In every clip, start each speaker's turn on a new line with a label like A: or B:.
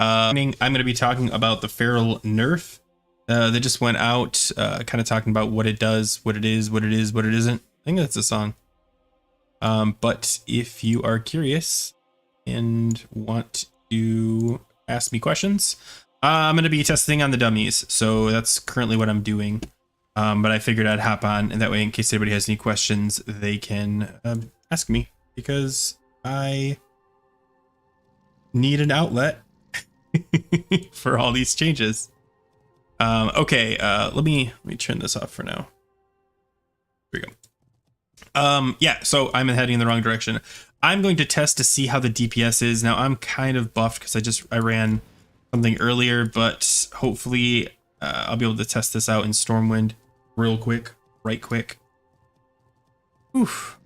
A: I'm going to be talking about the feral nerf that just went out, kind of talking about what it does, what it is, what it is, what it isn't. I think that's a song. But if you are curious and want to ask me questions, I'm going to be testing on the dummies. So that's currently what I'm doing. But I figured I'd hop on, and that way, in case anybody has any questions, they can ask me, because I need an outlet for all these changes. Okay, let me turn this off for now. Here we go. Yeah, so I'm heading in the wrong direction. I'm going to test to see how the DPS is. Now I'm kind of buffed because I ran something earlier, but hopefully I'll be able to test this out in Stormwind real quick, right quick. Oof.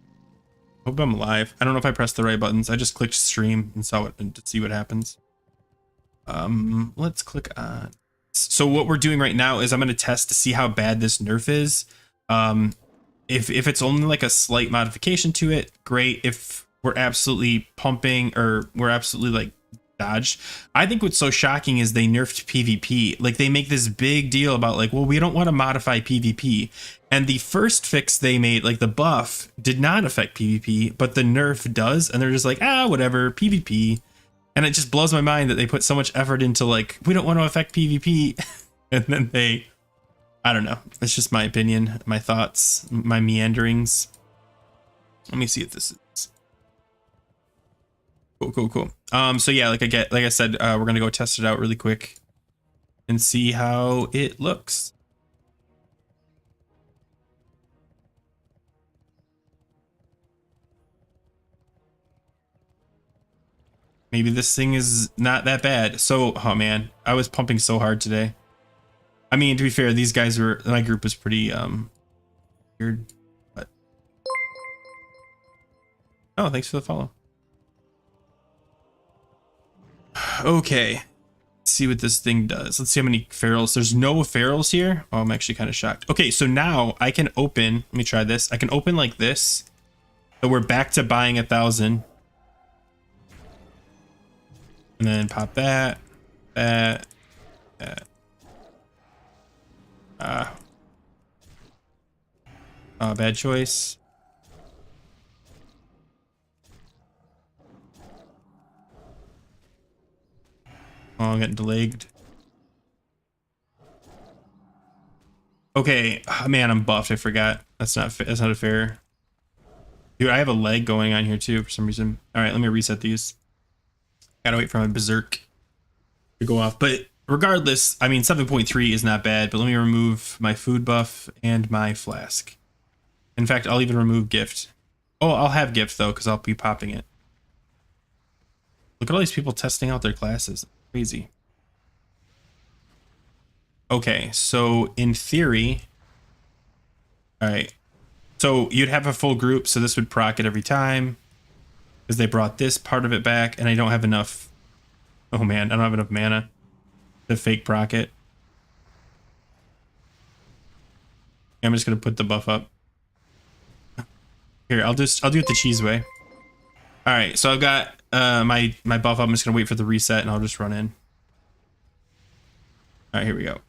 A: Hope I'm alive. I don't know if I pressed the right buttons. I just clicked stream and saw it to see what happens. Let's click on. So what we're doing right now is I'm going to test to see how bad this nerf is. If it's only like a slight modification to it, great. If we're absolutely pumping, or we're absolutely like dodged. I think what's so shocking is they nerfed PvP. Like, they make this big deal about like, well, we don't want to modify PvP. And the first fix they made, like the buff, did not affect PvP, but the nerf does. And they're just like, whatever, PvP. And it just blows my mind that they put so much effort into like, we don't want to affect PvP. And then they, I don't know. It's just my opinion, my thoughts, my meanderings. Let me see if this is cool. So yeah, like I said, we're gonna go test it out really quick and see how it looks. Maybe this thing is not that bad. So, oh man, I was pumping so hard today. I mean, to be fair, these guys were, my group was pretty weird, but oh, thanks for the follow. Okay, let's see what this thing does. Let's see how many ferals. There's no ferals here. Oh, I'm actually kind of shocked. Okay, so now I can open, let me try this. I can open like this. So we're back to buying 1,000. And then pop that. Bad choice. Oh, I'm getting delayed. Okay, oh, man, I'm buffed. I forgot. That's not a fair. Dude, I have a leg going on here too for some reason. All right, let me reset these. Gotta wait for my berserk to go off. But regardless, I mean, 7.3 is not bad. But let me remove my food buff and my flask. In fact, I'll even remove gift. Oh, I'll have gift though, because I'll be popping it. Look at all these people testing out their classes. Crazy. Okay, so in theory, all right, so you'd have a full group, so this would proc it every time, because they brought this part of it back, and I don't have enough. Oh man, I don't have enough mana to fake proc it. I'm just gonna put the buff up. Here, I'll do it the cheese way. All right, so I've got my buff up. I'm just gonna wait for the reset, and I'll just run in. All right, here we go.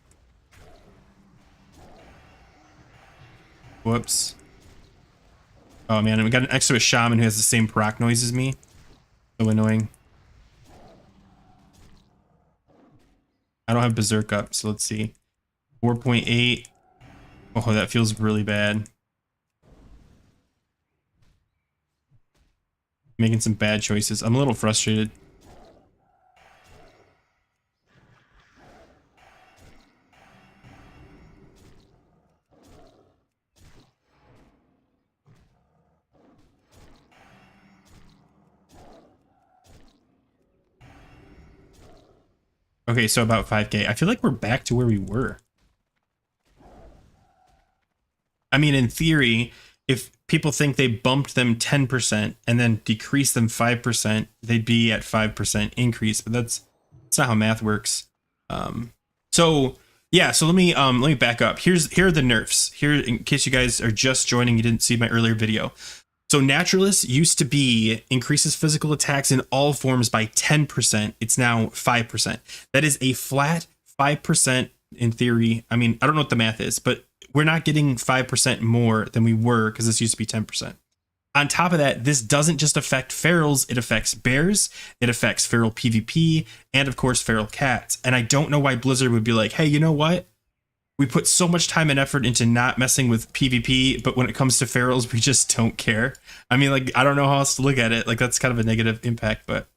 A: Whoops. Oh man, and we got an extra shaman who has the same proc noise as me. So annoying. I don't have berserk up, so let's see. 4.8. Oh, that feels really bad. Making some bad choices. I'm a little frustrated. Okay, so about 5K. I feel like we're back to where we were. I mean, in theory, if people think they bumped them 10% and then decreased them 5%, they'd be at 5% increase, but that's not how math works. So yeah, so let me back up. Here are the nerfs. Here, in case you guys are just joining, you didn't see my earlier video. So Naturalist used to be increases physical attacks in all forms by 10%. It's now 5%. That is a flat 5% in theory. I mean, I don't know what the math is, but we're not getting 5% more than we were because this used to be 10%. On top of that, this doesn't just affect ferals, it affects bears, it affects feral PvP, and of course feral cats. And I don't know why Blizzard would be like, hey, you know what? We put so much time and effort into not messing with PvP, but when it comes to ferals, we just don't care. I mean, like, I don't know how else to look at it. Like, that's kind of a negative impact, but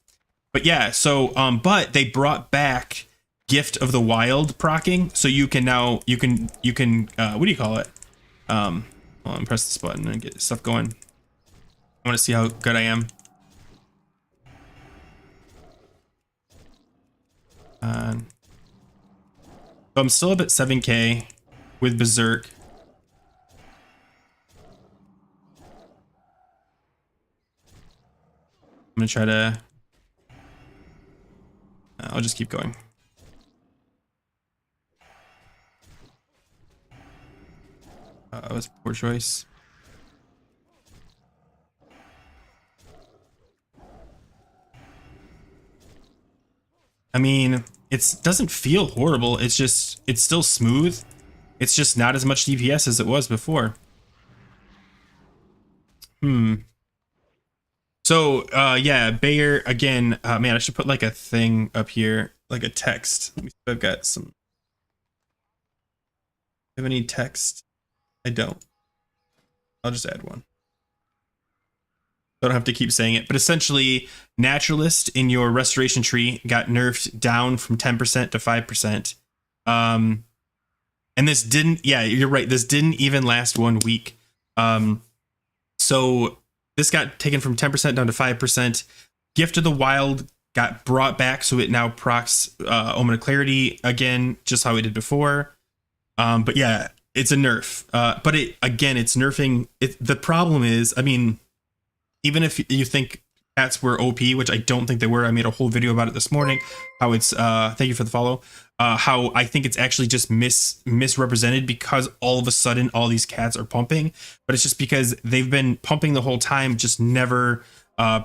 A: yeah, so but they brought back Gift of the Wild procking, so you can now you can what do you call it? Hold on, press this button and get stuff going. I want to see how good I am. So I'm still up at 7k with Berserk. I'm gonna try to. I'll just keep going. That was a poor choice. I mean, it doesn't feel horrible. It's just, it's still smooth. It's just not as much DPS as it was before. So, yeah, Bayer, again, man, I should put like a thing up here, like a text. Let me see if I've got some. Have any text? I don't. I'll just add one. I don't have to keep saying it, but essentially, Naturalist in your restoration tree got nerfed down from 10% to 5%. And this didn't, yeah, you're right, this didn't even last 1 week. So this got taken from 10% down to 5%. Gift of the Wild got brought back, so it now procs Omen of Clarity again, just how we did before. But yeah, it's a nerf. But it, again, it's nerfing. The problem is, I mean, even if you think cats were OP, which I don't think they were, I made a whole video about it this morning, how it's, thank you for the follow, how I think it's actually just misrepresented because all of a sudden all these cats are pumping, but it's just because they've been pumping the whole time, just never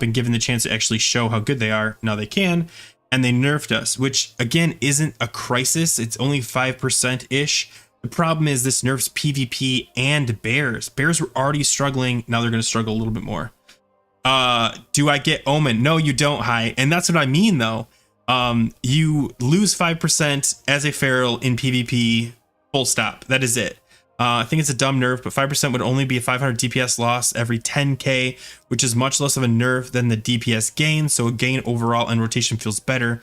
A: been given the chance to actually show how good they are. Now they can, and they nerfed us, which again isn't a crisis. It's only 5%-ish. The problem is this nerfs PvP and bears. Bears were already struggling. Now they're going to struggle a little bit more. Do I get Omen? No, you don't, Hi. And that's what I mean, though. You lose 5% as a feral in PvP, full stop. That is it. I think it's a dumb nerf, but 5% would only be a 500 DPS loss every 10k, which is much less of a nerf than the DPS gain, so a gain overall and rotation feels better.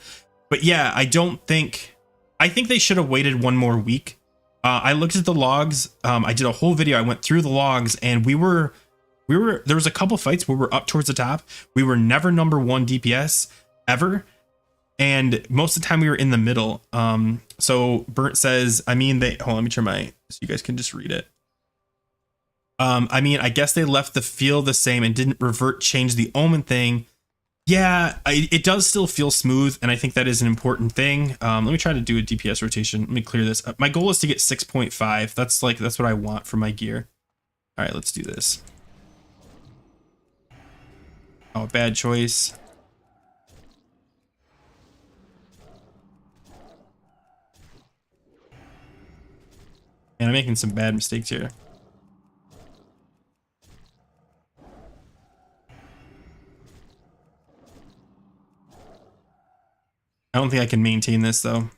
A: But yeah, I think they should have waited 1 more week. I looked at the logs. I did a whole video. I went through the logs, and there was a couple fights where we're up towards the top. We were never number 1 DPS ever. And most of the time we were in the middle. So Burnt says, I mean, hold on, let me turn so you guys can just read it. I mean, I guess they left the feel the same and didn't change the Omen thing. Yeah, it does still feel smooth. And I think that is an important thing. Let me try to do a DPS rotation. Let me clear this. My goal is to get 6.5. That's what I want for my gear. All right, let's do this. Oh, bad choice. And I'm making some bad mistakes here. I don't think I can maintain this, though.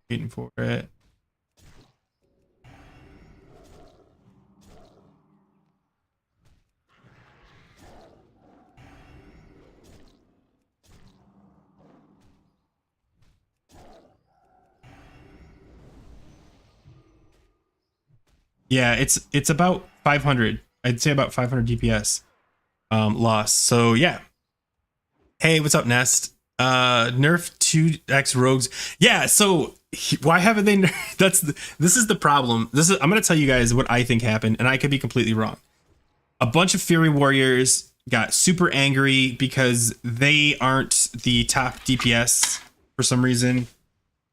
A: Waiting for it. Yeah, it's about 500. I'd say about 500 DPS loss. So yeah. Hey, what's up, Nest? Nerf 2x rogues. Yeah, so why haven't they this is the problem. I'm gonna tell you guys what I think happened, and I could be completely wrong. A bunch of Fury Warriors got super angry because they aren't the top DPS for some reason.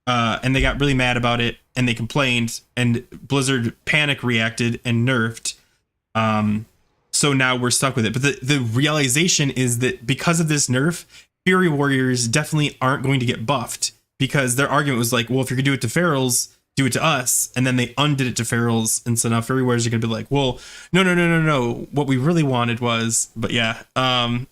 A: and they got really mad about it, and they complained, and Blizzard panic reacted and nerfed. So now we're stuck with it. But the realization is that because of this nerf, Fury Warriors definitely aren't going to get buffed, because their argument was like, well, if you're gonna do it to Ferals, do it to us. And then they undid it to Ferals, and so now Fury Warriors are gonna be like, well, no. What we really wanted was, but yeah. I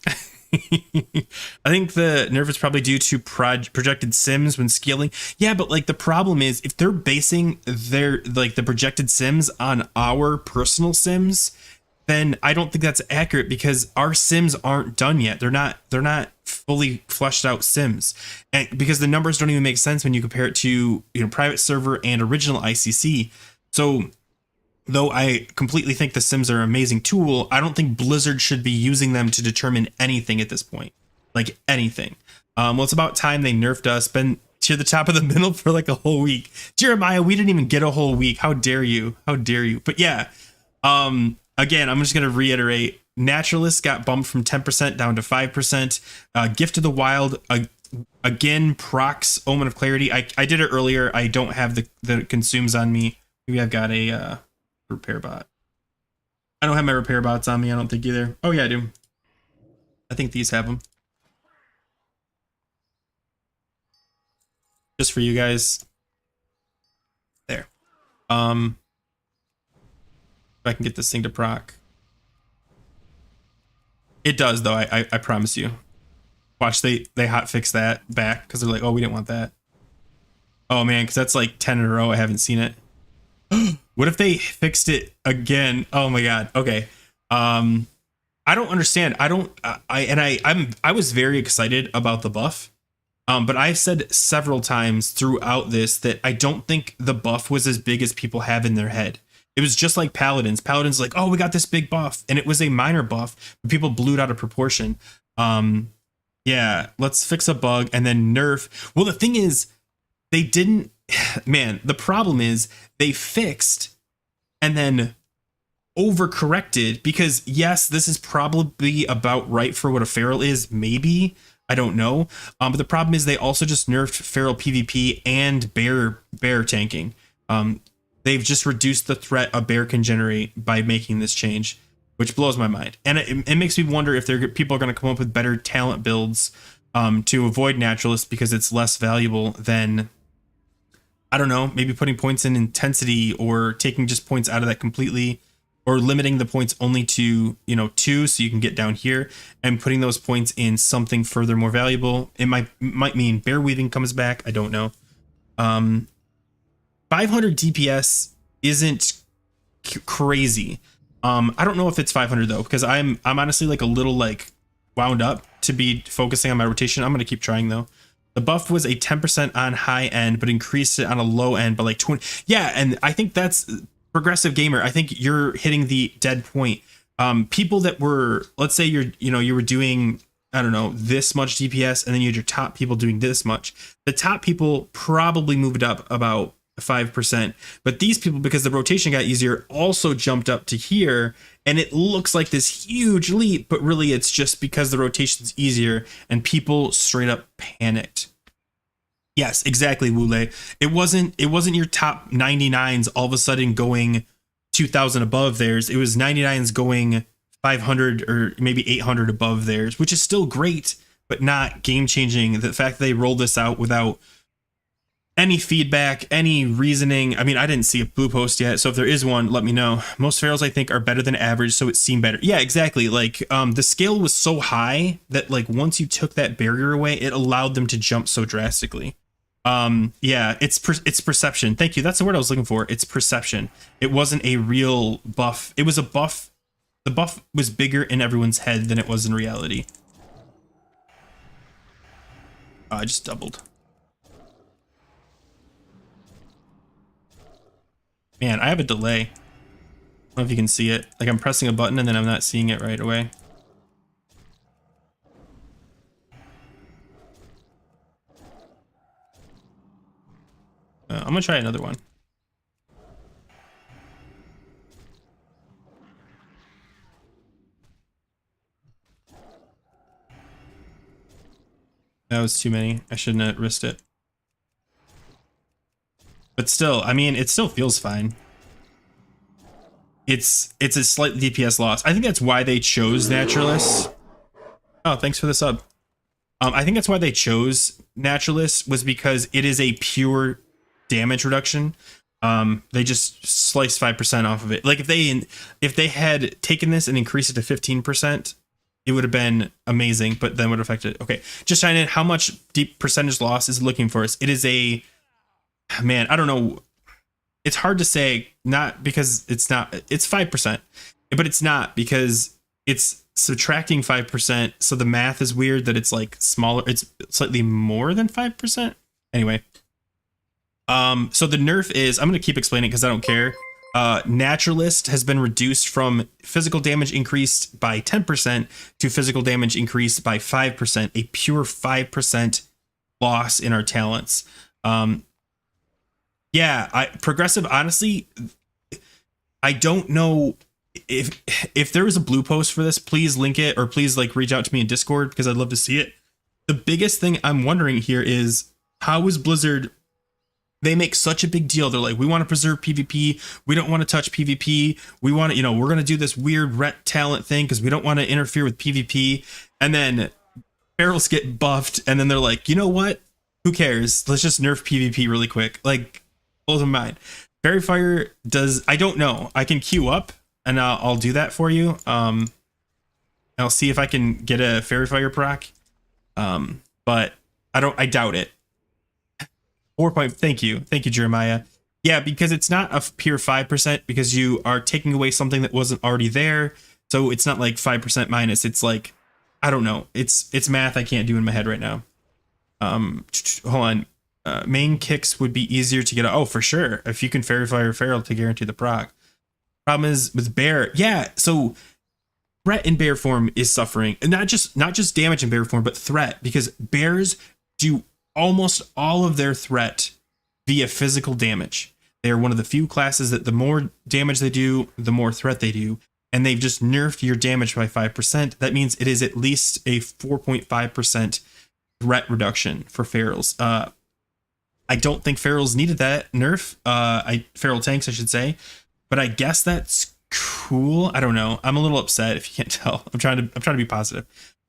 A: think the nerf is probably due to projected sims when scaling. Yeah, but like the problem is, if they're basing their like the projected sims on our personal sims, then I don't think that's accurate, because our sims aren't done yet. They're not fully fleshed out sims, and because the numbers don't even make sense when you compare it to, you know, private server and original ICC. So though I completely think the sims are an amazing tool, I don't think Blizzard should be using them to determine anything at this point. Like anything. Well, it's about time they nerfed us. Been to the top of the middle for like a whole week. Jeremiah, we didn't even get a whole week. How dare you? How dare you? But yeah, again, I'm just going to reiterate. Naturalists got bumped from 10% down to 5%. Gift of the Wild, again, procs Omen of Clarity. I did it earlier. I don't have the consumes on me. Maybe I've got a repair bot. I don't have my repair bots on me, I don't think either. Oh yeah, I do. I think these have them. Just for you guys. There. If I can get this thing to proc. It does though, I promise you. Watch, they hotfix that back because they're like, oh, we didn't want that. Oh man, because that's like 10 in a row. I haven't seen it. What if they fixed it again? Oh my god. Okay. I don't understand. I was very excited about the buff. But I've said several times throughout this that I don't think the buff was as big as people have in their head. It was just like Paladins. Paladins like, oh, we got this big buff, and it was a minor buff, but people blew it out of proportion. Yeah, let's fix a bug and then nerf. Well, the thing is, they didn't. Man, the problem is they fixed and then overcorrected, because yes, this is probably about right for what a feral is. Maybe, I don't know. But the problem is they also just nerfed feral PvP and bear tanking. They've just reduced the threat a bear can generate by making this change, which blows my mind. And it makes me wonder if people are going to come up with better talent builds to avoid naturalists, because it's less valuable than, I don't know, maybe putting points in intensity, or taking just points out of that completely, or limiting the points only to, 2, so you can get down here, and putting those points in something further more valuable. It might mean bear weaving comes back. I don't know. 500 DPS isn't crazy. I don't know if it's 500 though, because I'm honestly like a little like wound up to be focusing on my rotation. I'm gonna keep trying though. The buff was a 10% on high end, but increased it on a low end by like 20. Yeah, and I think that's progressive gamer. I think you're hitting the dead point. People that were, let's say you were doing, I don't know, this much DPS, and then you had your top people doing this much. The top people probably moved up about 5%, but these people, because the rotation got easier, also jumped up to here, and it looks like this huge leap, but really it's just because the rotation's easier and people straight up panicked. Yes, exactly, Wule. It wasn't your top 99s all of a sudden going 2,000 above theirs. It was 99s going 500 or maybe 800 above theirs, which is still great, but not game changing. The fact that they rolled this out without any feedback, any reasoning. I mean, I didn't see a blue post yet, so if there is one, let me know. Most ferals, I think, are better than average, so it seemed better. Yeah, exactly. Like, the scale was so high that, like, once you took that barrier away, it allowed them to jump so drastically. Yeah, it's perception. Thank you. That's the word I was looking for. It's perception. It wasn't a real buff. It was a buff. The buff was bigger in everyone's head than it was in reality. I just doubled. Man, I have a delay. I don't know if you can see it. Like, I'm pressing a button and then I'm not seeing it right away. I'm gonna try another one. That was too many. I shouldn't have risked it. But still, I mean, it still feels fine. It's a slight DPS loss. I think that's why they chose Naturalist. Oh, thanks for the sub. I think that's why they chose Naturalist, was because it is a pure damage reduction. They just sliced 5% off of it. Like if they had taken this and increased it to 15%, it would have been amazing, but then would have affected it. Okay, just trying in how much deep percentage loss is looking for us. It is a, man, I don't know. It's hard to say, not because it's 5%, but it's not because it's subtracting 5%. So the math is weird that it's like smaller. It's slightly more than 5%. Anyway. So the nerf is, I'm going to keep explaining because I don't care. Naturalist has been reduced from physical damage increased by 10% to physical damage increased by 5%, a pure 5% loss in our talents. Yeah, progressive, honestly, I don't know if there is a blue post for this, please link it, or please like reach out to me in Discord because I'd love to see it. The biggest thing I'm wondering here is, how is Blizzard, they make such a big deal. They're like, we want to preserve PvP. We don't want to touch PvP. We want to, we're going to do this weird ret talent thing because we don't want to interfere with PvP. And then ferals get buffed. And then they're like, you know what? Who cares? Let's just nerf PvP really quick. Like, blows my mind. Fairy Fire does, I don't know. I can queue up and I'll do that for you. I'll see if I can get a Fairy Fire proc. But I doubt it. 4 point. Thank you, Jeremiah. Yeah, because it's not a pure 5%, because you are taking away something that wasn't already there. So it's not like 5% minus. It's like, I don't know. It's math I can't do in my head right now. Hold on. Main kicks would be easier to get. Oh, for sure. If you can Fairy Fire Feral to guarantee the proc. Problem is with Bear. Yeah. So threat in bear form is suffering, and not just damage in bear form, but threat, because bears do almost all of their threat via physical damage. They are one of the few classes that the more damage they do, the more threat they do. And they've just nerfed your damage by 5%. That means it is at least a 4.5% threat reduction for ferals. I don't think ferals needed that nerf. Feral tanks, I should say. But I guess that's cool. I don't know. I'm a little upset if you can't tell. I'm trying to be positive.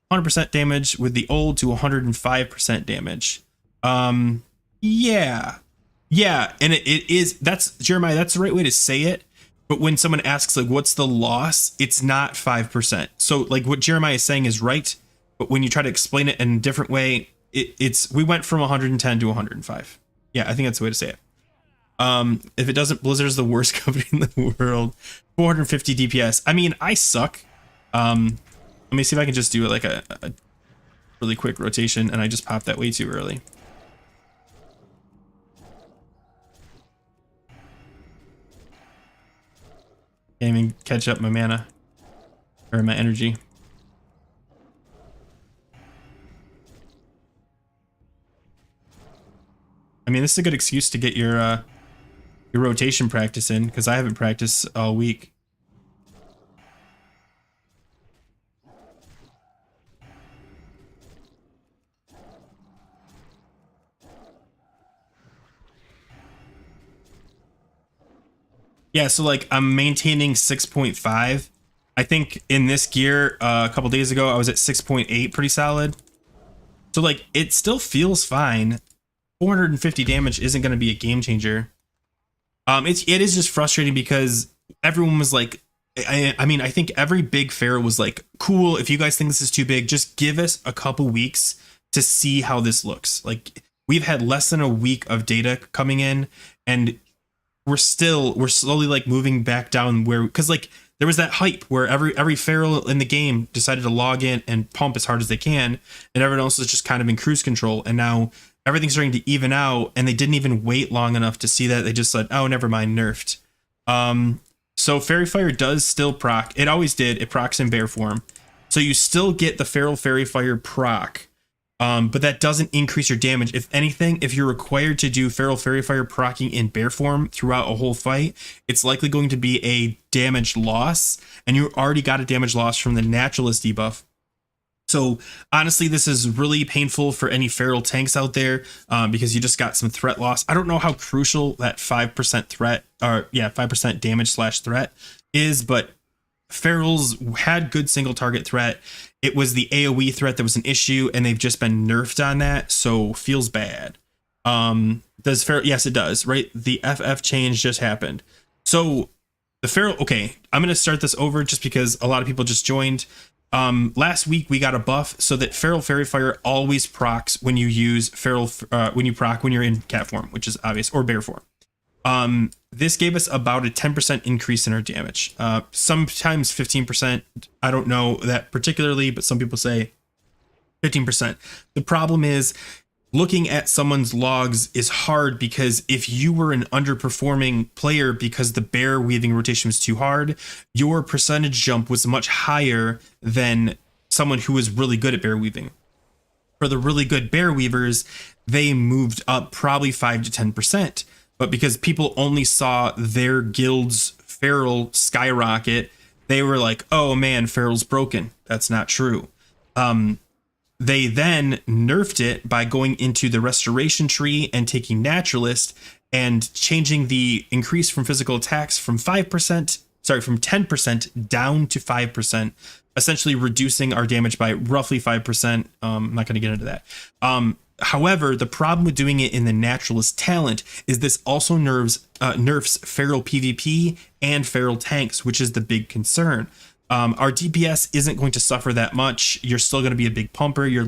A: 100% damage with the old to 105% damage. Yeah, and it is, that's Jeremiah, that's the right way to say it. But when someone asks like, what's the loss, it's not 5%. So like what Jeremiah is saying is right, but when you try to explain it in a different way, it's we went from 110 to 105. Yeah, I think that's the way to say it. If it doesn't, Blizzard's the worst company in the world. 450 DPS. I mean, I suck. Let me see if I can just do it like a really quick rotation, and I just popped that way too early. Can't even catch up my mana or my energy. I mean, this is a good excuse to get your rotation practice in, because I haven't practiced all week. Yeah, so like I'm maintaining 6.5. I think in this gear a couple days ago I was at 6.8, pretty solid. So like it still feels fine. 450 damage isn't going to be a game changer. It is just frustrating because everyone was like, I mean, I think every big fair was like, cool, if you guys think this is too big, just give us a couple weeks to see how this looks. Like we've had less than a week of data coming in, and we're slowly like moving back down where, because like there was that hype where every feral in the game decided to log in and pump as hard as they can, and everyone else is just kind of in cruise control. And now everything's starting to even out, and they didn't even wait long enough to see that. They just said, oh, never mind, nerfed. So Fairy Fire does still proc. It always did. It procs in bear form. So you still get the Feral Fairy Fire proc. But that doesn't increase your damage. If anything, if you're required to do Feral Fairy Fire proccing in bear form throughout a whole fight, it's likely going to be a damage loss, and you already got a damage loss from the Naturalist debuff. So honestly, this is really painful for any feral tanks out there, because you just got some threat loss. I don't know how crucial that 5% threat, or yeah, 5% damage slash threat is, but ferals had good single target threat. It was the AoE threat that was an issue, and they've just been nerfed on that, so feels bad. Does feral? Yes, it does. Right, the FF change just happened. So the feral. Okay, I'm gonna start this over just because a lot of people just joined. Last week we got a buff so that feral fairy fire always procs when you use feral when you're in cat form, which is obvious, or bear form. This gave us about a 10% increase in our damage. Sometimes 15%. I don't know that particularly, but some people say 15%. The problem is looking at someone's logs is hard, because if you were an underperforming player because the bear weaving rotation was too hard, your percentage jump was much higher than someone who was really good at bear weaving. For the really good bear weavers, they moved up probably 5 to 10%. But because people only saw their guild's feral skyrocket, they were like, oh man, feral's broken. That's not true. They then nerfed it by going into the restoration tree and taking naturalist and changing the increase from physical attacks from 10% down to 5%, essentially reducing our damage by roughly 5%. I'm not going to get into that. However, the problem with doing it in the naturalist talent is this also nerfs feral PvP and feral tanks, which is the big concern. Our DPS isn't going to suffer that much. You're still going to be a big pumper. You're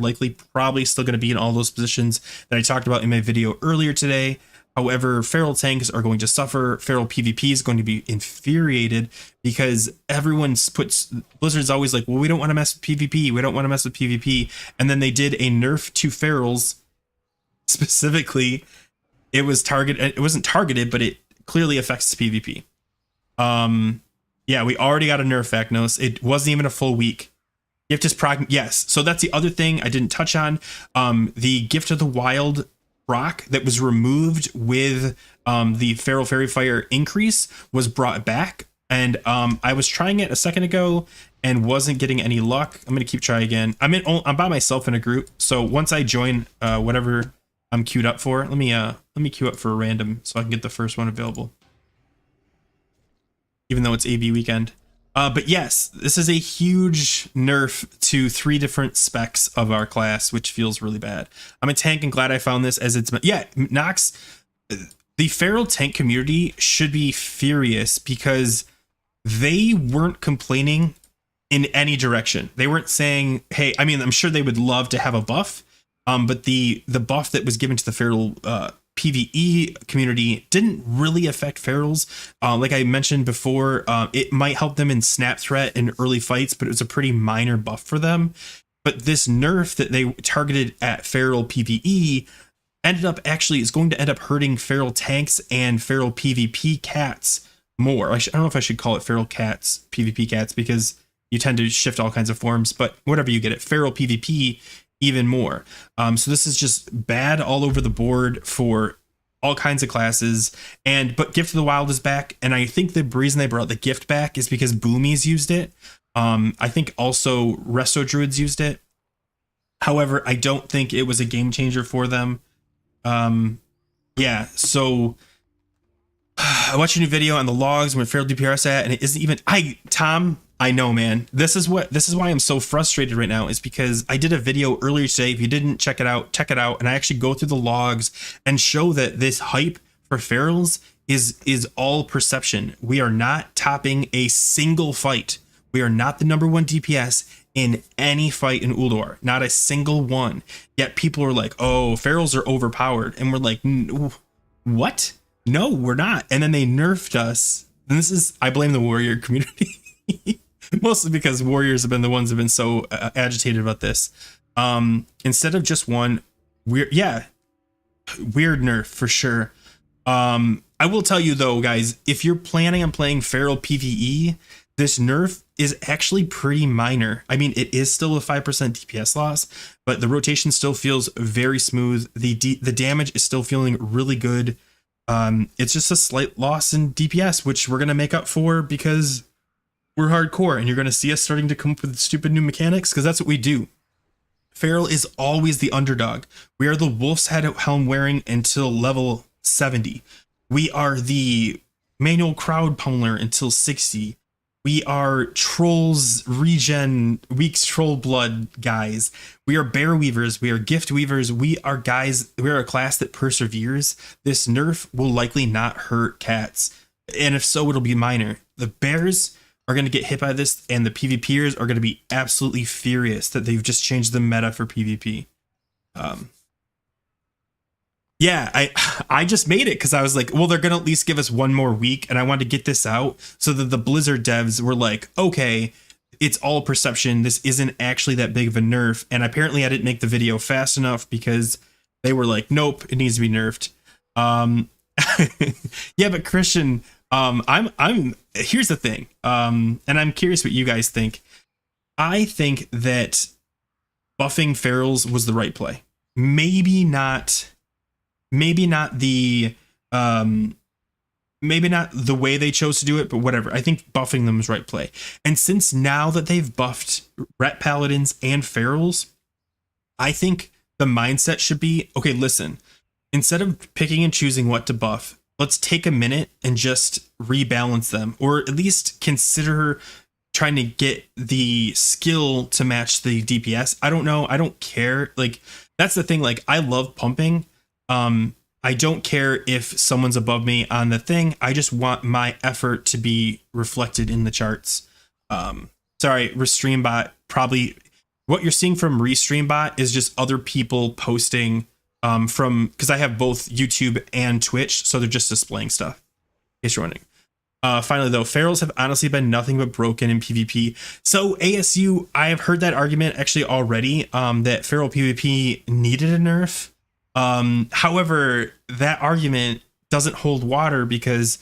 A: probably still going to be in all those positions that I talked about in my video earlier today. However, feral tanks are going to suffer. Feral PvP is going to be infuriated, because Blizzard's always like, well, we don't want to mess with PvP. We don't want to mess with PvP. And then they did a nerf to ferals. Specifically, it wasn't targeted, but it clearly affects PvP. Yeah, we already got a nerf, Acnos. It wasn't even a full week. Gift is proc. Yes. So that's the other thing I didn't touch on. The Gift of the Wild proc that was removed with the Feral Fairy Fire increase was brought back. And I was trying it a second ago and wasn't getting any luck. I'm going to keep trying again. I'm by myself in a group. So once I join whatever I'm queued up for, let me queue up for a random so I can get the first one available, even though it's AB weekend. But yes, this is a huge nerf to 3 different specs of our class, which feels really bad. I'm a tank and glad I found this, as it's... Yeah, Nox, the feral tank community should be furious, because they weren't complaining in any direction. They weren't saying, hey, I mean, I'm sure they would love to have a buff, but the buff that was given to the feral PvE community didn't really affect ferals. Like I mentioned before, it might help them in snap threat in early fights, but it was a pretty minor buff for them. But this nerf that they targeted at feral PvE is going to end up hurting feral tanks and feral PvP cats more. I don't know if I should call it feral cats, PvP cats, because you tend to shift all kinds of forms, but whatever you get it, feral PvP even more. So this is just bad all over the board for all kinds of classes. But Gift of the Wild is back, and I think the reason they brought the gift back is because Boomies used it. I think also Resto Druids used it. However, I don't think it was a game changer for them. Yeah, so I watched a new video on the logs when feral DPR's at, and it isn't even... Tom, I know, man. This is why I'm so frustrated right now, is because I did a video earlier today. If you didn't check it out, and I actually go through the logs and show that this hype for ferals is all perception. We are not topping a single fight. We are not the #1 DPS in any fight in Uldor. Not a single one. Yet people are like, oh, ferals are overpowered. And we're like, what? No, we're not. And then they nerfed us. And I blame the warrior community. Mostly because warriors have been the ones that have been so agitated about this. Instead of just one, weird nerf for sure. I will tell you though, guys, if you're planning on playing feral PvE, this nerf is actually pretty minor. I mean, it is still a 5% DPS loss, but the rotation still feels very smooth. The damage is still feeling really good. It's just a slight loss in DPS, which we're going to make up for because we're hardcore, and you're going to see us starting to come up with stupid new mechanics, because that's what we do. Feral is always the underdog. We are the wolf's head helm wearing until level 70. We are the manual crowd pummeler until 60. We are trolls regen weeks troll blood guys. We are bear weavers. We are gift weavers. We are guys. We are a class that perseveres. This nerf will likely not hurt cats, and if so, it'll be minor. The bears are going to get hit by this, and the PvPers are going to be absolutely furious that they've just changed the meta for PvP. Yeah, I just made it because I was like, well, they're going to at least give us one more week, and I wanted to get this out so that the Blizzard devs were like, okay, it's all perception. This isn't actually that big of a nerf. And apparently I didn't make the video fast enough because they were like, nope, it needs to be nerfed. Yeah, but Christian, I'm here's the thing. And I'm curious what you guys think. I think that buffing ferals was the right play. Maybe not the way they chose to do it, but whatever. I think buffing them is right play. And since now that they've buffed ret paladins and ferals, I think the mindset should be, okay, listen, instead of picking and choosing what to buff, let's take a minute and just rebalance them, or at least consider trying to get the skill to match the DPS. I don't know. I don't care. Like, that's the thing. Like, I love pumping. I don't care if someone's above me on the thing. I just want my effort to be reflected in the charts. Sorry, Restreambot, probably what you're seeing from Restreambot is just other people posting because I have both YouTube and Twitch, so they're just displaying stuff, in case you're wondering. Finally, though, ferals have honestly been nothing but broken in PvP. So ASU, I have heard that argument actually already, that feral PvP needed a nerf. However, that argument doesn't hold water, because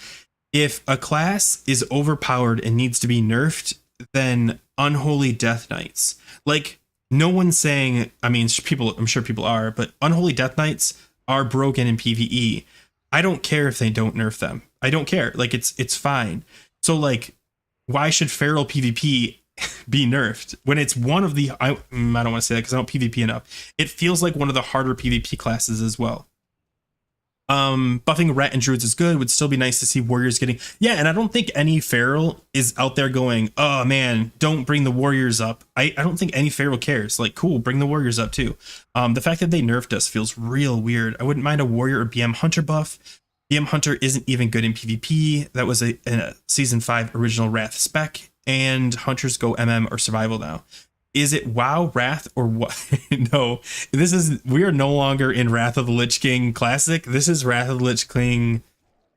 A: if a class is overpowered and needs to be nerfed, then Unholy Death Knights, like, no one's saying, I mean, I'm sure people are, but Unholy Death Knights are broken in PvE. I don't care if they don't nerf them. I don't care. Like, it's fine. So, like, why should feral PvP be nerfed when it's one of the, I don't want to say that because I don't PvP enough. It feels like one of the harder PvP classes as well. Buffing ret and druids is good. Would still be nice to see warriors getting, yeah. And I don't think any feral is out there going, oh man, don't bring the warriors up. I don't think any feral cares. Like, cool, bring the warriors up too. The fact that they nerfed us feels real weird. I wouldn't mind a warrior or BM hunter buff. BM hunter isn't even good in PvP. That was a season 5 original Wrath spec, and hunters go MM or survival now. Is it WoW, Wrath, or what? No, we are no longer in Wrath of the Lich King Classic. This is Wrath of the Lich King,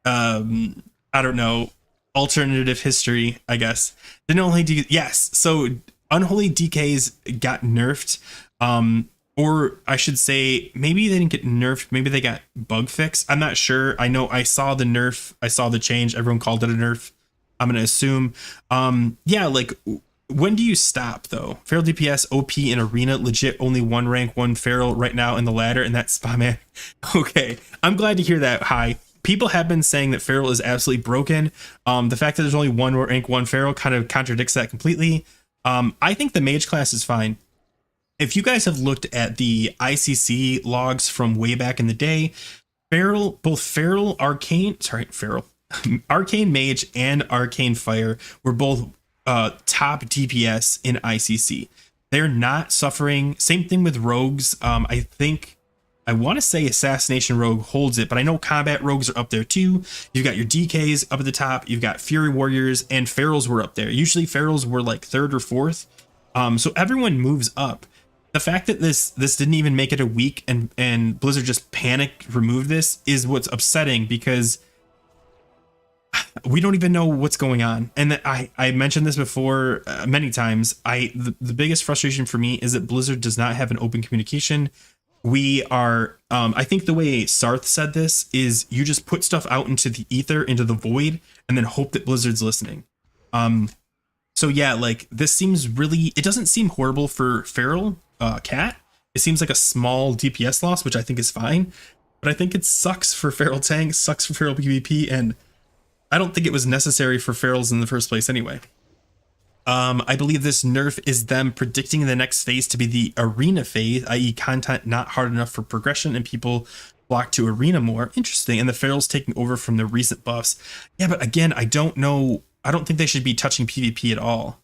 A: I don't know, alternative history, I guess. Yes, so Unholy DKs got nerfed, or I should say, maybe they didn't get nerfed, maybe they got bug fixed. I'm not sure. I know I saw the nerf, I saw the change, everyone called it a nerf. I'm going to assume. Yeah, like, when do you stop, though? Feral DPS OP in Arena, legit only one rank, one feral right now in the ladder, and that's spot man. Okay, I'm glad to hear that. Hi. People have been saying that feral is absolutely broken. The fact that there's only one rank, one feral kind of contradicts that completely. I think the mage class is fine. If you guys have looked at the ICC logs from way back in the day, feral, arcane mage and arcane fire were both top DPS in ICC. They're not suffering. Same thing with rogues. I want to say assassination rogue holds it, but I know combat rogues are up there too. You've got your DKs up at the top. You've got fury warriors, and ferals were up there. Usually ferals were like 3rd or 4th. So everyone moves up. The fact that this didn't even make it a week and Blizzard just panicked, removed this, is what's upsetting, because we don't even know what's going on. And I mentioned this before many times. The biggest frustration for me is that Blizzard does not have an open communication. We are, I think the way Sarth said this is, you just put stuff out into the ether, into the void, and then hope that Blizzard's listening. So yeah, like, this seems really, it doesn't seem horrible for feral cat. It seems like a small DPS loss, which I think is fine, but I think it sucks for feral tank, sucks for feral PvP, and I don't think it was necessary for ferals in the first place anyway. I believe this nerf is them predicting the next phase to be the arena phase, i.e. content not hard enough for progression and people flock to arena more. Interesting. And the ferals taking over from the recent buffs. Yeah, but again, I don't know. I don't think they should be touching PvP at all.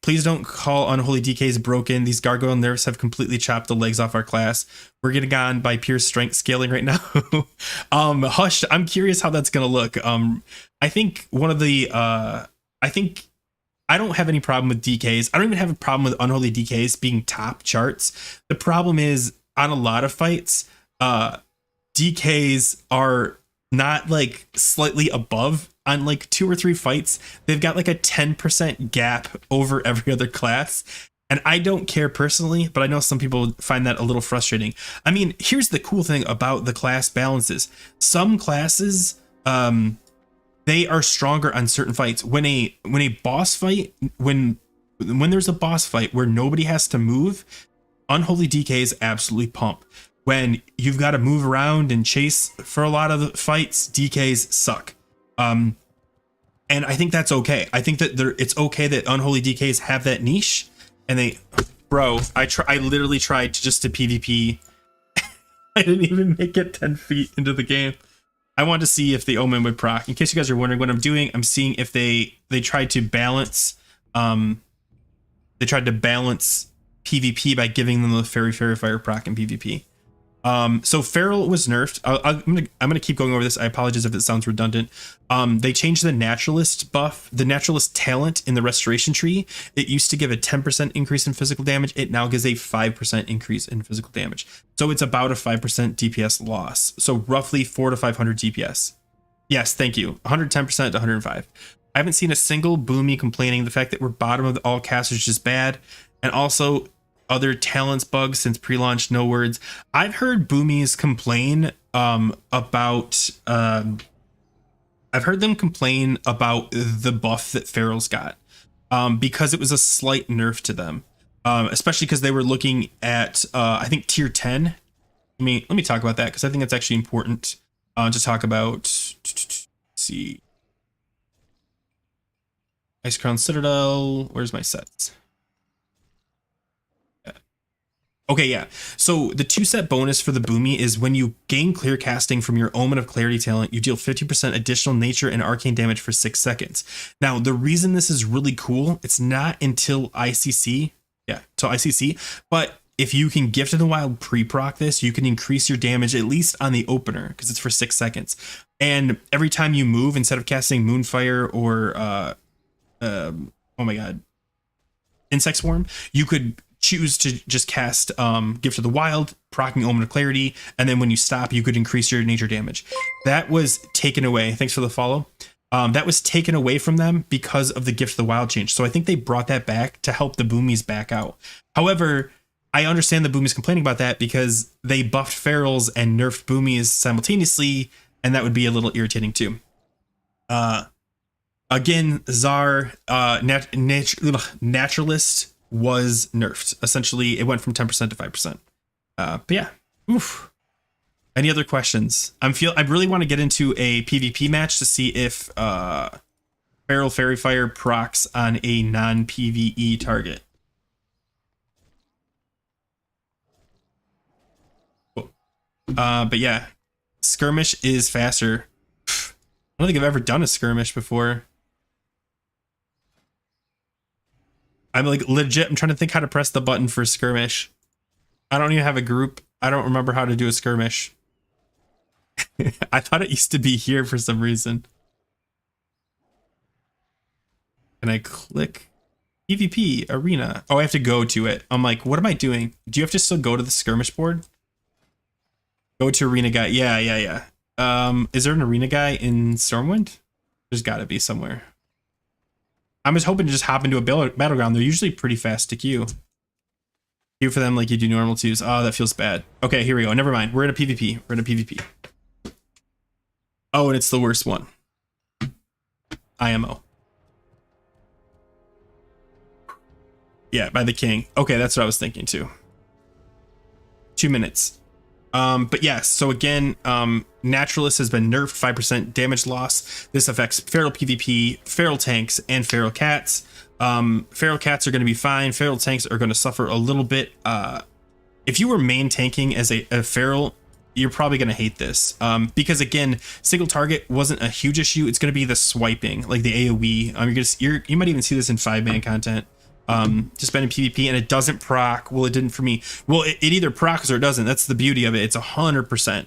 A: Please don't call Unholy DKs broken. These gargoyle nerfs have completely chopped the legs off our class. We're getting on by pure strength scaling right now. Hush, I'm curious how that's gonna look. I think one of the I think I don't have any problem with DKs. I don't even have a problem with Unholy DKs being top charts. The problem is on a lot of fights, DKs are not like slightly above. On like 2 or 3 fights, they've got like a 10% gap over every other class. And I don't care personally, but I know some people find that a little frustrating. I mean, here's the cool thing about the class balances. Some classes, they are stronger on certain fights. When a boss fight, when there's a boss fight where nobody has to move, Unholy DKs absolutely pump. When you've got to move around and chase for a lot of the fights, DKs suck. And I think that's okay. I think that it's okay that Unholy DKs have that niche, and they, bro, I literally tried to PvP. I didn't even make it 10 feet into the game. I wanted to see if the Omen would proc. In case you guys are wondering what I'm doing, I'm seeing if they tried to balance, PvP by giving them the Fairy Fire proc in PvP. So Feral was nerfed. I'm gonna keep going over this. I apologize if it sounds redundant. They changed the naturalist buff, the naturalist talent in the restoration tree. It used to give a 10% increase in physical damage. It now gives a 5% increase in physical damage. So it's about a 5% DPS loss. So roughly 400 to 500 DPS. Yes, thank you. 110% to 105. I haven't seen a single boomy complaining. The fact that we're bottom of all casters is bad. And also other talents bugs since pre-launch, no words. I've heard boomies complain about I've heard them complain about the buff that Feral's got because it was a slight nerf to them, especially because they were looking at I think tier 10. Let me talk about that because I think it's actually important to talk about. Let's see, Ice Crown Citadel. Where's my sets? Okay, yeah. So the 2-set bonus for the Boomy is when you gain clear casting from your Omen of Clarity talent, you deal 50% additional nature and arcane damage for 6 seconds. Now, the reason this is really cool, it's not until ICC. Yeah, till ICC. But if you can Gift of the Wild pre-proc this, you can increase your damage at least on the opener because it's for 6 seconds. And every time you move, instead of casting Moonfire or oh my god, Insect Swarm, you could choose to just cast Gift of the Wild, proccing Omen of Clarity, and then when you stop, you could increase your nature damage. That was taken away. Thanks for the follow. That was taken away from them because of the Gift of the Wild change. So I think they brought that back to help the Boomies back out. However, I understand the Boomies complaining about that because they buffed Ferals and nerfed Boomies simultaneously, and that would be a little irritating too. Again, Czar Naturalist was nerfed. Essentially, it went from 10% to 5%. But yeah, oof. Any other questions? I really want to get into a PvP match to see if Feral Fairy Fire procs on a non-PvE target. Cool. But yeah, skirmish is faster. I don't think I've ever done a skirmish before. I'm like legit. I'm trying to think how to press the button for skirmish. I don't even have a group. I don't remember how to do a skirmish. I thought it used to be here for some reason. Can I click PvP arena? Oh, I have to go to it. I'm like, what am I doing? Do you have to still go to the skirmish board? Go to arena guy. Yeah. Is there an arena guy in Stormwind? There's got to be somewhere. I'm just hoping to just hop into a battleground. They're usually pretty fast to queue. Queue for them like you do normal twos. Oh, that feels bad. Okay, here we go. Never mind. We're in a PvP. Oh, and it's the worst one. IMO. Yeah, by the king. Okay, that's what I was thinking too. 2 minutes. But yes, so again, Naturalist has been nerfed 5% damage loss. This affects feral PvP, feral tanks, and feral cats. Feral cats are going to be fine. Feral tanks are going to suffer a little bit. If you were main tanking as a feral, you're probably going to hate this. Because again, single target wasn't a huge issue. It's going to be the swiping, like the AoE. You might even see this in 5-man content. To spend in PvP, and it doesn't proc. Well, it didn't for me. Well, it either procs or it doesn't. That's the beauty of it. It's 100%.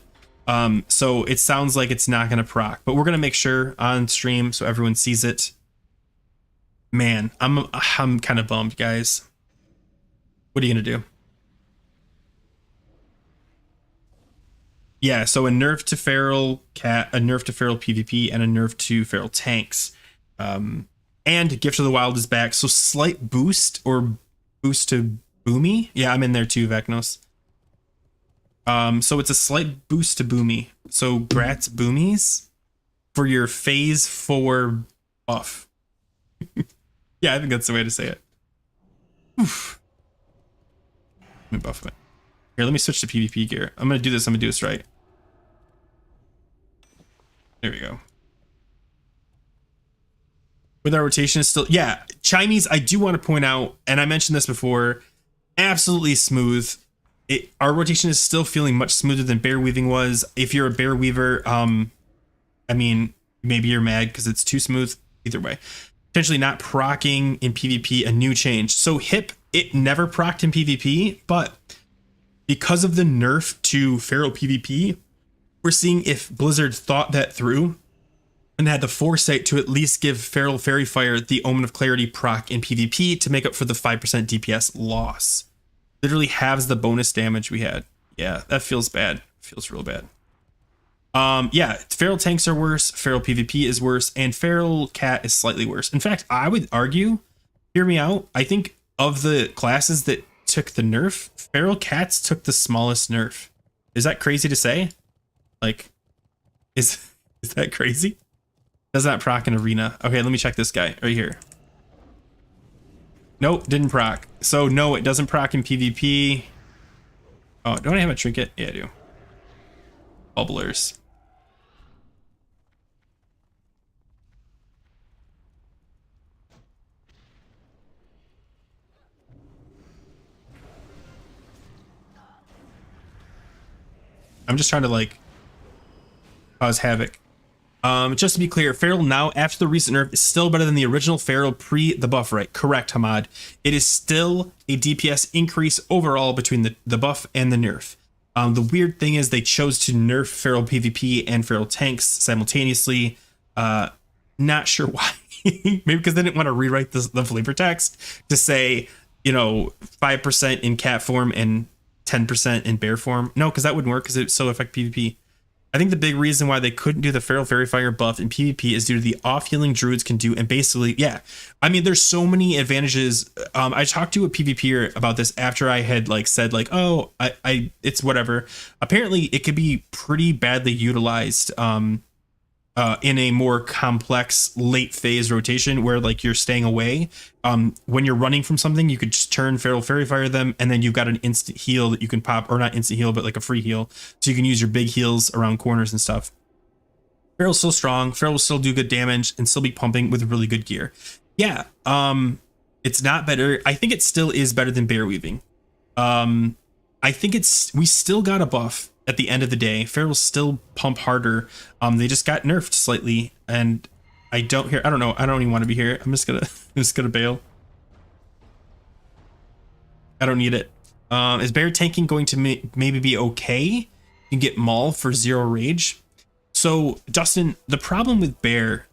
A: So it sounds like it's not going to proc, but we're going to make sure on stream so everyone sees it. Man, I'm kind of bummed, guys. What are you going to do? Yeah, so a nerf to feral cat, a nerf to feral PvP, and a nerf to feral tanks. And Gift of the Wild is back, so slight boost or boost to Boomy. Yeah, I'm in there too, Vecnos. So it's a slight boost to Boomy. So grats Boomies for your phase 4 buff. Yeah, I think that's the way to say it. Oof. Let me buff it. Here, let me switch to PvP gear. I'm gonna do this right. There we go. With our rotation is still, yeah, Chinese, I do want to point out, and I mentioned this before, absolutely smooth. Our rotation is still feeling much smoother than bear weaving was. If you're a bear weaver, I mean, maybe you're mad because it's too smooth. Either way, potentially not proccing in PvP, a new change. So hip, it never procced in PvP, but because of the nerf to feral PvP, we're seeing if Blizzard thought that through and had the foresight to at least give Feral Fairy Fire the Omen of Clarity proc in PvP to make up for the 5% DPS loss. Literally halves the bonus damage we had. Yeah, that feels bad. Feels real bad. Yeah, feral tanks are worse, feral PvP is worse, and feral cat is slightly worse. In fact, I would argue, hear me out, I think of the classes that took the nerf, feral cats took the smallest nerf. Is that crazy to say? Like, is that crazy? Does not proc in arena. Okay, let me check this guy right here. Nope, didn't proc. So no, it doesn't proc in PvP. Oh, don't I have a trinket? Yeah, I do. Bubblers. I'm just trying to like cause havoc. Just to be clear, Feral now, after the recent nerf, is still better than the original Feral pre the buff, right? Correct, Hamad. It is still a DPS increase overall between the buff and the nerf. The weird thing is they chose to nerf Feral PvP and Feral tanks simultaneously. Not sure why. Maybe because they didn't want to rewrite the flavor text to say, you know, 5% in cat form and 10% in bear form. No, because that wouldn't work because it would still affect PvP. I think the big reason why they couldn't do the Feral Fairy Fire buff in PvP is due to the off-healing druids can do, and basically, yeah. I mean, there's so many advantages. I talked to a PvPer about this after I had like said like, oh, I it's whatever. Apparently, it could be pretty badly utilized in a more complex late phase rotation where like you're staying away. When you're running from something, you could just turn Feral Fairy Fire them, and then you've got an instant heal that you can pop, or not instant heal, but like a free heal. So you can use your big heals around corners and stuff. Feral's still strong. Feral will still do good damage and still be pumping with really good gear. Yeah, it's not better. I think it still is better than bear weaving. I think we still got a buff at the end of the day. Feral still pump harder. They just got nerfed slightly, and I don't know. I don't even want to be here. I'm just gonna bail. I don't need it. Is bear tanking going to maybe be okay? You can get Maul for 0 rage. So Dustin, the problem with bear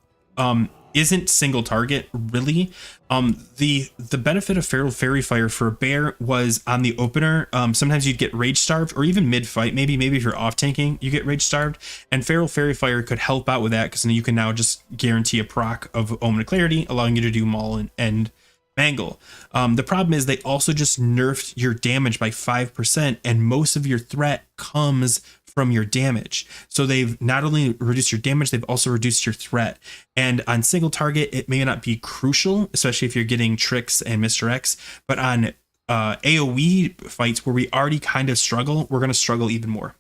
A: isn't single target really. The benefit of Feral Fairy Fire for a bear was on the opener. Sometimes you'd get rage starved, or even mid fight. Maybe if you're off tanking, you get rage starved, and Feral Fairy Fire could help out with that because you can now just guarantee a proc of Omen of Clarity, allowing you to do Maul and Mangle. The problem is they also just nerfed your damage by 5%, and most of your threat comes from your damage. So they've not only reduced your damage, they've also reduced your threat. And on single target, it may not be crucial, especially if you're getting tricks and Mr. X, but on AoE fights where we already kind of struggle, we're going to struggle even more.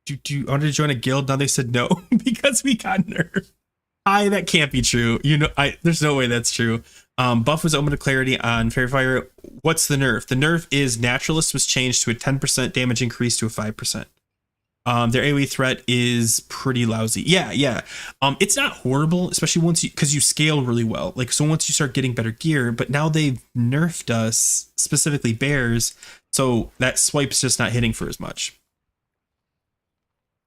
A: I wanted to join a guild. Now they said no because we got nerfed. That can't be true. There's no way that's true. Buff was open to clarity on Fairy Fire. What's the nerf? The nerf is Naturalist was changed to a 10% damage increase to a 5%. Their AoE threat is pretty lousy. Yeah. It's not horrible, especially because you scale really well. Like, so once you start getting better gear, but now they've nerfed us, specifically bears, so that swipe's just not hitting for as much.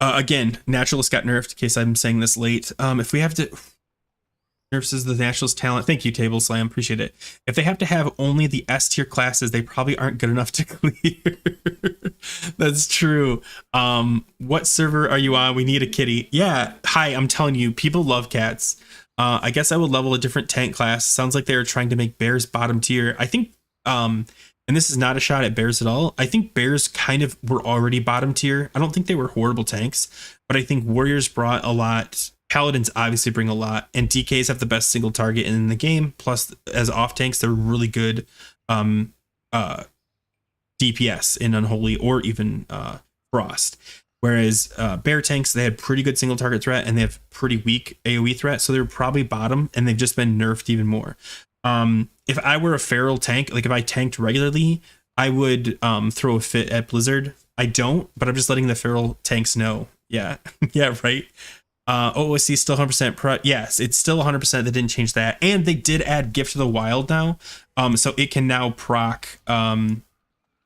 A: Again, Naturalist got nerfed, in case I'm saying this late. If we have to... Nerfs is the Naturalist talent. Thank you, Table Slam. Appreciate it. If they have to have only the S tier classes, they probably aren't good enough to clear. That's true. What server are you on? We need a kitty. Yeah. Hi, I'm telling you, people love cats. I guess I would level a different tank class. Sounds like they are trying to make bears bottom tier. I think, and this is not a shot at bears at all. I think bears kind of were already bottom tier. I don't think they were horrible tanks, but I think warriors brought a lot. Paladins obviously bring a lot, and DKs have the best single target in the game. Plus, as off tanks, they're really good DPS in Unholy or even Frost. Whereas bear tanks, they had pretty good single target threat, and they have pretty weak AoE threat, so they're probably bottom, and they've just been nerfed even more. If I were a feral tank, like if I tanked regularly, I would throw a fit at Blizzard. I don't, but I'm just letting the feral tanks know. Yeah, yeah, right. OOC still 100%. Yes, it's still 100%. They didn't change that, and they did add Gift of the Wild now, so it can now proc Omen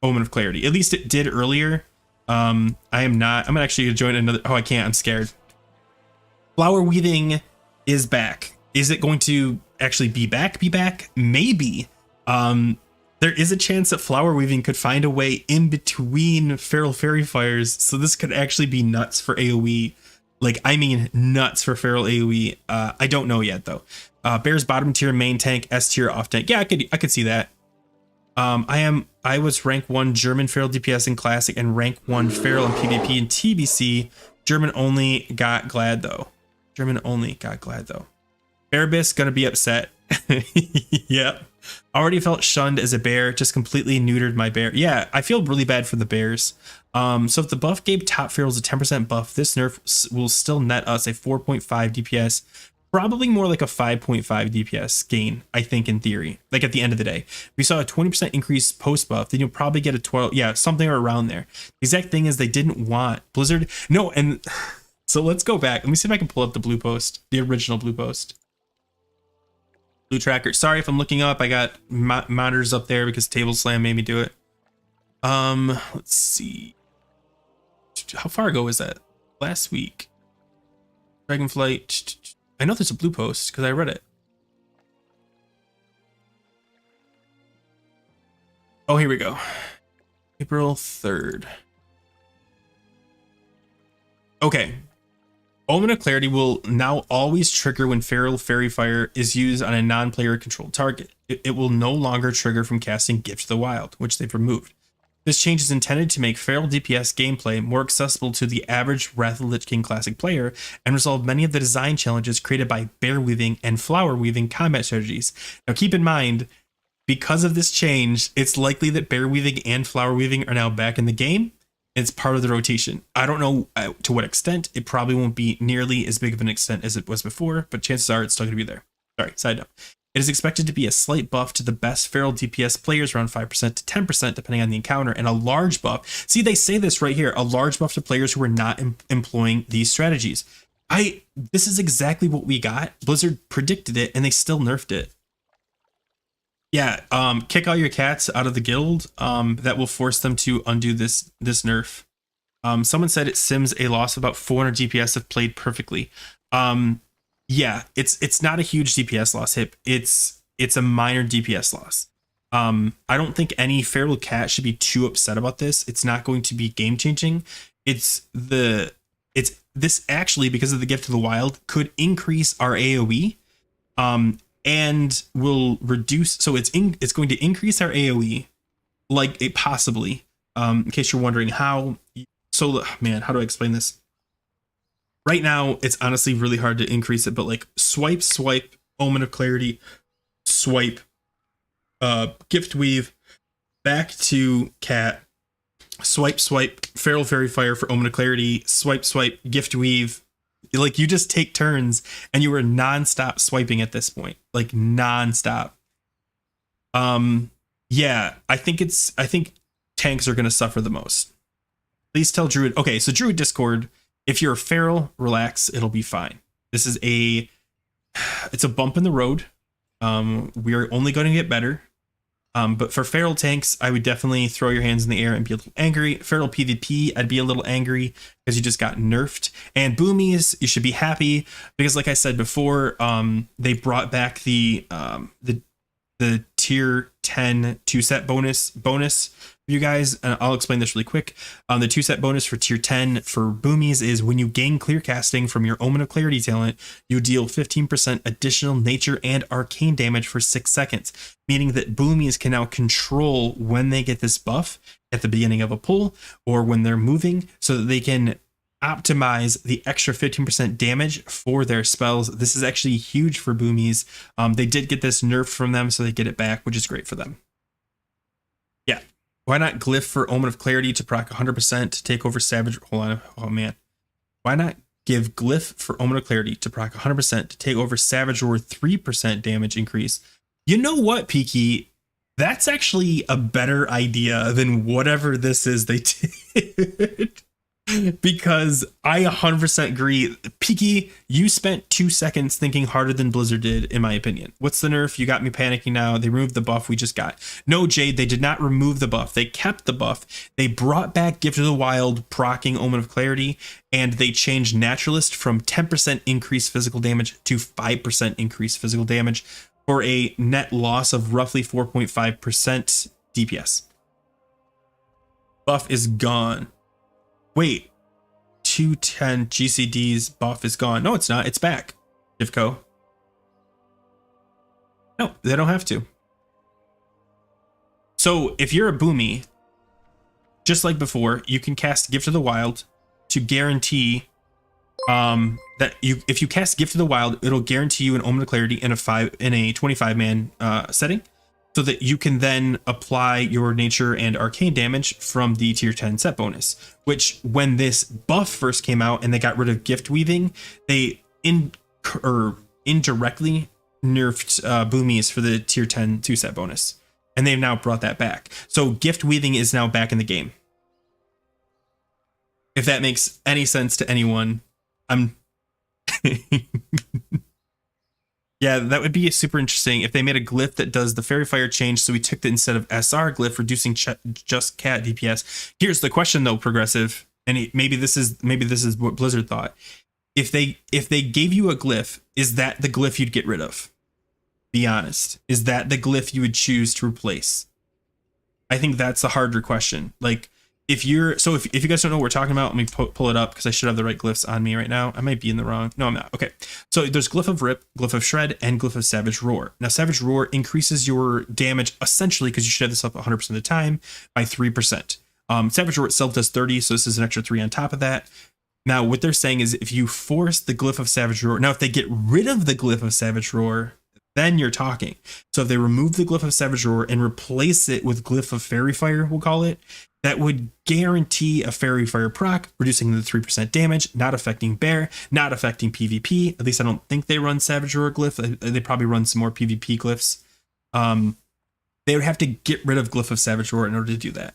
A: of Clarity. At least it did earlier. I'm actually gonna join another. Oh, I can't. I'm scared. Flower weaving is back. Is it going to actually be back? Maybe. There is a chance that flower weaving could find a way in between feral fairy fires, so this could actually be nuts for AoE. Like, I mean, nuts for feral AoE. I don't know yet though. Bears bottom tier, main tank, S tier, off tank. Yeah, I could see that. I was rank 1 German feral DPS in classic and rank 1 feral in PvP and TBC. German only got glad though. Bearbiss gonna be upset. Yep. Already felt shunned as a bear, just completely neutered my bear. Yeah, I feel really bad for the bears. So if the buff gave top ferals a 10% buff, this nerf will still net us a 4.5 DPS, probably more like a 5.5 DPS gain, I think, in theory. Like at the end of the day, if we saw a 20% increase post buff, then you'll probably get a 12, yeah, something around there. The exact thing is they didn't want Blizzard. No, and so let's go back. Let me see if I can pull up the blue post, the original blue post. Blue tracker. Sorry if I'm looking up. I got monitors up there because Table Slam made me do it. Let's see. How far ago was that? Last week. Dragonflight. I know there's a blue post because I read it. Oh, here we go. April 3rd. Okay. Omen of Clarity will now always trigger when Feral Fairy Fire is used on a non-player controlled target. It will no longer trigger from casting Gift of the Wild, which they've removed. This change is intended to make Feral DPS gameplay more accessible to the average Wrath of the Lich King Classic player and resolve many of the design challenges created by bear weaving and flower weaving combat strategies. Now keep in mind, because of this change, it's likely that bear weaving and flower weaving are now back in the game. It's part of the rotation. I don't know to what extent. It probably won't be nearly as big of an extent as it was before, but chances are it's still going to be there. Sorry, side note. It is expected to be a slight buff to the best feral DPS players, around 5% to 10% depending on the encounter, and a large buff. See, they say this right here, a large buff to players who are not employing these strategies. This is exactly what we got. Blizzard predicted it and they still nerfed it. Yeah, kick all your cats out of the guild. That will force them to undo this nerf. Someone said it sims a loss of about 400 DPS if played perfectly. Yeah, it's not a huge DPS loss hip. It's a minor DPS loss. I don't think any feral cat should be too upset about this. It's not going to be game changing. It's this actually, because of the Gift of the Wild, could increase our AoE. And will reduce, so it's going to increase our AoE, like it possibly, in case you're wondering how. So man, how do I explain this? Right now, it's honestly really hard to increase it, but like swipe, Omen of Clarity, swipe, Gift Weave, back to cat, Swipe, swipe, Feral Fairy Fire for Omen of Clarity, swipe, swipe, Gift Weave. Like, you just take turns and you were nonstop swiping at this point. Like, nonstop. Yeah, I think tanks are gonna suffer the most. Please tell Druid. Okay, so Druid Discord, if you're a Feral, relax, it'll be fine. This is it's a bump in the road. We're only going to get better. But for Feral tanks, I would definitely throw your hands in the air and be a little angry. Feral PvP, I'd be a little angry because you just got nerfed. And Boomies, you should be happy because, like I said before, they brought back the tier 10 2-set bonus for you guys. And I'll explain this really quick. The 2-set bonus for tier 10 for Boomies is when you gain clear casting from your Omen of Clarity talent, you deal 15% additional nature and arcane damage for 6 seconds, meaning that Boomies can now control when they get this buff at the beginning of a pull or when they're moving, so that they can optimize the extra 15% damage for their spells. This is actually huge for Boomies. They did get this nerf from them, so they get it back, which is great for them. Yeah. Why not Glyph for Omen of Clarity to proc 100% to take over Savage? Hold on. Oh, man. Why not give Glyph for Omen of Clarity to proc 100% to take over Savage Roar 3% damage increase? You know what, Peaky? That's actually a better idea than whatever this is they did. Because I 100% agree. Peaky, you spent 2 seconds thinking harder than Blizzard did, in my opinion. What's the nerf? You got me panicking now. They removed the buff we just got. No, Jade, they did not remove the buff. They kept the buff. They brought back Gift of the Wild, proccing Omen of Clarity, and they changed Naturalist from 10% increased physical damage to 5% increased physical damage for a net loss of roughly 4.5% DPS. Buff is gone. Wait, 210 GCD's buff is gone. No, it's not. It's back. Divco. No, they don't have to. So if you're a Boomy, just like before, you can cast Gift of the Wild to guarantee that if you cast Gift of the Wild, it'll guarantee you an Omen of Clarity in a 25-man setting, so that you can then apply your nature and arcane damage from the tier 10 set bonus, which when this buff first came out and they got rid of gift weaving, they indirectly nerfed Boomies for the tier 10 2-set bonus. And they've now brought that back. So gift weaving is now back in the game. If that makes any sense to anyone, I'm... Yeah, that would be super interesting if they made a glyph that does the Fairy Fire change. So we took the instead of SR glyph, reducing just cat DPS. Here's the question though, Progressive, and maybe this is what Blizzard thought. If they gave you a glyph, is that the glyph you'd get rid of? Be honest. Is that the glyph you would choose to replace? I think that's the harder question. Like, if you guys don't know what we're talking about, let me pull it up because I should have the right glyphs on me right now. I might be in the wrong. No, I'm not. Okay. So there's Glyph of Rip, Glyph of Shred, and Glyph of Savage Roar. Now, Savage Roar increases your damage essentially, because you should have this up 100% of the time, by 3%. Savage Roar itself does 30, so this is an extra 3 on top of that. Now, what they're saying is if you force the Glyph of Savage Roar, now if they get rid of the Glyph of Savage Roar, then you're talking. So if they remove the Glyph of Savage Roar and replace it with Glyph of Fairy Fire, we'll call it, that would guarantee a Fairy Fire proc, reducing the 3% damage, not affecting Bear, not affecting PvP. At least I don't think they run Savage Roar glyph. They probably run some more PvP glyphs. They would have to get rid of Glyph of Savage Roar in order to do that.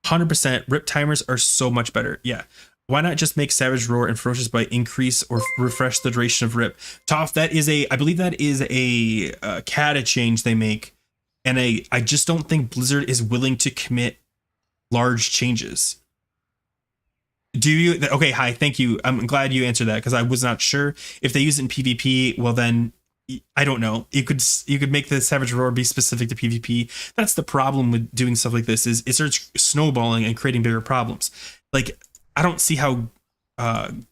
A: 100% rip timers are so much better. Yeah. Why not just make Savage Roar and Ferocious Bite increase or refresh the duration of rip? Toph, that is I believe that is a cata change they make. And I just don't think Blizzard is willing to commit large changes. Do you? Okay, hi, thank you. I'm glad you answered that because I was not sure. If they use it in PvP, well then, I don't know. You could make the Savage Roar be specific to PvP. That's the problem with doing stuff like this, is it starts snowballing and creating bigger problems. Like, I don't see how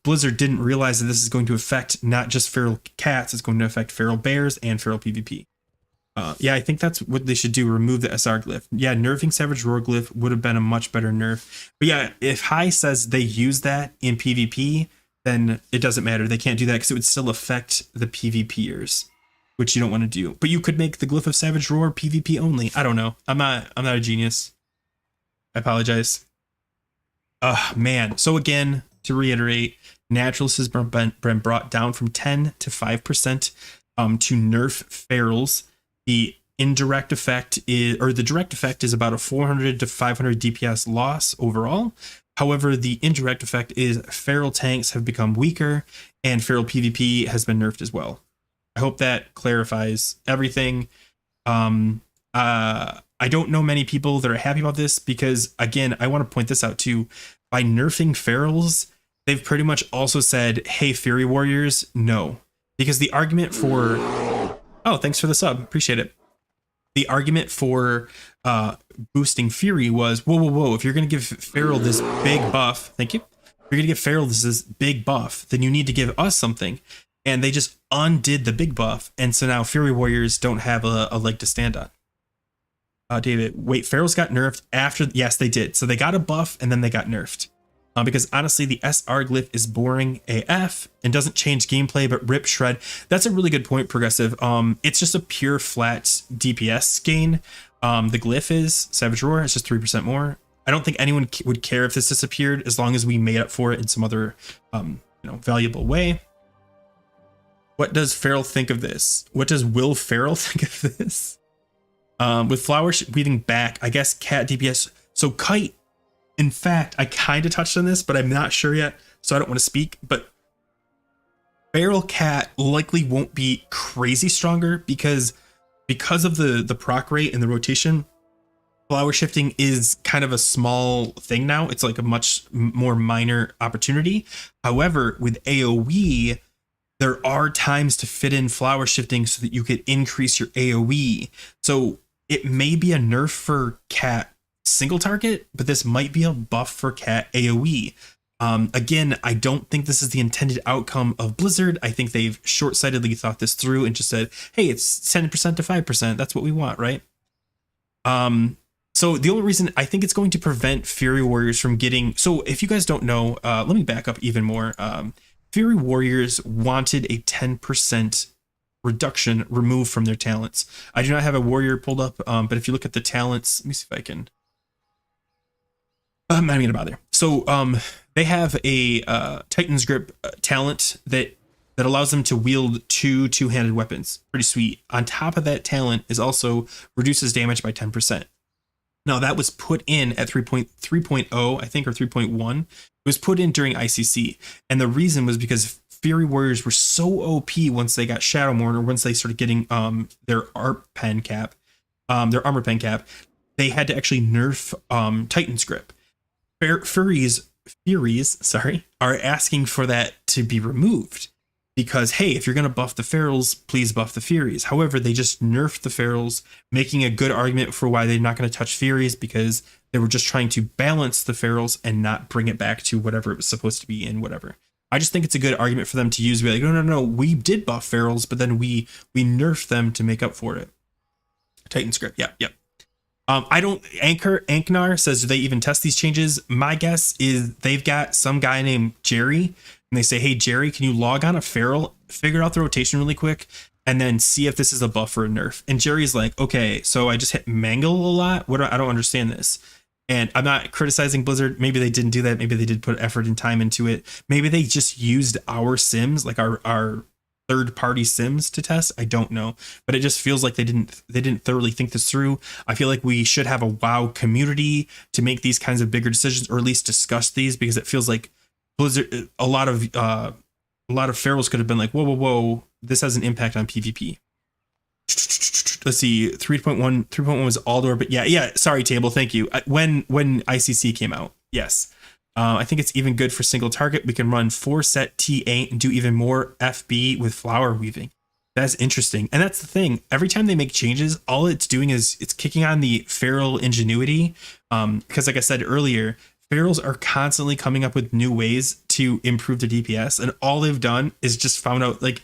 A: Blizzard didn't realize that this is going to affect not just feral cats, it's going to affect feral bears and feral PvP. Yeah, I think that's what they should do, remove the SR glyph. Yeah, nerfing Savage Roar glyph would have been a much better nerf. But yeah, if High says they use that in PvP, then it doesn't matter. They can't do that because it would still affect the PvPers, which you don't want to do. But you could make the glyph of Savage Roar PvP only. I don't know. I'm not a genius. I apologize. Man. So again, to reiterate, Naturalist has been brought down from 10 to 5% to nerf ferals. The indirect effect is, or the direct effect is about a 400 to 500 DPS loss overall. However, the indirect effect is feral tanks have become weaker and feral PvP has been nerfed as well. I hope that clarifies everything. I don't know many people that are happy about this because, again, I want to point this out too. By nerfing ferals, they've pretty much also said, hey, Fury Warriors, no. Because the argument for... Oh, thanks for the sub. Appreciate it. The argument for boosting Fury was, whoa, if you're going to give Feral this big buff, thank you. If you're going to give Feral this big buff, then you need to give us something. And they just undid the big buff. And so now Fury Warriors don't have a leg to stand on. David, wait, Ferals got nerfed after... Yes, they did. So they got a buff and then they got nerfed. Because honestly, the SR glyph is boring AF and doesn't change gameplay, but rip shred. That's a really good point, Progressive. It's just a pure flat DPS gain. The glyph is Savage Roar. It's just 3% more. I don't think anyone would care if this disappeared as long as we made up for it in some other, valuable way. What does Feral think of this? What does Will Feral think of this? With Flower weaving back, I guess cat DPS. So Kite, in fact, I kind of touched on this, but I'm not sure yet, so I don't want to speak. But Feral Cat likely won't be crazy stronger because of the proc rate and the rotation. Flower shifting is kind of a small thing now. It's like a much more minor opportunity. However, with AoE, there are times to fit in flower shifting so that you could increase your AoE. So it may be a nerf for cat single target, but this might be a buff for cat AoE. Again, I don't think this is the intended outcome of Blizzard. I think they've short-sightedly thought this through and just said, hey, it's 10% to 5%. That's what we want, right? So the only reason I think it's going to prevent Fury Warriors from getting... So if you guys don't know, let me back up even more. Fury Warriors wanted a 10% reduction removed from their talents. I do not have a warrior pulled up, but if you look at the talents, let me see if I can... I'm not even gonna bother. So they have a Titan's Grip talent that allows them to wield two-handed weapons. Pretty sweet. On top of that talent is also reduces damage by 10%. Now that was put in at 3.0, I think, or 3.1. It was put in during ICC, and the reason was because Fury Warriors were so OP once they got Shadowmourne, or once they started getting their armor pen cap, they had to actually nerf Titan's Grip. Furies, are asking for that to be removed because, hey, if you're going to buff the Ferals, please buff the Furies. However, they just nerfed the Ferals, making a good argument for why they're not going to touch Furies because they were just trying to balance the Ferals and not bring it back to whatever it was supposed to be in whatever. I just think it's a good argument for them to use. Be like, no, we did buff Ferals, but then we nerfed them to make up for it. Titan's Grip, yep. I don't... Anknar says, do they even test these changes? My guess is they've got some guy named Jerry, and they say, hey, Jerry, can you log on a Feral, figure out the rotation really quick, and then see if this is a buff or a nerf? And Jerry's like, okay, so I just hit Mangle a lot? I don't understand this. And I'm not criticizing Blizzard. Maybe they didn't do that. Maybe they did put effort and time into it. Maybe they just used our sims, like our third-party sims to test. I don't know, but it just feels like they didn't thoroughly think this through. I feel like we should have a WoW community to make these kinds of bigger decisions, or at least discuss these, because it feels like Blizzard, a lot of Ferals could have been like, whoa, this has an impact on PvP. Let's see, 3.1 was Aldor, but yeah. Sorry, Table. Thank you. When ICC came out, yes. I think it's even good for single target. We can run 4 set T8 and do even more FB with flower weaving. That's interesting. And that's the thing. Every time they make changes, all it's doing is it's kicking on the feral ingenuity. Because like I said earlier, ferals are constantly coming up with new ways to improve their DPS. And all they've done is just found out, like,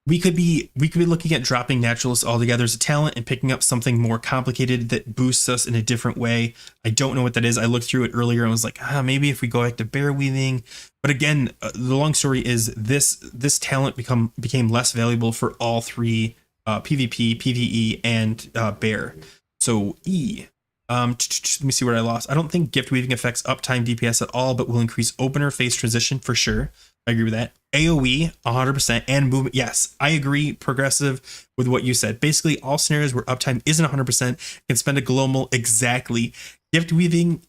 A: we could be looking at dropping Naturalists altogether as a talent and picking up something more complicated that boosts us in a different way. I don't know what that is. I looked through it earlier and was like, maybe if we go back to bear weaving. But again, the long story is this talent became less valuable for all three, PvP, PvE, and bear. So E. Let me see where I lost. I don't think gift weaving affects uptime DPS at all, but will increase opener phase transition for sure. I agree with that. AoE 100% and movement. Yes, I agree. Progressive with what you said. Basically, all scenarios where uptime isn't 100% can spend a global. Exactly. Gift weaving.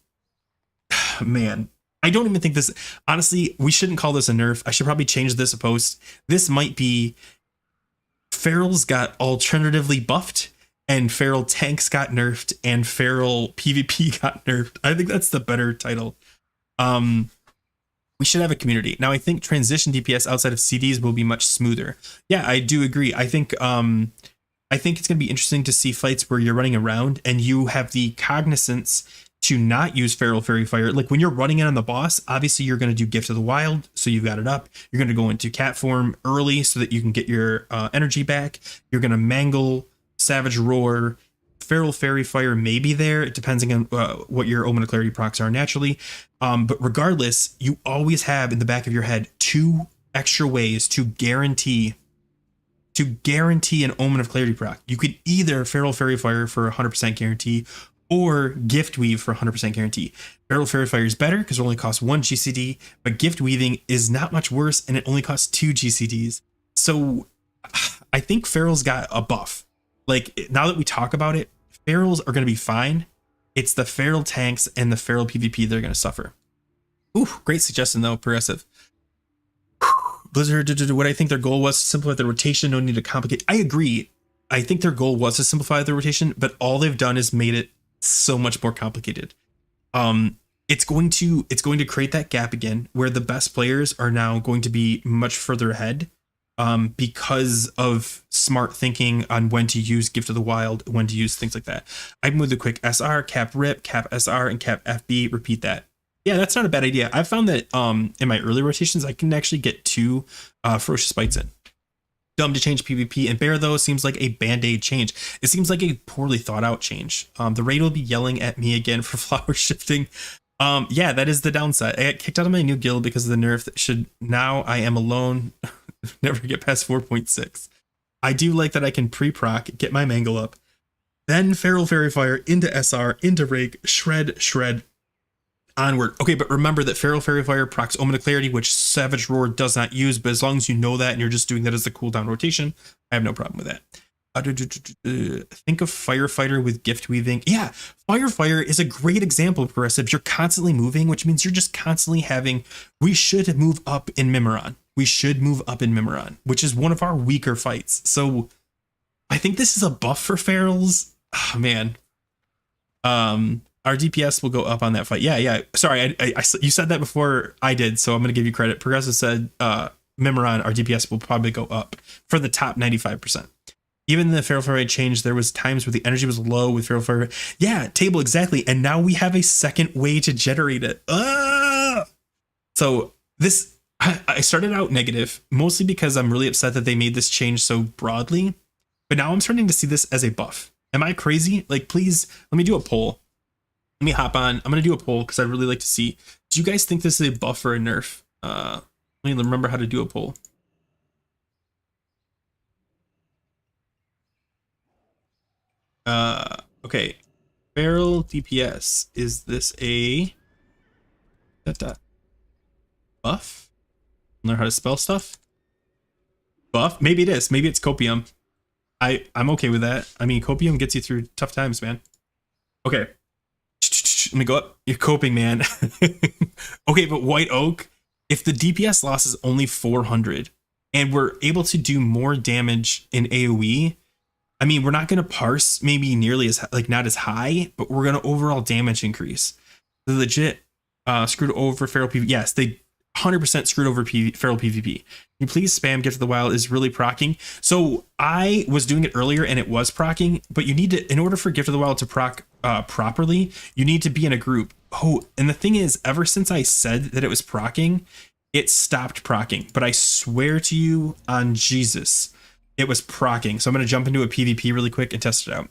A: Man, I don't even think this. Honestly, we shouldn't call this a nerf. I should probably change this a post. This might be Ferals got alternatively buffed, and Feral tanks got nerfed, and Feral PvP got nerfed. I think that's the better title. We should have a community. Now I think transition DPS outside of CDs will be much smoother. Yeah, I do agree. I think it's gonna be interesting to see fights where you're running around and you have the cognizance to not use Feral Fairy Fire. Like when you're running in on the boss, obviously you're going to do Gift of the Wild, so you've got it up. You're going to go into cat form early so that you can get your energy back. You're going to mangle, Savage Roar, Feral Fairy Fire may be there, depending on what your Omen of Clarity procs are naturally. But regardless, you always have in the back of your head 2 extra ways to guarantee an Omen of Clarity proc. You could either Feral Fairy Fire for 100% guarantee, or Gift Weave for 100% guarantee. Feral Fairy Fire is better because it only costs 1 GCD, but Gift Weaving is not much worse and it only costs 2 GCDs. So I think Feral's got a buff. Like, now that we talk about it, Ferals are going to be fine. It's the Feral tanks and the Feral PvP that are going to suffer. Ooh, great suggestion though, Progressive. Blizzard, what I think their goal was to simplify the rotation, no need to complicate. I agree. I think their goal was to simplify the rotation, but all they've done is made it so much more complicated. It's going to create that gap again where the best players are now going to be much further ahead because of smart thinking on when to use Gift of the Wild, when to use things like that. I can move the quick SR, cap rip, cap SR, and cap FB. Repeat that. Yeah, that's not a bad idea. I've found that in my early rotations, I can actually get 2 ferocious bites in. Dumb to change PvP and bear though seems like a band-aid change. It seems like a poorly thought out change. The raid will be yelling at me again for flower shifting. Yeah, that is the downside. I got kicked out of my new guild because of the nerf that should now I am alone. Never get past 4.6. I do like that I can pre-proc, get my mangle up, then Feral Fairy Fire into SR, into Rake, shred, onward. Okay, but remember that Feral Fairy Fire procs Omen of Clarity, which Savage Roar does not use, but as long as you know that and you're just doing that as a cooldown rotation, I have no problem with that. Think of Firefighter with Gift Weaving. Yeah, Firefire is a great example of Progressive. You're constantly moving, which means you're just constantly having, we should move up in Mimiron. Which is one of our weaker fights. So I think this is a buff for Ferals. Oh, man. Our DPS will go up on that fight. Yeah. Sorry, you said that before I did, so I'm going to give you credit. Progressive said Mimiron, our DPS will probably go up for the top 95%. Even the Feral Fire change, there was times where the energy was low with Feral Fire. Yeah, table, exactly. And now we have a second way to generate it. So this, I started out negative, mostly because I'm really upset that they made this change so broadly. But now I'm starting to see this as a buff. Am I crazy? Like, please, let me do a poll. Let me hop on. I'm going to do a poll because I'd really like to see. Do you guys think this is a buff or a nerf? Let me remember how to do a poll. Okay. Feral DPS. Is this a buff? Learn how to spell stuff? Buff? Maybe it is. Maybe it's copium. I'm okay with that. I mean, copium gets you through tough times, man. Okay. Let me go up. You're coping, man. Okay, but White Oak, if the DPS loss is only 400 and we're able to do more damage in AoE, I mean, we're not going to parse maybe nearly as, like, not as high, but we're going to overall damage increase. The legit screwed over Feral PvP. Yes, they 100% screwed over Feral PvP. Can you please spam Gift of the Wild is really procking? So I was doing it earlier and it was procking, but you need to, in order for Gift of the Wild to proc properly, you need to be in a group. Oh, and the thing is, ever since I said that it was procking, it stopped procking. But I swear to you on Jesus, it was procking. So I'm going to jump into a PvP really quick and test it out.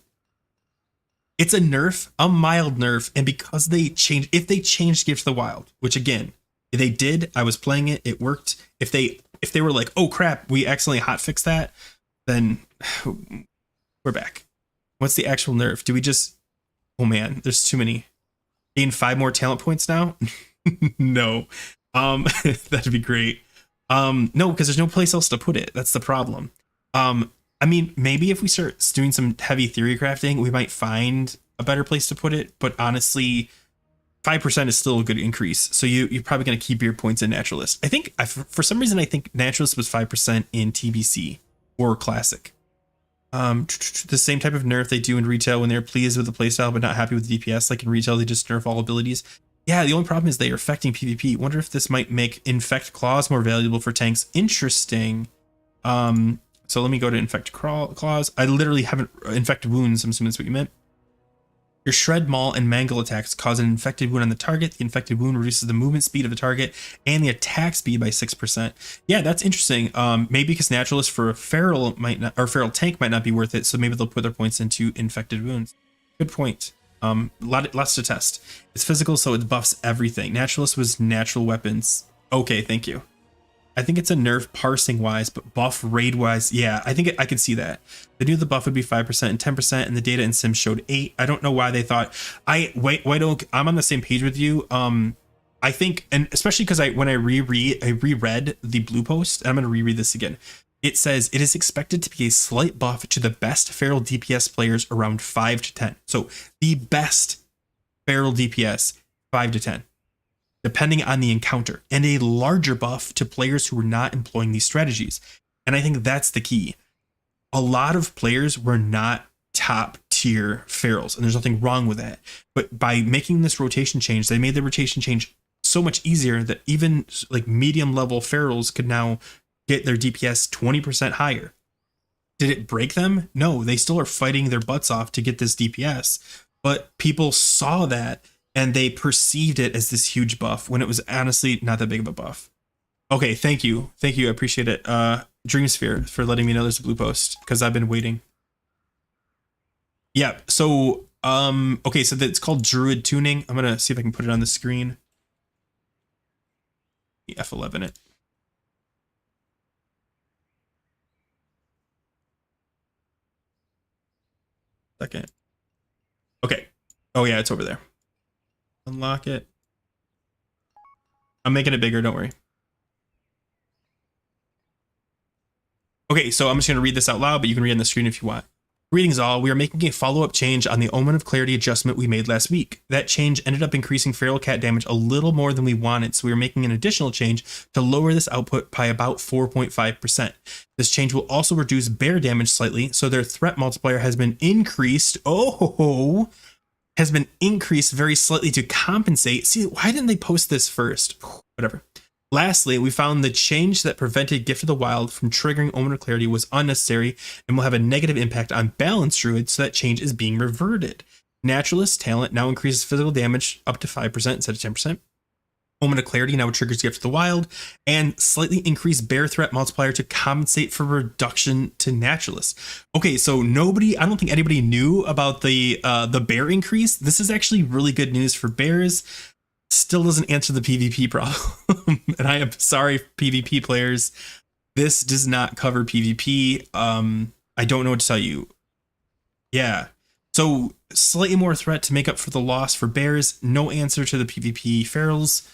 A: It's a nerf, a mild nerf. And because they changed, if they changed Gift of the Wild, which again, they did, I was playing it, it worked. If they were like, oh crap, we accidentally hotfixed that, then we're back. What's the actual nerf? Do we just, Oh man, there's too many. Gain 5 more talent points now? No. That'd be great. No, because there's no place else to put it. That's the problem. I mean, maybe if we start doing some heavy theory crafting, we might find a better place to put it. But honestly, 5% is still a good increase. So you're probably going to keep your points in Naturalist. I think, for some reason, I think Naturalist was 5% in TBC or Classic. The same type of nerf they do in retail when they're pleased with the playstyle but not happy with the DPS. Like in retail, they just nerf all abilities. Yeah, the only problem is they are affecting PvP. Wonder if this might make Infect Claws more valuable for tanks. Interesting. So let me go to Infect Claws. I literally haven't infected wounds. I'm assuming that's what you meant. Your Shred, Maul, and Mangle attacks cause an infected wound on the target. The infected wound reduces the movement speed of the target and the attack speed by 6%. Yeah, that's interesting. Maybe because Naturalist for a feral might not, or feral tank might not be worth it. So maybe they'll put their points into infected wounds. Good point. Lots to test. It's physical, so it buffs everything. Naturalist was natural weapons. Okay, thank you. I think it's a nerf parsing wise, but buff raid wise, yeah, I think I could see that. They knew the buff would be 5% and 10%, and the data in Sim showed 8. I don't know why they thought. White Oak, I'm on the same page with you. I think, and especially because when I reread the blue post, and I'm going to reread this again. It says it is expected to be a slight buff to the best feral DPS players around 5 to 10. So the best feral DPS 5 to 10. Depending on the encounter, and a larger buff to players who were not employing these strategies. And I think that's the key. A lot of players were not top tier ferals, and there's nothing wrong with that. But by making this rotation change, they made the rotation change so much easier that even like medium level ferals could now get their DPS 20% higher. Did it break them? No, they still are fighting their butts off to get this DPS, but people saw that and they perceived it as this huge buff when it was honestly not that big of a buff. Okay, thank you. I appreciate it. Dreamsphere for letting me know there's a blue post because I've been waiting. Yeah, so okay, so it's called Druid tuning. I'm gonna see if I can put it on the screen. F11 it. Second. Okay. Oh yeah, it's over there. Unlock it. I'm making it bigger, don't worry. Okay, so I'm just going to read this out loud, but you can read on the screen if you want. Greetings all, we are making a follow-up change on the Omen of Clarity adjustment we made last week. That change ended up increasing feral cat damage a little more than we wanted, so we are making an additional change to lower this output by about 4.5%. This change will also reduce bear damage slightly, so their threat multiplier has been increased. Has been increased very slightly to compensate. See, why didn't they post this first? Whatever. Lastly, we found the change that prevented Gift of the Wild from triggering Omen of Clarity was unnecessary and will have a negative impact on Balanced Druid, so that change is being reverted. Naturalist talent now increases physical damage up to 5% instead of 10%. Omen of Clarity now triggers Gift of the Wild, and slightly increased bear threat multiplier to compensate for reduction to Naturalist. Okay, so I don't think anybody knew about the bear increase. This is actually really good news for bears. Still doesn't answer the PvP problem. And I am sorry, PvP players. This does not cover PvP. I don't know what to tell you. Yeah. So slightly more threat to make up for the loss for bears. No answer to the PvP ferals.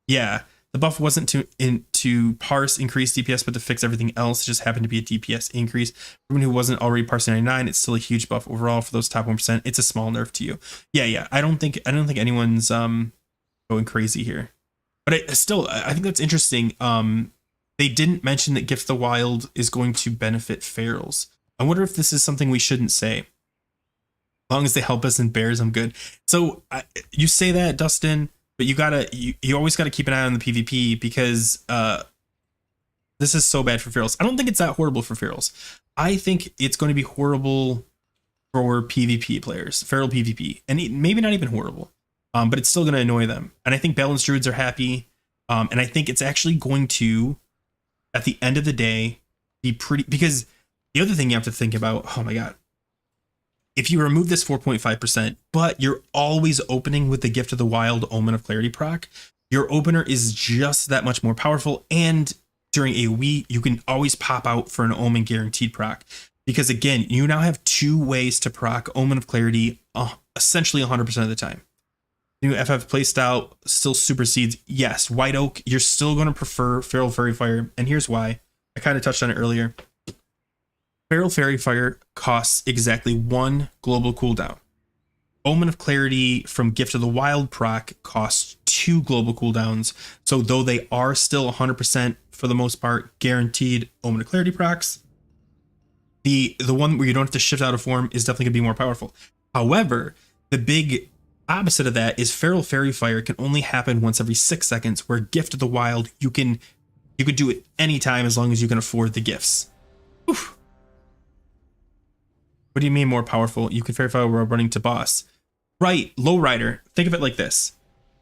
A: Yeah, the buff wasn't to parse increase DPS, but to fix everything else. It just happened to be a DPS increase. For anyone who wasn't already parsing 99, it's still a huge buff overall for those top 1%. It's a small nerf to you. Yeah. I don't think anyone's going crazy here. But I think that's interesting. They didn't mention that Gift of the Wild is going to benefit ferals. I wonder if this is something we shouldn't say. As long as they help us in bears, I'm good. So you say that, Dustin. But you always gotta keep an eye on the PvP because this is so bad for ferals. I don't think it's that horrible for ferals. I think it's going to be horrible for PvP players, feral PvP, and maybe not even horrible, but it's still going to annoy them. And I think Balanced Druids are happy, and I think it's actually going to, at the end of the day, be pretty. Because the other thing you have to think about, oh my god. If you remove this 4.5%, but you're always opening with the Gift of the Wild Omen of Clarity proc, your opener is just that much more powerful. And during AoE, you can always pop out for an Omen guaranteed proc. because again, you now have 2 ways to proc Omen of Clarity essentially 100% of the time. New FF playstyle still supersedes. Yes, White Oak, you're still going to prefer Feral Fairy Fire, and here's why. I kind of touched on it earlier. Feral Fairy Fire costs exactly 1 global cooldown. Omen of Clarity from Gift of the Wild proc costs 2 global cooldowns. So though they are still 100% for the most part guaranteed Omen of Clarity procs, the one where you don't have to shift out of form is definitely going to be more powerful. However, the big opposite of that is Feral Fairy Fire can only happen once every 6 seconds, where Gift of the Wild, you could do it anytime as long as you can afford the gifts. Oof. What do you mean more powerful? You can Fairy Fire while running to boss. Right, Lowrider. Think of it like this.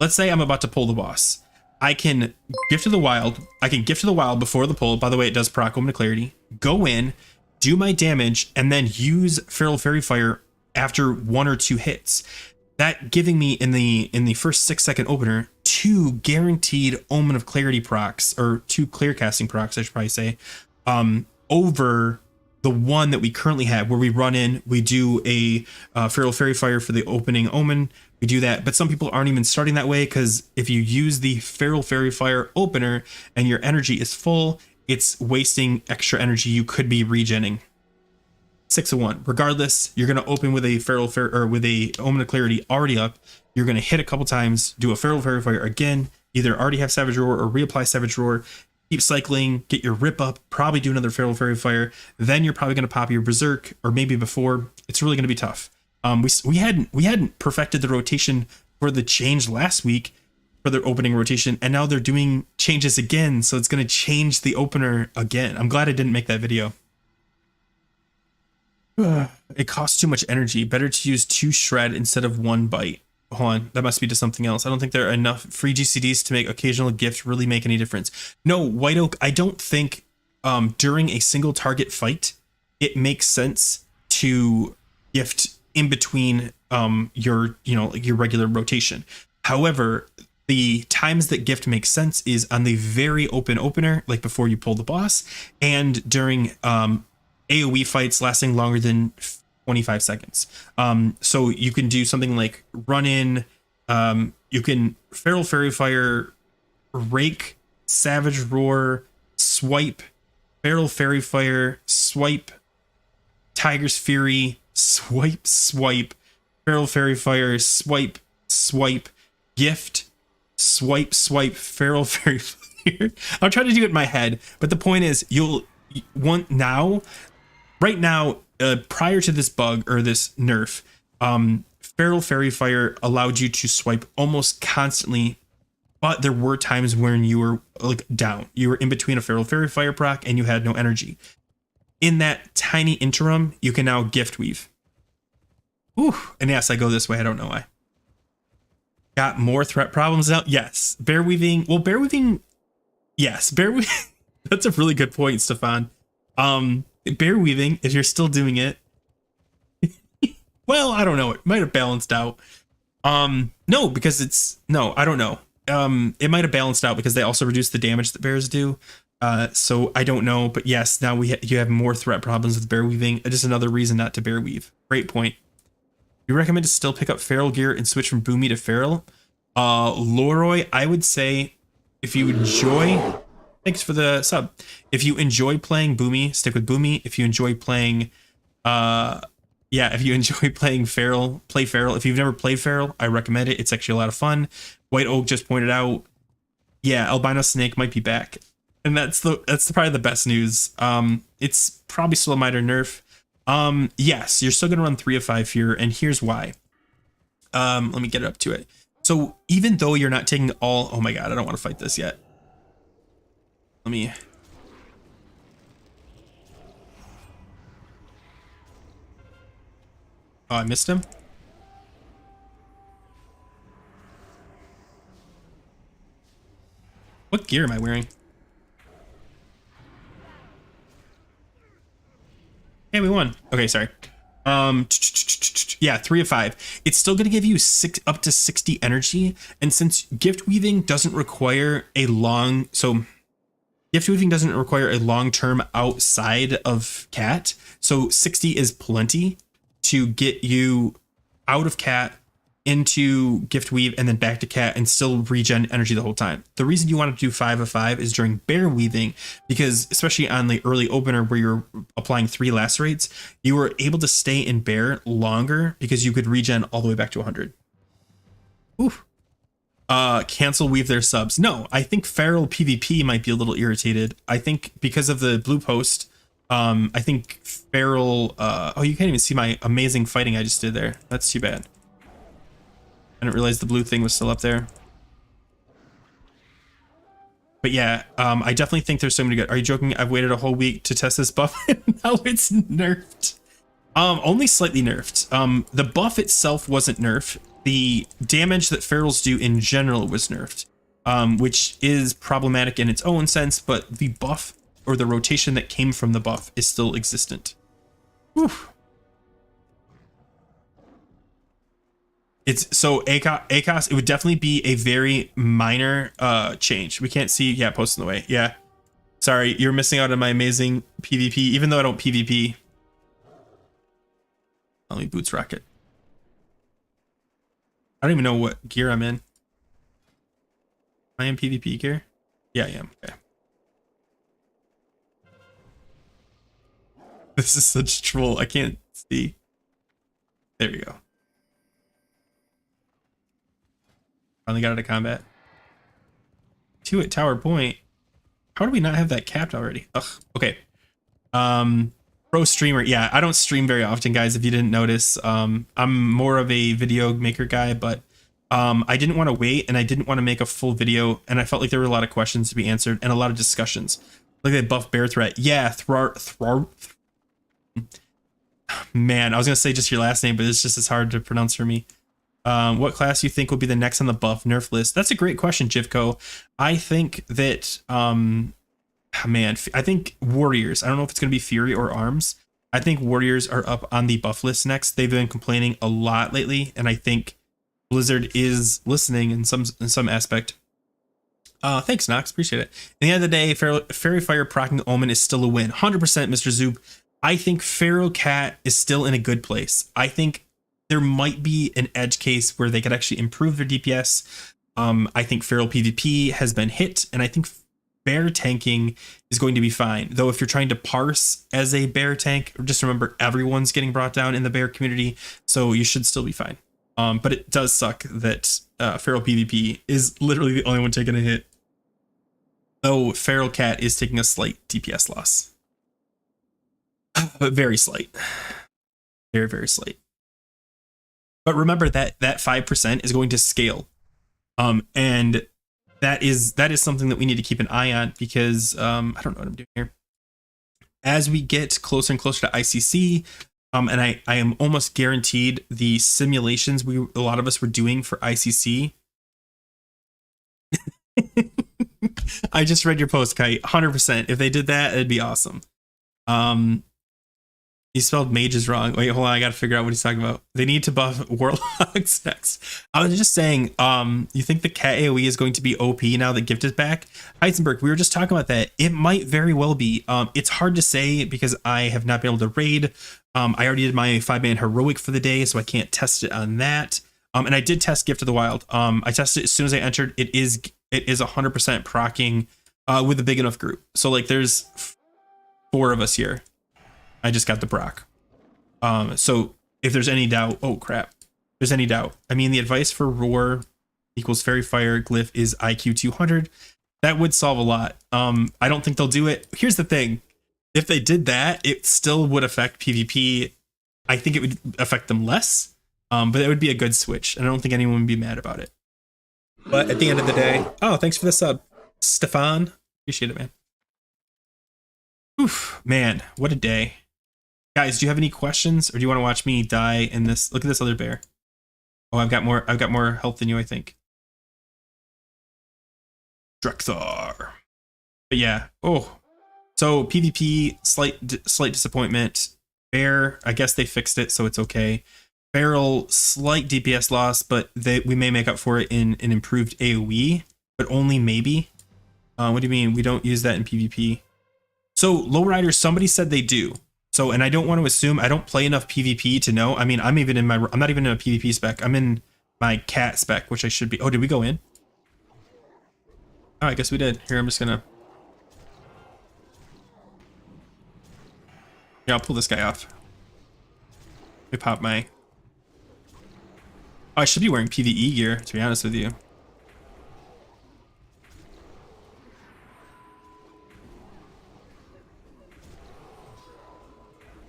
A: Let's say I'm about to pull the boss. I can Gift of the Wild. I can Gift of the Wild before the pull. By the way, it does proc Omen of Clarity. Go in, do my damage, and then use Feral Fairy Fire after 1 or 2 hits. That giving me in the first 6-second opener 2 guaranteed Omen of Clarity procs, or 2 clear casting procs, I should probably say, over the one that we currently have, where we run in, we do a Feral Fairy Fire for the opening Omen. We do that, but some people aren't even starting that way, because if you use the Feral Fairy Fire opener and your energy is full, it's wasting extra energy you could be regenning. 6 of 1. Regardless, you're going to open with a with a Omen of Clarity already up. You're going to hit a couple times, do a Feral Fairy Fire again, either already have Savage Roar or reapply Savage Roar, keep cycling, get your rip up, probably do another Feral Fairy Fire. Then you're probably going to pop your Berserk, or maybe before. It's really going to be tough. We hadn't perfected the rotation for the change last week for their opening rotation, and now they're doing changes again, so it's going to change the opener again. I'm glad I didn't make that video. It costs too much energy. Better to use 2 Shred instead of 1 Bite. Hold on, that must be to something else. I don't think there are enough free GCDs to make occasional gift really make any difference. No, White Oak, I don't think during a single target fight it makes sense to gift in between your regular rotation. However, the times that gift makes sense is on the very open opener, like before you pull the boss, and during AoE fights lasting longer than 25 seconds. So you can do something like run in, you can Feral Fairy Fire, Rake, Savage Roar, Swipe, Feral Fairy Fire, Swipe, Tiger's Fury, Swipe, Feral Fairy Fire, Swipe, Gift, Swipe, Feral Fairy Fire. I'm trying to do it in my head, but the point is you'll want now. Right now, prior to this bug or this nerf, Feral Fairy Fire allowed you to swipe almost constantly, but there were times when you were like down. You were in between a Feral Fairy Fire proc and you had no energy. In that tiny interim, you can now gift weave. Ooh, and yes, I go this way. I don't know why. Got more threat problems now? Yes. Bear weaving. Well, bear weaving. Yes, bear weaving. That's a really good point, Stefan. Bear weaving, if you're still doing it, well, I don't know, it might have balanced out. No, because I don't know. It might have balanced out because they also reduce the damage that bears do. So I don't know, but yes, now you have more threat problems with bear weaving. Just another reason not to bear weave. Great point. You recommend to still pick up feral gear and switch from boomy to feral? Loroy, I would say if you enjoy. Thanks for the sub. If you enjoy playing Boomy, stick with Boomy. If you enjoy playing, if you enjoy playing Feral, play Feral. If you've never played Feral, I recommend it. It's actually a lot of fun. White Oak just pointed out, yeah, Albino Snake might be back, and that's probably the best news. It's probably still a minor nerf. Yes, you're still gonna run 3 of 5 here, and here's why. Let me get up to it. So even though you're not taking all, oh my god, I don't want to fight this yet. Let me. Oh, I missed him. What gear am I wearing? Hey, we won. Okay, sorry. Yeah, 3 of 5. It's still going to give you up to 60 energy, and since gift weaving doesn't require a long, so Gift weaving doesn't require a long-term outside of cat. So 60 is plenty to get you out of cat into gift weave and then back to cat and still regen energy the whole time. The reason you want to do 5 of 5 is during bear weaving, because especially on the early opener where you're applying 3 lacerates, you were able to stay in bear longer because you could regen all the way back to 100. Oof. Cancel weave their subs. No, I think feral PvP might be a little irritated. I think because of the blue post, I think feral, oh, you can't even see my amazing fighting I just did there. That's too bad. I didn't realize the blue thing was still up there. But yeah, I definitely think there's so many good. Are you joking? I've waited a whole week to test this buff and now it's nerfed. Only slightly nerfed. The buff itself wasn't nerfed. The damage that ferals do in general was nerfed, which is problematic in its own sense, but the buff or the rotation that came from the buff is still existent. Whew. It's so ACOS, it would definitely be a very minor change. We can't see, yeah, post in the way. Yeah. Sorry, you're missing out on my amazing PvP, even though I don't PvP. Let me boots rocket. I don't even know what gear I'm in. I am PvP gear? Yeah, I am. Okay. This is such troll. I can't see. There you go. Finally got out of combat. 2 at Tower Point. How do we not have that capped already? Ugh. Okay. Pro streamer. Yeah, I don't stream very often, guys, if you didn't notice. I'm more of a video maker guy, but I didn't want to wait and I didn't want to make a full video, and I felt like there were a lot of questions to be answered and a lot of discussions. Look at that buff bear threat. Yeah, man, I was gonna say just your last name, but it's just as hard to pronounce for me. What class you think will be the next on the buff nerf list? That's a great question, Jivko. I think that man, I think warriors. I don't know if it's gonna be fury or arms. I think warriors are up on the buff list next. They've been complaining a lot lately, and I think Blizzard is listening in some aspect. Thanks, Nox. Appreciate it. At the end of the day, Fairy Fire proccing Omen is still a win. 100%, Mr. Zoop. I think Feral Cat is still in a good place. I think there might be an edge case where they could actually improve their DPS. I think Feral PvP has been hit, and I think bear tanking is going to be fine. Though if you're trying to parse as a bear tank, just remember everyone's getting brought down in the bear community, so you should still be fine. But it does suck that Feral PvP is literally the only one taking a hit. Though Feral Cat is taking a slight DPS loss. But very slight. Very, very slight. But remember that 5% is going to scale. And that is something that we need to keep an eye on, because I don't know what I'm doing here. As we get closer and closer to ICC, and I am almost guaranteed the simulations a lot of us were doing for ICC. I just read your post, Kite. 100%. If they did that, it'd be awesome. He spelled mages wrong. Wait, hold on. I got to figure out what he's talking about. They need to buff warlocks next. I was just saying, you think the cat AoE is going to be OP now that Gift is back? Heisenberg, we were just talking about that. It might very well be. It's hard to say because I have not been able to raid. I already did my 5-man heroic for the day, so I can't test it on that. And I did test Gift of the Wild. I tested it as soon as I entered. It is 100% procking with a big enough group. So like there's 4 of us here. I just got the proc. So if there's any doubt, oh crap, there's any doubt. I mean, the advice for Roar equals Fairy Fire Glyph is IQ 200. That would solve a lot. I don't think they'll do it. Here's the thing. If they did that, it still would affect PvP. I think it would affect them less, but it would be a good switch. And I don't think anyone would be mad about it. But at the end of the day, oh, thanks for the sub, Stefan. Appreciate it, man. Oof, man, what a day. Guys, do you have any questions, or do you want to watch me die in this? Look at this other bear. Oh, I've got more health than you, I think. Drexar. But yeah. Oh, so PvP slight disappointment. Bear, I guess they fixed it, so it's okay. Feral, slight DPS loss, but we may make up for it in an improved AoE, but only maybe. What do you mean? We don't use that in PvP. So lowriders, somebody said they do. So, and I don't want to assume, I don't play enough PvP to know. I mean, I'm not even in a PvP spec. I'm in my cat spec, which I should be. Oh, did we go in? Oh, I guess we did. Here, I'm just gonna. Yeah, I'll pull this guy off. Let me pop my. Oh, I should be wearing PvE gear, to be honest with you.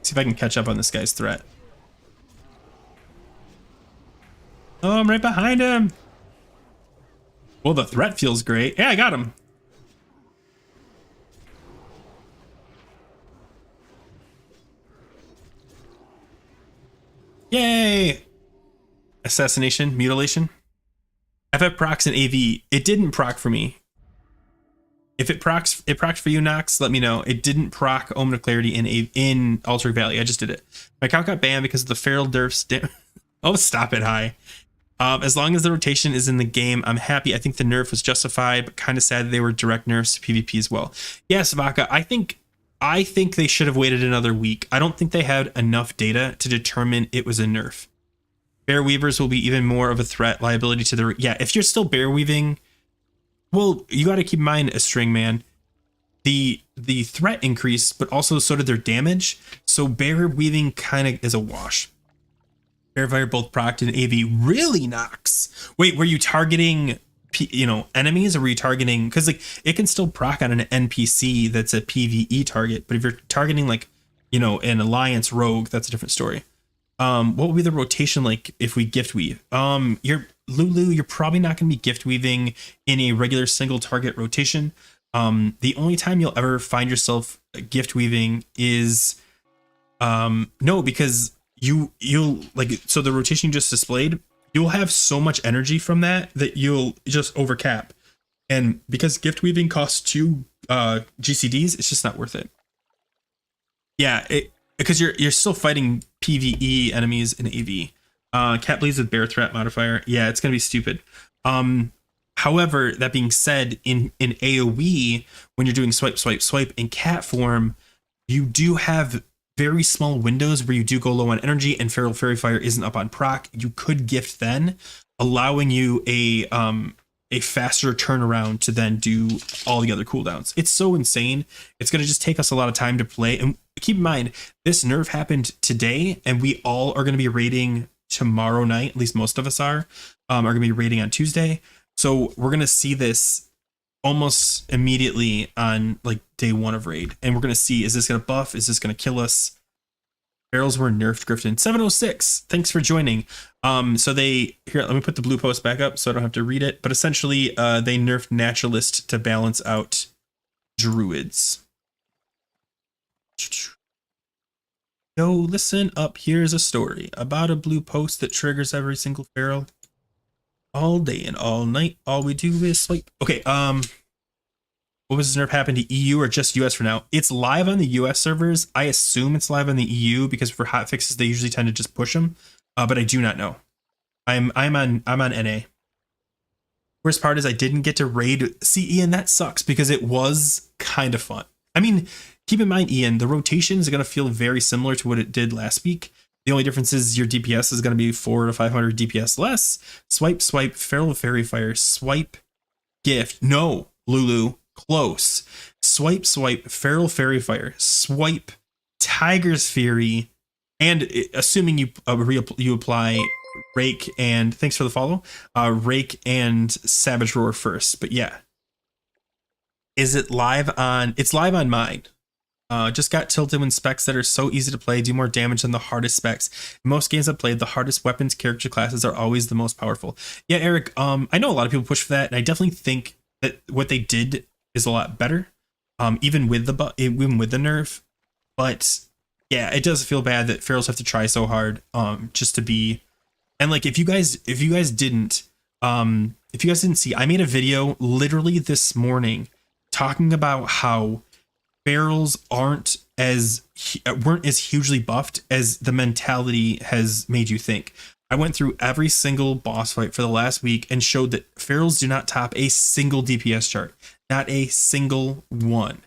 A: See if I can catch up on this guy's threat. Oh, I'm right behind him. Well, the threat feels great. Yeah, I got him. Yay! Assassination, mutilation. FF procs and AV. It didn't proc for me. If it procs for you, Nox, let me know. It didn't proc Omen of Clarity in Altering Valley. I just did it. My account got banned because of the feral derfs. Oh, stop it, Hi. As long as the rotation is in the game, I'm happy. I think the nerf was justified, but kind of sad they were direct nerfs to PvP as well. Yes, Vaca, I think they should have waited another week. I don't think they had enough data to determine it was a nerf. Bear weavers will be even more of a threat liability to the... Yeah, if you're still bear weaving... Well, you got to keep in mind, a string man, the threat increased, but also so did their damage. So bear weaving kind of is a wash. Bear fire both procced and AV really knocks. Wait, were you targeting enemies, or were you targeting? Because like it can still proc on an NPC that's a PvE target, but if you're targeting like an alliance rogue, that's a different story. What would be the rotation like if we gift weave? You're probably not going to be gift weaving in a regular single target rotation. The only time you'll ever find yourself gift weaving is because you'll like, so the rotation you just displayed, you'll have so much energy from that you'll just overcap. And because gift weaving costs 2 GCDs, it's just not worth it. Yeah, because you're still fighting PvE enemies in AV. Cat bleeds with bear threat modifier. Yeah, it's gonna be stupid. However, that being said, in AoE, when you're doing swipe, swipe, swipe in cat form, you do have very small windows where you do go low on energy, and Feral Fairy Fire isn't up on proc. You could gift then, allowing you a faster turnaround to then do all the other cooldowns. It's so insane. It's gonna just take us a lot of time to play. And keep in mind, this nerf happened today, and we all are gonna be raiding tomorrow night. At least most of us are gonna be raiding on Tuesday. So we're gonna see this almost immediately on like day 1 of raid, and we're gonna see, is this gonna buff? Is this gonna kill us? Barrels were nerfed, Grifton 706. Thanks for joining. So here, let me put the blue post back up so I don't have to read it. But essentially, they nerfed naturalist to balance out druids. Yo, listen up. Here's a story about a blue post that triggers every single feral. All day and all night, all we do is swipe. Okay, what was this nerf happen to EU or just US for now? It's live on the US servers. I assume it's live on the EU because for hotfixes they usually tend to just push them. But I do not know. I'm on NA. Worst part is I didn't get to raid. See, Ian, that sucks because it was kind of fun. I mean, keep in mind, Ian, the rotation is going to feel very similar to what it did last week. The only difference is your DPS is going to be 400 to 500 DPS less. Swipe, swipe, Feral Fairy Fire, swipe, gift. No, Lulu, close. Swipe, swipe, Feral Fairy Fire, swipe, Tiger's Fury, and assuming you apply Rake and, thanks for the follow, Rake and Savage Roar first. But yeah. Is it live on? It's live on mine. Just got tilted when specs that are so easy to play do more damage than the hardest specs. In most games I've played, the hardest weapons character classes are always the most powerful. Yeah, Eric, I know a lot of people push for that, and I definitely think that what they did is a lot better, even with the nerf. But yeah, it does feel bad that ferals have to try so hard just to be. And like, if you guys didn't see, I made a video literally this morning talking about how ferals weren't as hugely buffed as the mentality has made you think. I went through every single boss fight for the last week and showed that ferals do not top a single DPS chart. Not a single one.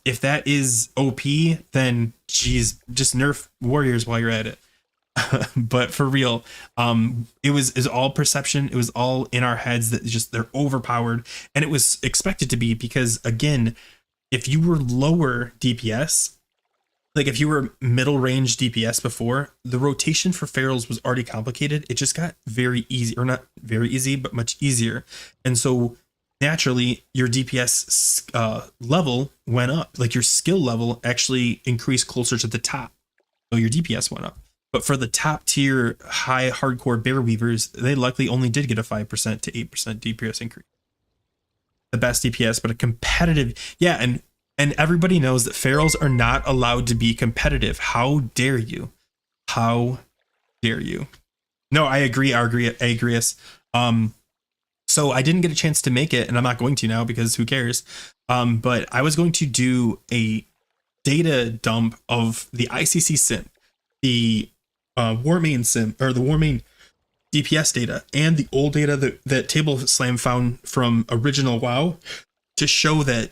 A: If that is OP, then geez, just nerf warriors while you're at it. But for real, it was all perception. It was all in our heads that just they're overpowered, and it was expected to be because again, if you were lower DPS, like if you were middle range DPS before, the rotation for ferals was already complicated. It just got very easy, or not very easy, but much easier. And so naturally your DPS level went up, like your skill level actually increased closer to the top. So your DPS went up. But for the top tier high hardcore bear weavers, they likely only did get a 5% to 8% DPS increase. The best DPS, but a competitive, yeah, and everybody knows that ferals are not allowed to be competitive. How dare you? How dare you? No, I agree. So I didn't get a chance to make it, and I'm not going to now because who cares? But I was going to do a data dump of the ICC sim, the Warmane sim, or the Warmane DPS data, and the old data that Table Slam found from original WoW to show that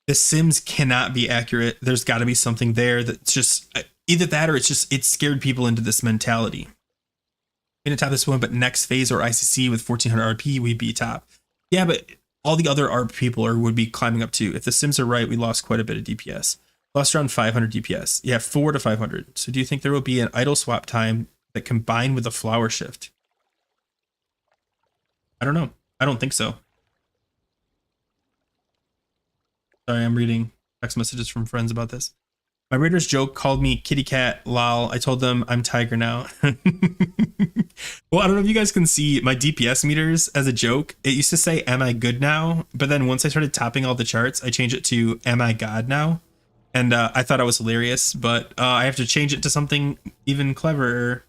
A: the sims cannot be accurate. There's got to be something there that's just either that or it scared people into this mentality. In a top this one, but next phase or ICC with 1400 RP, we'd be top. Yeah, but all the other ARP people would be climbing up too. If the sims are right, we lost quite a bit of DPS. Lost around 500 DPS. Yeah, 4 to 500. So do you think there will be an idle swap time that combined with a flower shift? I don't know. I don't think so. Sorry, I'm reading text messages from friends about this. My Raiders joke called me kitty cat, lol. I told them I'm tiger now. Well, I don't know if you guys can see my DPS meters as a joke. It used to say, am I good now? But then once I started topping all the charts, I changed it to, am I God now? And I thought I was hilarious, but I have to change it to something even cleverer.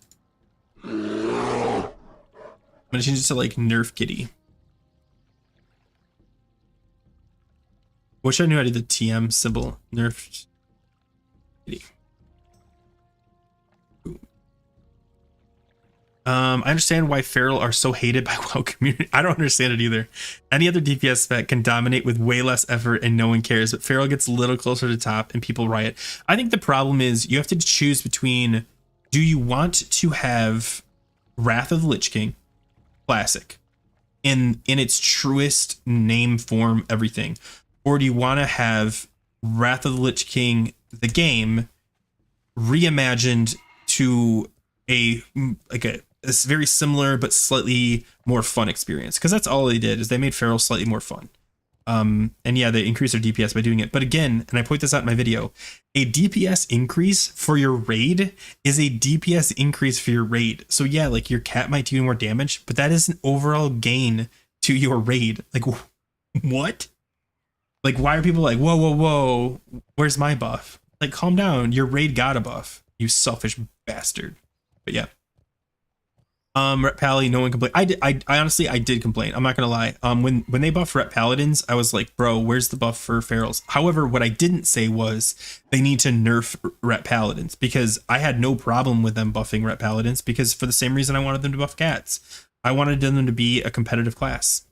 A: I'm gonna change it to like Nerf Kitty. Wish I knew how to do the TM symbol. Nerf Kitty. I understand why feral are so hated by WoW community. I don't understand it either. Any other DPS spec can dominate with way less effort and no one cares, but feral gets a little closer to top and people riot. I think the problem is you have to choose between, do you want to have Wrath of the Lich King Classic in its truest name form, everything, or do you want to have Wrath of the Lich King the game reimagined to a very similar but slightly more fun experience? Because that's all they did, is they made feral slightly more fun. And yeah, they increased their DPS by doing it. But again, and I point this out in my video, a DPS increase for your raid is a DPS increase for your raid. So yeah, like your cat might do more damage, but that is an overall gain to your raid. Like, what? Like, why are people like, whoa, where's my buff? Like, calm down. Your raid got a buff, you selfish bastard. But yeah. Rep Pally, no one complained. I honestly, I did complain. I'm not gonna lie. When they buffed Rep Paladins, I was like, bro, where's the buff for ferals? However, what I didn't say was they need to nerf Rep Paladins, because I had no problem with them buffing Rep Paladins, because for the same reason I wanted them to buff cats. I wanted them to be a competitive class.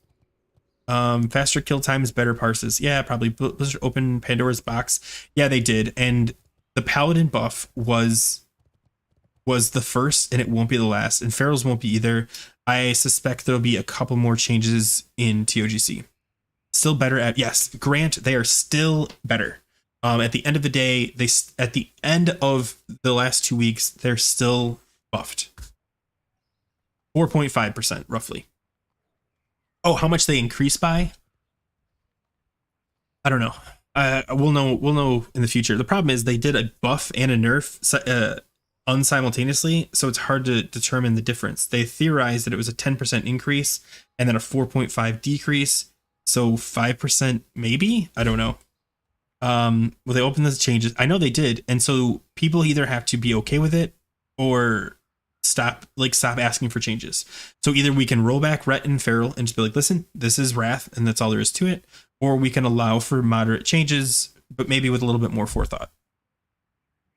A: Faster kill times, better parses. Yeah, probably. Blizzard opened Pandora's box. Yeah, they did. And the Paladin buff was the first, and it won't be the last, and ferals won't be either. I suspect there'll be a couple more changes in TOGC. Still better at, yes, Grant, they are still better. At the end of the day, at the end of the last 2 weeks, they're still buffed. 4.5% roughly. Oh, how much they increase by? I don't know. We'll know in the future. The problem is they did a buff and a nerf unsimultaneously, so it's hard to determine the difference. They theorized that it was a 10% increase and then a 4.5 decrease, so 5% maybe. I don't know. Well, they opened the changes. I know they did, and so people either have to be okay with it or stop asking for changes. So either we can roll back Ret and Feral and just be like, listen, this is Wrath and that's all there is to it, or we can allow for moderate changes, but maybe with a little bit more forethought.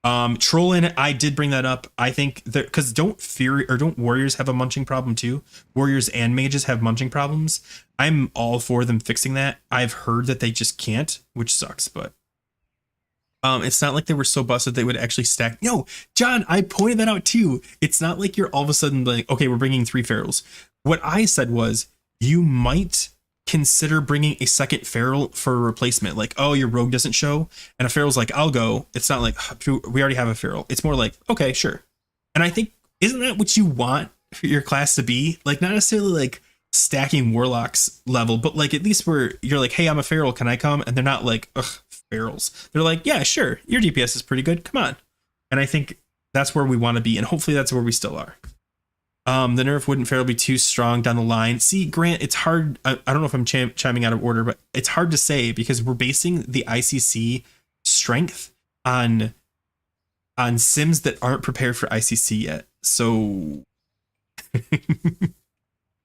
A: Trollin, I did bring that up. I think that because don't warriors have a munching problem too? Warriors and mages have munching problems. I'm all for them fixing that. I've heard that they just can't, which sucks, but it's not like they were so busted they would actually stack. No, John, I pointed that out too. It's not like you're all of a sudden like, okay, we're bringing 3 ferals. What I said was you might consider bringing a second feral for a replacement. Like, oh, your rogue doesn't show, and a feral's like, I'll go. It's not like we already have a feral. It's more like, okay, sure. And I think, isn't that what you want for your class to be? Like, not necessarily like stacking warlocks level, but like at least where you're like, hey, I'm a feral, can I come? And they're not like, ugh, ferals. They're like, yeah, sure, your DPS is pretty good, come on. And I think that's where we want to be, and hopefully that's where we still are. The nerf wouldn't feral be too strong down the line. See, Grant, it's hard. I don't know if I'm chiming out of order, but it's hard to say because we're basing the ICC strength on sims that aren't prepared for ICC yet. So,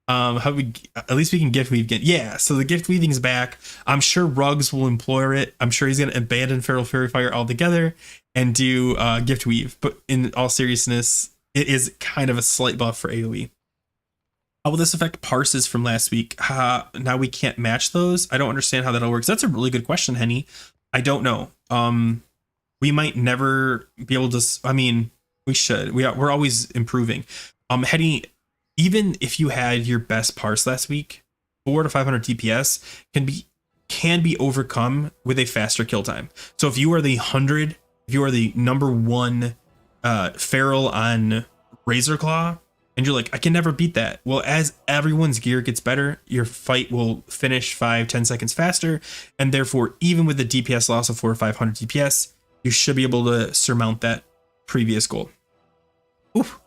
A: how we at least we can gift weave again. Yeah, so the gift weaving's back. I'm sure Rugs will employ it. I'm sure he's gonna abandon feral fairy fire altogether and do gift weave. But in all seriousness, it is kind of a slight buff for AoE. How will this affect parses from last week? Now we can't match those. I don't understand how that all works. That's a really good question, Henny. I don't know. We might never be able to. I mean, we should. We're always improving. Henny, even if you had your best parse last week, 400 to 500 DPS can be overcome with a faster kill time. So if you are the 100, if you are the number 1 feral on Razor Claw, and you're like, I can never beat that. Well, as everyone's gear gets better, your fight will finish 5-10 seconds faster, and therefore, even with the DPS loss of 400 or 500 DPS, you should be able to surmount that previous goal. Oof.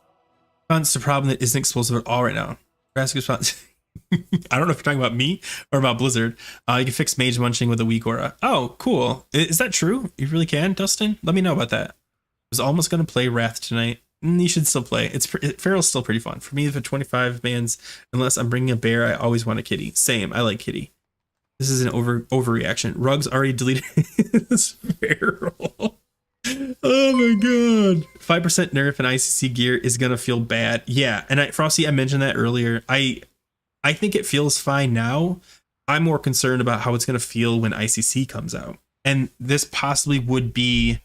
A: It's the problem that isn't explosive at all right now. I don't know if you're talking about me or about Blizzard. You can fix mage munching with a weak aura. Oh, cool. Is that true? You really can, Dustin? Let me know about that. I was almost going to play Wrath tonight. You should still play. Feral's still pretty fun. For me, for 25 bans, unless I'm bringing a bear, I always want a kitty. Same. I like kitty. This is an overreaction. Rugs already deleted this Feral. Oh my god. 5% nerf and ICC gear is going to feel bad. Yeah. And Frosty, I mentioned that earlier. I think it feels fine now. I'm more concerned about how it's going to feel when ICC comes out. And this possibly would be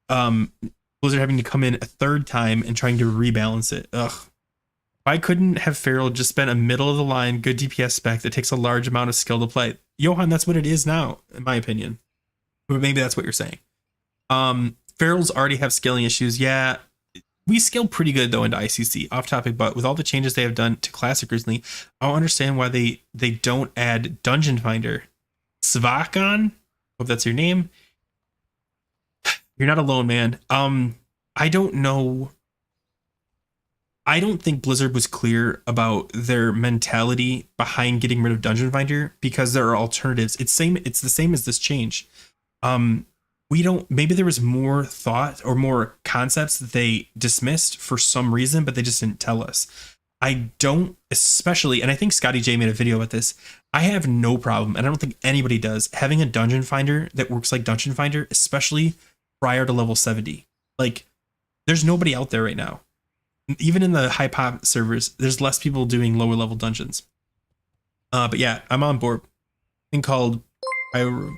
A: Blizzard having to come in a third time and trying to rebalance it. Ugh. Why couldn't have Feral just been a middle of the line, good DPS spec that takes a large amount of skill to play? Johan, that's what it is now, in my opinion. But maybe that's what you're saying. Ferals already have scaling issues. Yeah, we scale pretty good though into ICC. Off topic, but with all the changes they have done to Classic recently, I don't understand why they don't add Dungeon Finder. Svakon, hope that's your name. You're not alone, man. I don't know. I don't think Blizzard was clear about their mentality behind getting rid of Dungeon Finder because there are alternatives. It's the same as this change. Maybe there was more thought or more concepts that they dismissed for some reason, but they just didn't tell us. I don't, especially, and I think Scotty J made a video about this. I have no problem, and I don't think anybody does, having a Dungeon Finder that works like Dungeon Finder, especially prior to level 70. Like, there's nobody out there right now. Even in the high pop servers, there's less people doing lower level dungeons. But yeah, I'm on board. Thing called Pyro.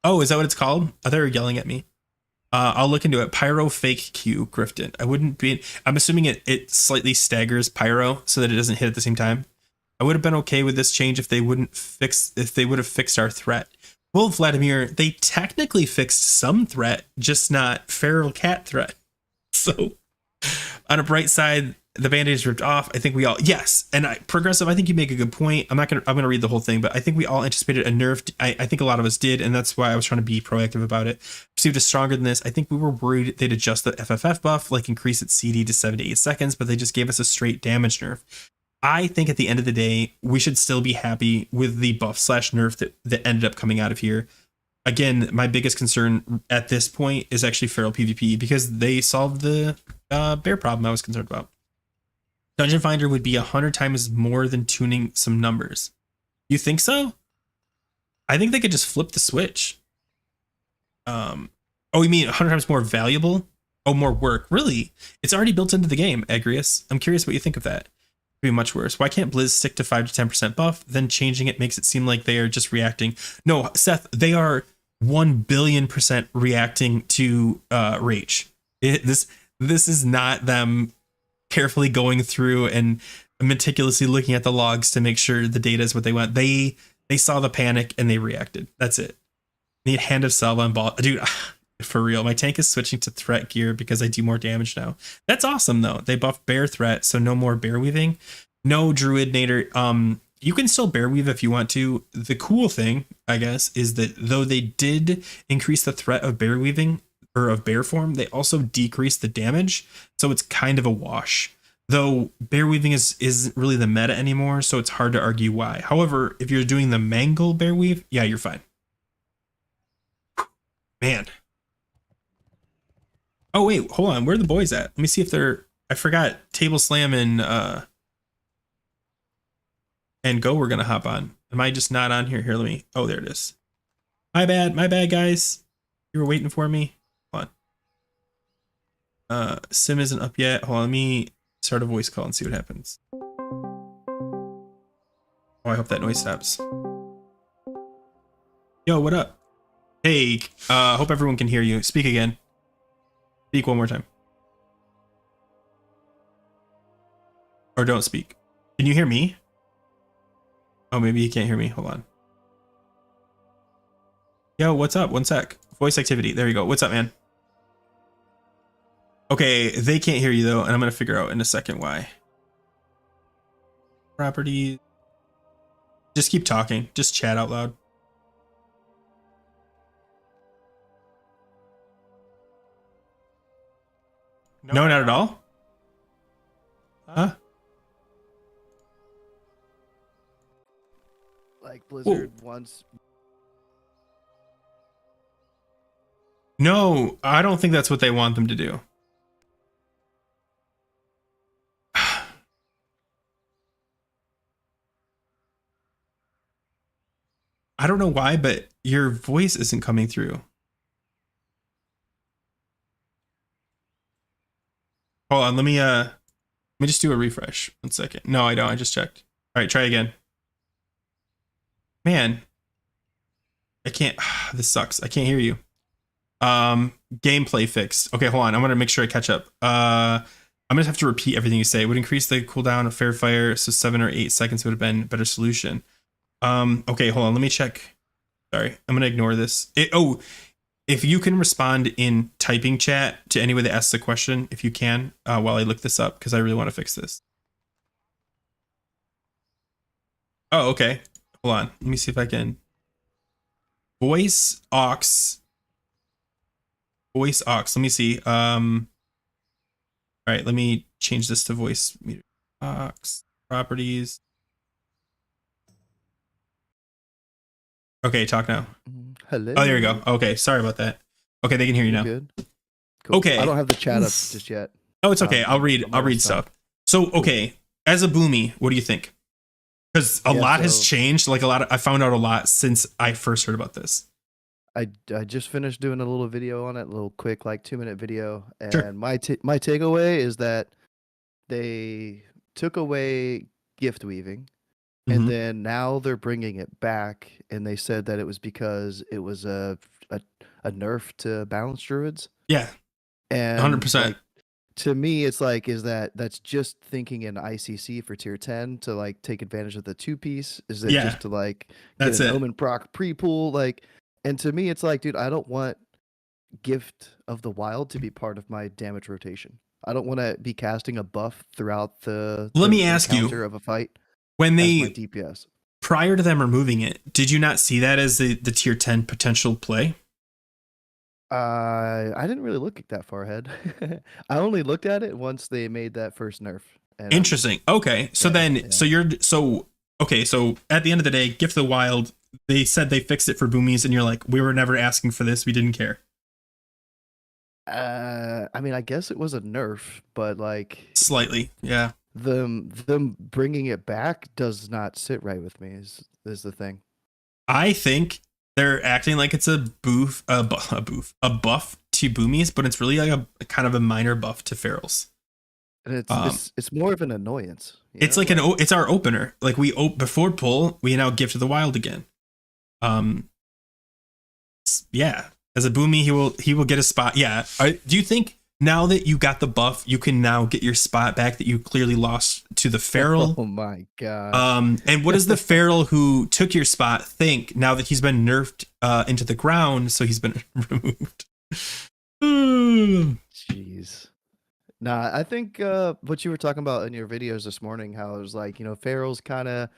A: Oh, is that what it's called? I thought they were yelling at me. I'll look into it. Pyro Fake Q Grifted. I'm assuming it slightly staggers Pyro so that it doesn't hit at the same time. I would have been okay with this change if they would have fixed our threat. Well, Vladimir, they technically fixed some threat, just not feral cat threat. So, on a bright side, the band-aid ripped off. I think we all, yes. And Progressive, I think you make a good point. I'm gonna read the whole thing, but I think we all anticipated a nerf. I think a lot of us did, and that's why I was trying to be proactive about it. Perceived as stronger than this. I think we were worried they'd adjust the FFF buff, like increase its CD to 7 to 8 seconds, but they just gave us a straight damage nerf. I think at the end of the day, we should still be happy with the buff / nerf that ended up coming out of here. Again, my biggest concern at this point is actually feral PvP because they solved the bear problem I was concerned about. Dungeon Finder would be 100 times more than tuning some numbers. You think so? I think they could just flip the switch. Oh, you mean 100 times more valuable? Oh, more work. Really? It's already built into the game, Agrius. I'm curious what you think of that. It'd be much worse. Why can't Blizz stick to 5 to 10% buff? Then changing it makes it seem like they are just reacting. No, Seth, they are 1,000,000,000% reacting to rage. This is not them carefully going through and meticulously looking at the logs to make sure the data is what they want. They saw the panic and they reacted. That's it. Need Hand of Salva and ball. Dude, for real, my tank is switching to threat gear because I do more damage now. That's awesome though. They buffed bear threat, so no more bear weaving. No druid nader. You can still bear weave if you want to. The cool thing, I guess, is that though they did increase the threat of bear weaving or of bear form, they also decreased the damage. So it's kind of a wash. Though bear weaving isn't really the meta anymore, so it's hard to argue why. However, if you're doing the mangle bear weave, yeah, you're fine. Man. Oh wait, hold on. Where are the boys at? Let me see if they're. I forgot Table Slam and Go we're gonna hop on. Am I just not on here? Here, let me. Oh, there it is. My bad, guys. You were waiting for me. Hold on. Sim isn't up yet. Hold on, let me start a voice call and see what happens. Oh, I hope that noise stops. Yo, what up? Hey, hope everyone can hear you. Speak again. Speak one more time. Or don't speak. Can you hear me? Oh, maybe you can't hear me. Hold on. Yo, what's up? One sec. Voice activity. There you go. What's up, man? Okay, they can't hear you though, and I'm gonna figure out in a second why. Properties. Just keep talking. Just chat out loud. No, not at all. Huh?
B: Like Blizzard wants.
A: No, I don't think that's what they want them to do. I don't know why, but your voice isn't coming through. Hold on, let me just do a refresh. 1 second. No, I don't. I just checked. All right, try again. Man, I can't. This sucks. I can't hear you. Gameplay fixed. Okay, hold on. I'm gonna make sure I catch up. I'm gonna have to repeat everything you say. It would increase the cooldown of fair fire, so 7 or 8 seconds would have been a better solution. Okay, hold on. Let me check. Sorry, I'm gonna ignore this. If you can respond in typing chat to anyone that asks a question, if you can, while I look this up, because I really want to fix this. Oh, okay. Hold on. Let me see if I can. Voice aux. Let me see. All right, let me change this to voice meter aux properties. Okay, talk now.
B: Hello.
A: Oh, there you go. Okay, sorry about that. Okay, they can hear you now.
B: Good. Cool.
A: Okay.
B: I don't have the chat up just yet.
A: Oh, it's okay. I'll read stuff. So, okay, as a Boomy, what do you think? Because a lot has changed. Like I found out a lot since I first heard about this.
B: I just finished doing a little video on it, a little quick, like 2-minute video, and
A: Sure.
B: my takeaway is that they took away gift weaving, and then now they're bringing it back, and they said that it was because it was a nerf to balance druids.
A: Yeah,
B: and
A: 100%.
B: Like, to me, it's like, that's just thinking in ICC for tier 10 to like take advantage of the 2-piece? Is it just to like get an Omen proc pre-pool? Like, and to me, it's like, dude, I don't want Gift of the Wild to be part of my damage rotation. I don't want to be casting a buff throughout the.
A: Let me ask you,
B: of a fight.
A: When they
B: my DPS
A: prior to them removing it, did you not see that as the tier 10 potential play?
B: I didn't really look that far ahead. I only looked at it once they made that first nerf. And
A: interesting. Okay, so so at the end of the day, Gift of the Wild, they said they fixed it for Boomies, and you're like, we were never asking for this. We didn't care.
B: I mean, I guess it was a nerf, but like
A: slightly, yeah.
B: Them bringing it back does not sit right with me. Is the thing.
A: I think they're acting like it's a buff to boomies, but it's really like a kind of a minor buff to ferals.
B: And it's more of an annoyance.
A: It's like it's our opener. Like before pull, we now give to the wild again. Yeah, as a boomy, he will get a spot. Yeah. Do you think now that you got the buff, you can now get your spot back that you clearly lost to the feral?
B: Oh my god.
A: And what does the feral who took your spot think now that he's been nerfed into the ground? So he's been removed.
B: Jeez. Nah, I think what you were talking about in your videos this morning, how it was like, ferals kind of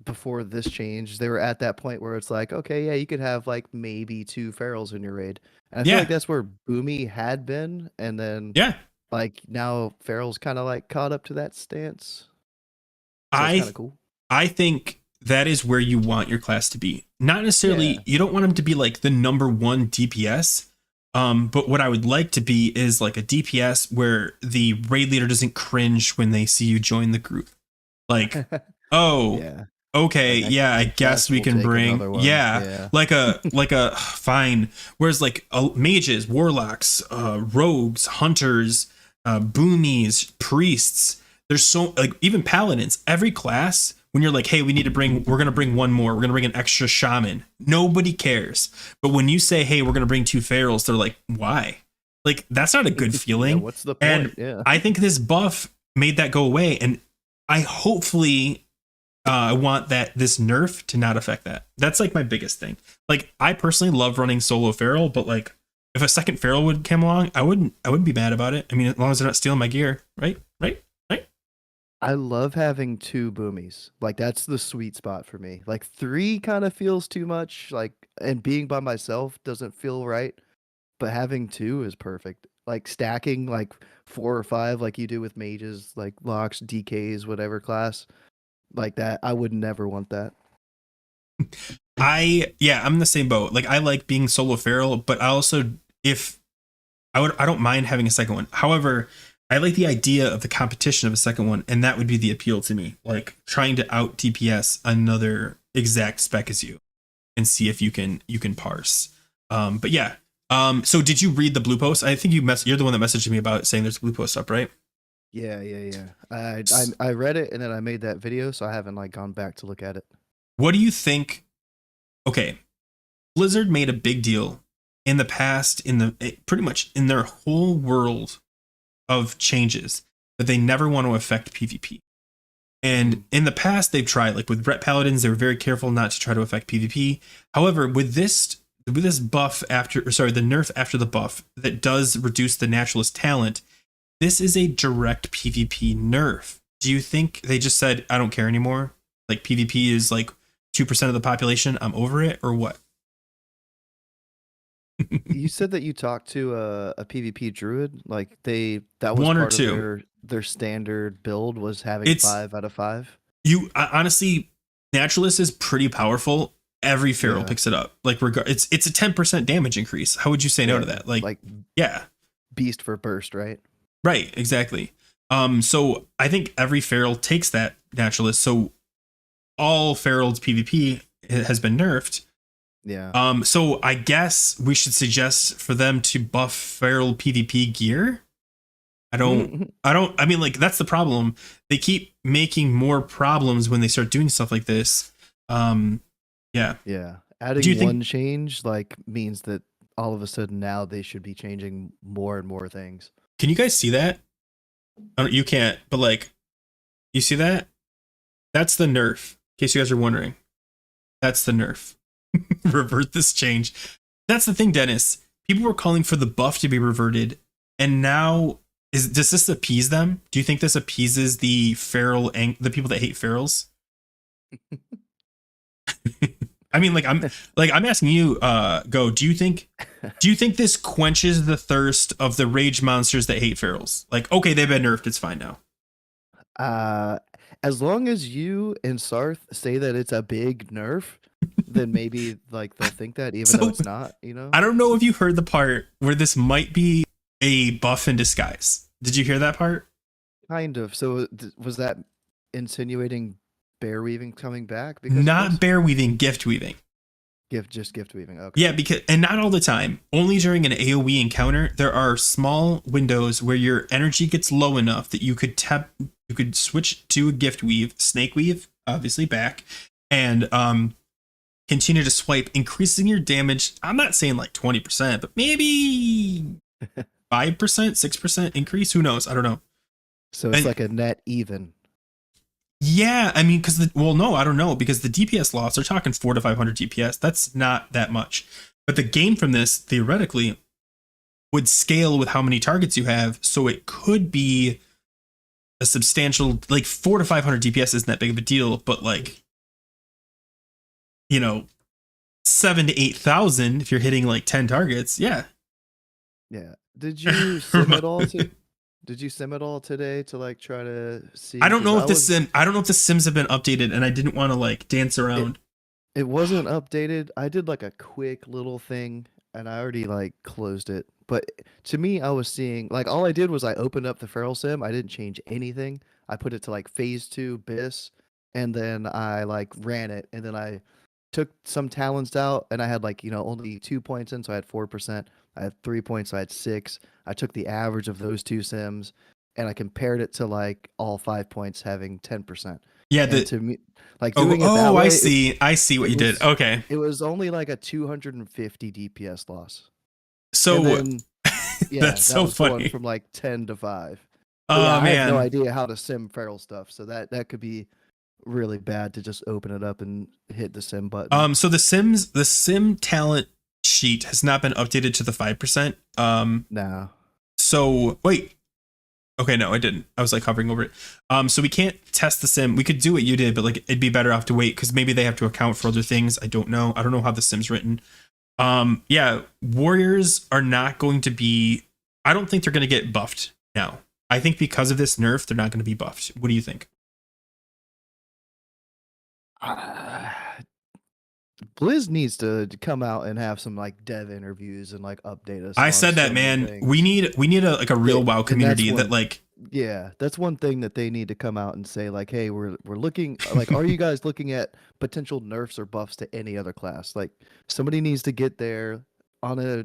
B: before this change, they were at that point where it's like, okay, yeah, you could have like maybe 2 ferals in your raid. And I feel like that's where Boomy had been, and then like now ferals kind of like caught up to that stance. So kind of cool.
A: I think that is where you want your class to be. Not necessarily, you don't want them to be like the #1 DPS. But what I would like to be is like a DPS where the raid leader doesn't cringe when they see you join the group. Like, oh, okay, like I guess we can bring, like a fine. Whereas like mages, warlocks, rogues, hunters, boomies, priests. There's so like even paladins. Every class. When you're like, hey, we're going to bring one more. We're going to bring an extra shaman. Nobody cares. But when you say, hey, we're going to bring 2 ferals, they're like, why? Like, that's not a good feeling.
B: What's the point?
A: And I think this buff made that go away. And I hopefully want this nerf to not affect that. That's like my biggest thing. Like, I personally love running solo feral, but like, if a second feral would come along, I wouldn't be mad about it. I mean, as long as they're not stealing my gear, right?
B: I love having 2 boomies. Like that's the sweet spot for me. Like 3 kind of feels too much. Like, and being by myself doesn't feel right. But having 2 is perfect. Like stacking like 4 or 5, like you do with mages, like locks, DKs, whatever class, like that. I would never want that.
A: I'm in the same boat. Like I like being solo feral, but I also I don't mind having a second one. However, I like the idea of the competition of a second one, and that would be the appeal to me. Like trying to out DPS another exact spec as you, and see if you can parse. But yeah. So did you read the blue post? I think you're the one that messaged me about saying there's a blue post up, right?
B: Yeah. I read it and then I made that video, so I haven't like gone back to look at it.
A: What do you think? Okay, Blizzard made a big deal in the past, pretty much in their whole world of changes, that they never want to affect PvP. And in the past, they've tried, like with Ret Paladins, they were very careful not to try to affect PvP. However, with this buff the nerf after the buff that does reduce the naturalist talent, this is a direct PvP nerf. Do you think they just said, I don't care anymore? Like PvP is like 2% of the population, I'm over it, or what?
B: You said that you talked to a PvP druid, like that was
A: 1 or
B: part
A: 2
B: of their standard build was having 5 out of 5.
A: You honestly, naturalist is pretty powerful. Every feral picks it up. Like it's a 10% damage increase. How would you say no to that? Like
B: beast for burst, right?
A: Right, exactly. So I think every feral takes that naturalist. So all feral's PvP has been nerfed.
B: Yeah.
A: So I guess we should suggest for them to buff feral PvP gear. I mean, like, that's the problem. They keep making more problems when they start doing stuff like this. Yeah.
B: Adding one change like means that all of a sudden now they should be changing more and more things.
A: Can you guys see that? You can't, but like, you see that? That's the nerf. In case you guys are wondering, that's the nerf. Revert this change. That's the thing, Dennis. People were calling for the buff to be reverted, and now does this appease them? Do you think this appeases the feral the people that hate ferals? I mean, I'm asking you, Go. Do you think this quenches the thirst of the rage monsters that hate ferals? Like, okay, they've been nerfed, it's fine now.
B: As long as you and Sarth say that it's a big nerf, then maybe like they'll think that, even though it's not.
A: I don't know if you heard the part where this might be a buff in disguise. Did you hear that part?
B: Kind of. So was that insinuating bear weaving coming back?
A: Not bear weaving, gift weaving.
B: Gift weaving. Okay.
A: Yeah, because and not all the time. Only during an AoE encounter, there are small windows where your energy gets low enough that you could switch to a gift weave, snake weave, obviously back, and continue to swipe, increasing your damage. I'm not saying like 20%, but maybe 5%, 6% increase. Who knows? I don't know.
B: So it's like a net even.
A: Yeah, I mean, no, I don't know, because the DPS loss, they're talking 400 to 500 DPS. That's not that much. But the gain from this, theoretically, would scale with how many targets you have. So it could be a substantial, like 400 to 500 DPS isn't that big of a deal, but like, 7,000 to 8,000 if you're hitting like 10 targets. Yeah.
B: Yeah. Did you sim it all Did you sim it all today to like try to see?
A: I don't know if the sims have been updated, and I didn't want to like dance around.
B: It wasn't updated. I did like a quick little thing, and I already like closed it. But to me, I was seeing like all I did was I opened up the feral sim. I didn't change anything. I put it to like phase 2 bis, and then I like ran it, and then I took some talents out, and I had like only 2 points in, so I had 4%. I had 3 points, so I had 6. I took the average of those two sims, and I compared it to like all 5 points having 10%.
A: Yeah,
B: to me, like doing it that way,
A: I see what you did. Okay,
B: it was only like a 250 DPS loss.
A: So
B: then, yeah,
A: that's so funny.
B: From like 10 to 5.
A: Oh
B: yeah,
A: man,
B: I have no idea how to sim feral stuff, so that could be really bad to just open it up and hit the sim button.
A: So the sim talent sheet has not been updated to the 5%.
B: No.
A: So wait. Okay, no, I didn't. I was like hovering over it. So we can't test the sim. We could do what you did, but like it'd be better off to wait because maybe they have to account for other things. I don't know. I don't know how the sim's written. Yeah, warriors are not going to be. I don't think they're going to get buffed now. I think because of this nerf, they're not going to be buffed. What do you think?
B: Blizz needs to come out and have some like dev interviews and like update us.
A: I said that, man.
B: Things.
A: We need a real WoW community that like.
B: Yeah, that's one thing that they need to come out and say like, hey, we're looking like, are you guys looking at potential nerfs or buffs to any other class? Like somebody needs to get there on a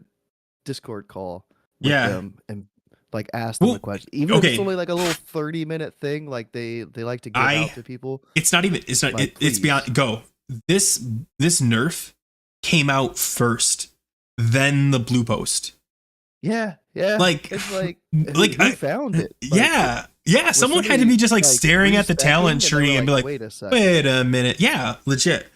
B: Discord call with them and like ask them a question, even if it's only like a little 30-minute thing. Like they like to get out to people.
A: It's not even. It's not. Like, it's beyond. Go. This nerf came out first, then the blue post.
B: Yeah, yeah.
A: Like
B: it's like who found it?
A: Like, yeah. Someone had to be just like staring at the talent tree and be like, wait a minute. Yeah, legit.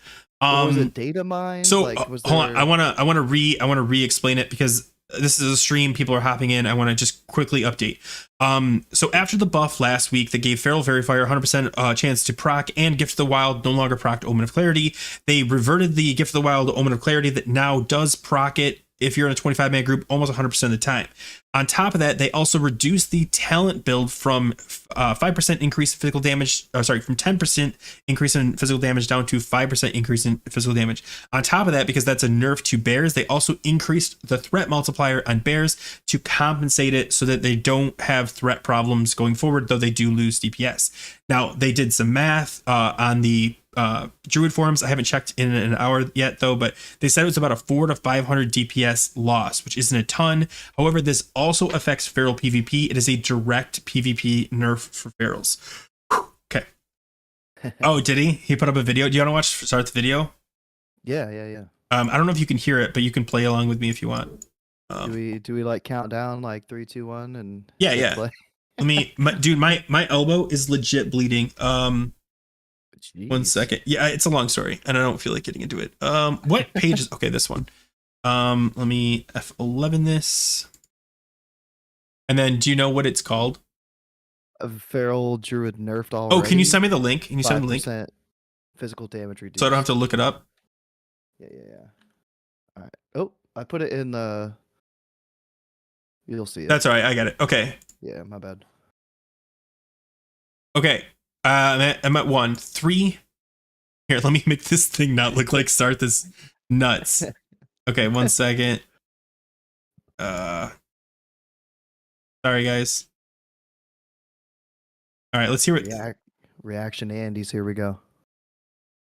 B: Was it data mine?
A: So hold on. I wanna re-explain it because this is a stream. People are hopping in. I want to just quickly update. So after the buff last week that gave Feral Verifier 100% chance to proc and Gift of the Wild no longer procced Omen of Clarity, they reverted the Gift of the Wild Omen of Clarity that now does proc it if you're in a 25-man group almost 100% of the time. On top of that, they also reduced the talent build from 5% increase in physical damage, from 10% increase in physical damage down to 5% increase in physical damage. On top of that, because that's a nerf to bears, they also increased the threat multiplier on bears to compensate it so that they don't have threat problems going forward, though they do lose DPS. Now, they did some math on the druid forums. I haven't checked in an hour yet though, but they said it was about a 400 to 500 DPS loss, which isn't a ton. However, this also affects feral PvP. It is a direct PvP nerf for ferals. Okay. Oh, did he? He put up a video. Do you want to start the video?
B: Yeah.
A: I don't know if you can hear it, but you can play along with me if you want.
B: Do we like count down like 3, 2, 1 and
A: yeah.
B: Play?
A: Let me, my elbow is legit bleeding.
B: Jeez.
A: 1 second. Yeah, it's a long story, and I don't feel like getting into it. What page is okay? This one. Let me F11 this, and then do you know what it's called?
B: A feral druid nerfed already.
A: Oh, can you send me the link? Can you send me the link?
B: Physical damage reduced.
A: So I don't have to look it up.
B: Yeah. All right. Oh, I put it in the. You'll see it.
A: That's all right. I got it. Okay.
B: Yeah, my bad.
A: Okay. I'm at 1, 3. Here, let me make this thing not look like start this nuts. Okay, 1 second. Sorry, guys. All right, let's hear what
B: reaction Andy's. Here we go.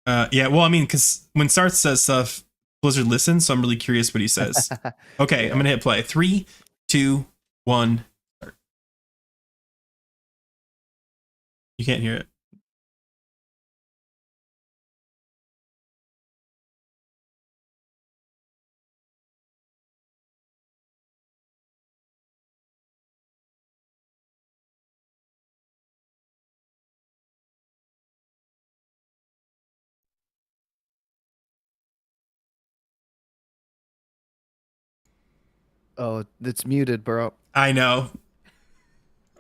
A: Yeah, well, I mean, because when Sarth says stuff, Blizzard listens, so I'm really curious what he says. Okay, yeah. I'm gonna hit play. 3, 2, 1. Start. You can't hear it.
B: Oh, it's muted, bro.
A: I know.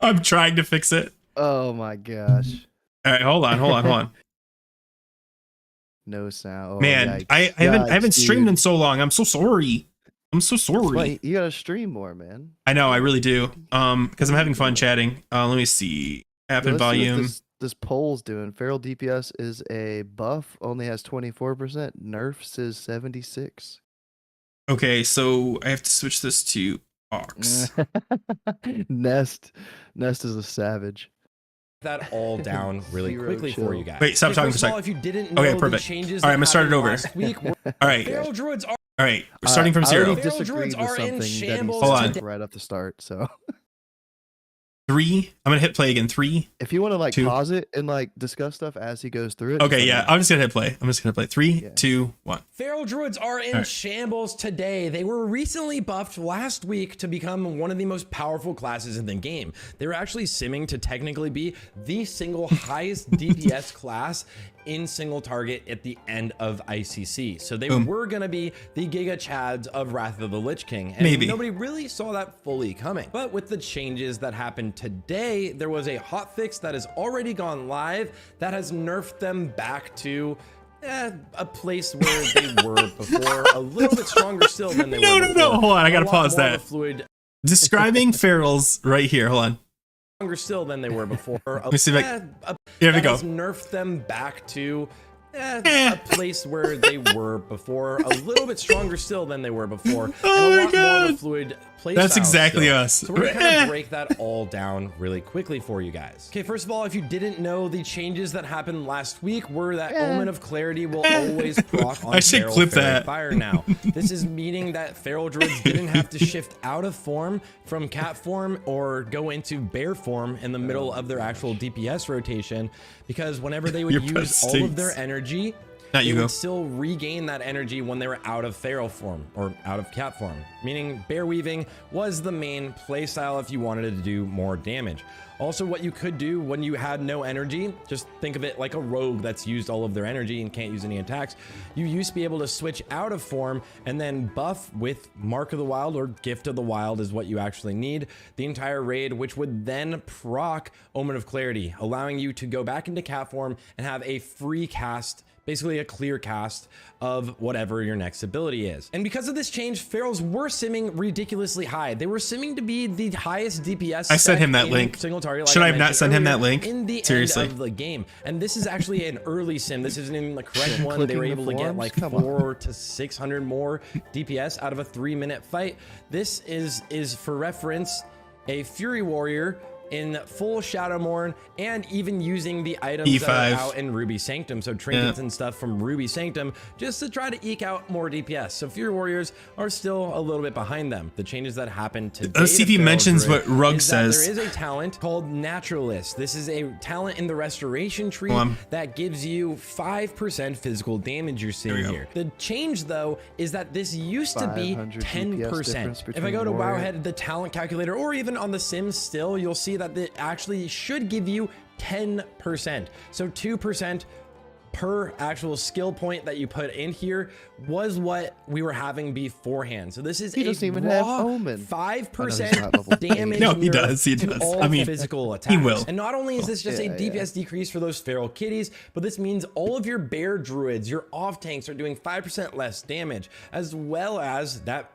A: I'm trying to fix it.
B: Oh my gosh.
A: All right, hold on.
B: No sound. Oh,
A: man, I haven't streamed in so long. I'm so sorry.
B: Wait, you gotta stream more, man.
A: I know, I really do. Because I'm having fun chatting. Let me see. App and volume.
B: This poll's doing. Feral DPS is a buff, only has 24%. Nerfs is 76.
A: Okay, so I have to switch this to Ox.
B: Nest is a savage.
C: That all down really quickly for you guys.
A: Wait, stop talking for a second.
C: If you didn't know
A: okay, perfect.
C: Changes
A: all right, I'm gonna start it over. All right.
C: Feral druids are.
A: All right, we're starting from 0.
B: I disagreed with something that he said right off the start. So
A: 3. I'm gonna hit play again. 3.
B: If you want to like 2. Pause it and like discuss stuff as he goes through it.
A: Okay, yeah, I'm just gonna hit play. 3, 2, 1.
C: Feral druids are in shambles today. They were recently buffed last week to become one of the most powerful classes in the game. They were actually simming to technically be the single highest DPS class in single target at the end of ICC. So they were going to be the Giga Chads of Wrath of the Lich King. And nobody really saw that fully coming. But with the changes that happened today, there was a hotfix that has already gone live that has nerfed them back to a place where they were before, a little bit stronger still than they were before.
A: No, hold on, I gotta pause that. Describing ferals right here, hold on.
C: Stronger still than they were before.
A: Let me see if here we go.
C: Nerfed them back to a place where they were before, a little bit stronger still than they were before.
A: Oh
C: and a
A: my
C: lot
A: god,
C: more of a fluid play
A: that's exactly
C: still.
A: us.
C: So we're gonna kind of break that all down really quickly for you guys. Okay, first of all, if you didn't know, the changes that happened last week were that Omen of Clarity will always proc on
A: Feral Fairy
C: Fire now. This is meaning that Feral Druids didn't have to shift out of form from cat form or go into bear form in the middle of their actual DPS rotation, because whenever they would use all of their energy, they would still regain that energy when they were out of feral form or out of cat form, meaning bear weaving was the main playstyle if you wanted to do more damage. Also, what you could do when you had no energy, just think of it like a rogue that's used all of their energy and can't use any attacks. You used to be able to switch out of form and then buff with Mark of the Wild, or Gift of the Wild is what you actually need, the entire raid, which would then proc Omen of Clarity, allowing you to go back into cat form and have a free cast, basically a clear cast of whatever your next ability is. And because of this change, ferals were simming ridiculously high. They were simming to be the highest DPS.
A: I sent him that link.
C: Single target, like
A: should I have not sent him that link?
C: In the
A: seriously
C: end of the game. And this is actually an early sim. This isn't even the correct one. They were able to get like 400 to 600 more DPS out of a 3-minute fight. This is for reference a Fury Warrior in full Shadowmourne, and even using the items
A: E5.
C: that are out in Ruby Sanctum, so trinkets and stuff from Ruby Sanctum, just to try to eke out more DPS. So Fury Warriors are still a little bit behind them. The changes that happened today.
A: Let's see if he mentions what Rug says.
C: There is a talent called Naturalist. This is a talent in the Restoration tree that gives you 5% physical damage. You're seeing here. The change, though, is that this used to be 10%. If I go to Wowhead, the talent calculator, or even on the Sims still, you'll see that it actually should give you 10%. So 2% per actual skill point that you put in here was what we were having beforehand. So this is a raw 5% damage.
A: No, he does. He does. I mean,
C: physical attacks.
A: He will.
C: And not only is this just a DPS decrease for those feral kitties, but this means all of your bear druids, your off tanks, are doing 5% less damage, as well as that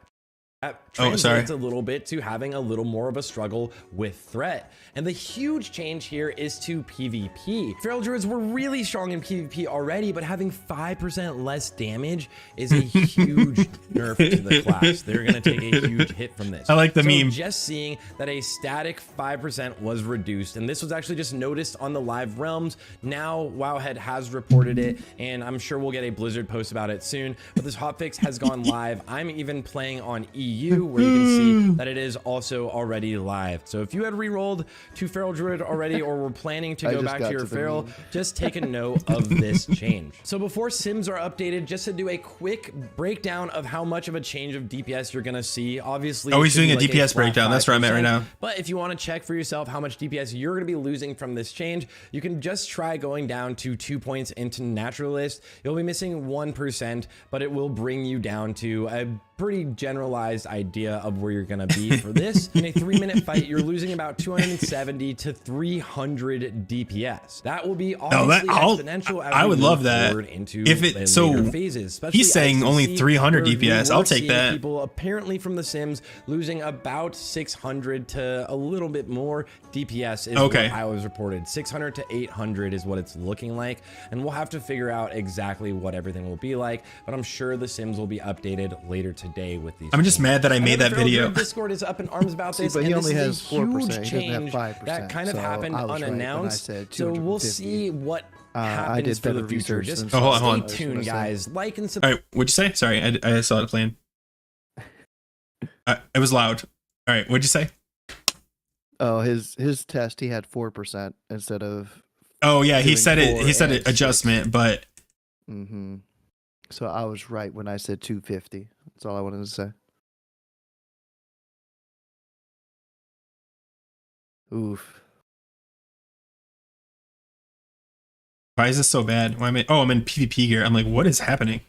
C: that translates a little bit to having a little more of a struggle with threat. And the huge change here is to PvP. Feral Druids were really strong in PvP already, but having 5% less damage is a huge nerf to the class. They're gonna take a huge hit from this.
A: I like the meme.
C: Just seeing that a static 5% was reduced, and this was actually just noticed on the live realms. Now Wowhead has reported it, and I'm sure we'll get a Blizzard post about it soon, but this hotfix has gone live. I'm even playing on EU, where you can see that it is also already live. So if you had re-rolled to Feral Druid already, or were planning to go back to your Feral, just take a note of this change. So before Sims are updated, just to do a quick breakdown of how much of a change of DPS you're gonna see. Obviously,
A: always doing a DPS breakdown. That's where I'm at right now.
C: But if you want to check for yourself how much DPS you're gonna be losing from this change, you can just try going down to 2 points into Naturalist. You'll be missing 1%, but it will bring you down to a pretty generalized idea of where you're gonna be for this. In a 3-minute fight, you're losing about 270 to 300 DPS. That will be obviously exponential.
A: I would love that.
C: Into
A: if it so phases, he's saying ICC, only 300 DPS. I'll take that.
C: People apparently from the Sims losing about 600 to a little bit more DPS is what I was reported. 600 to 800 is what it's looking like, and we'll have to figure out exactly what everything will be like. But I'm sure the Sims will be updated later today with these.
A: I'm just mad that I made that video.
C: Discord is up in arms about this,
B: but he only has
C: 4%. Change that kind of happened unannounced. So we'll see what happens for the future. Just stay tuned, guys. Like and subscribe.
A: All right, what'd you say? Sorry, I saw it playing. It was loud. All right, what'd you say?
B: Oh, his test, he had 4% instead of.
A: Oh yeah, he said it. He said it adjustment, but.
B: Mm-hmm. So I was right when I said 250. That's all I wanted to say. Oof.
A: Why is this so bad? Why am I? Oh, I'm in PvP gear. I'm like, what is happening?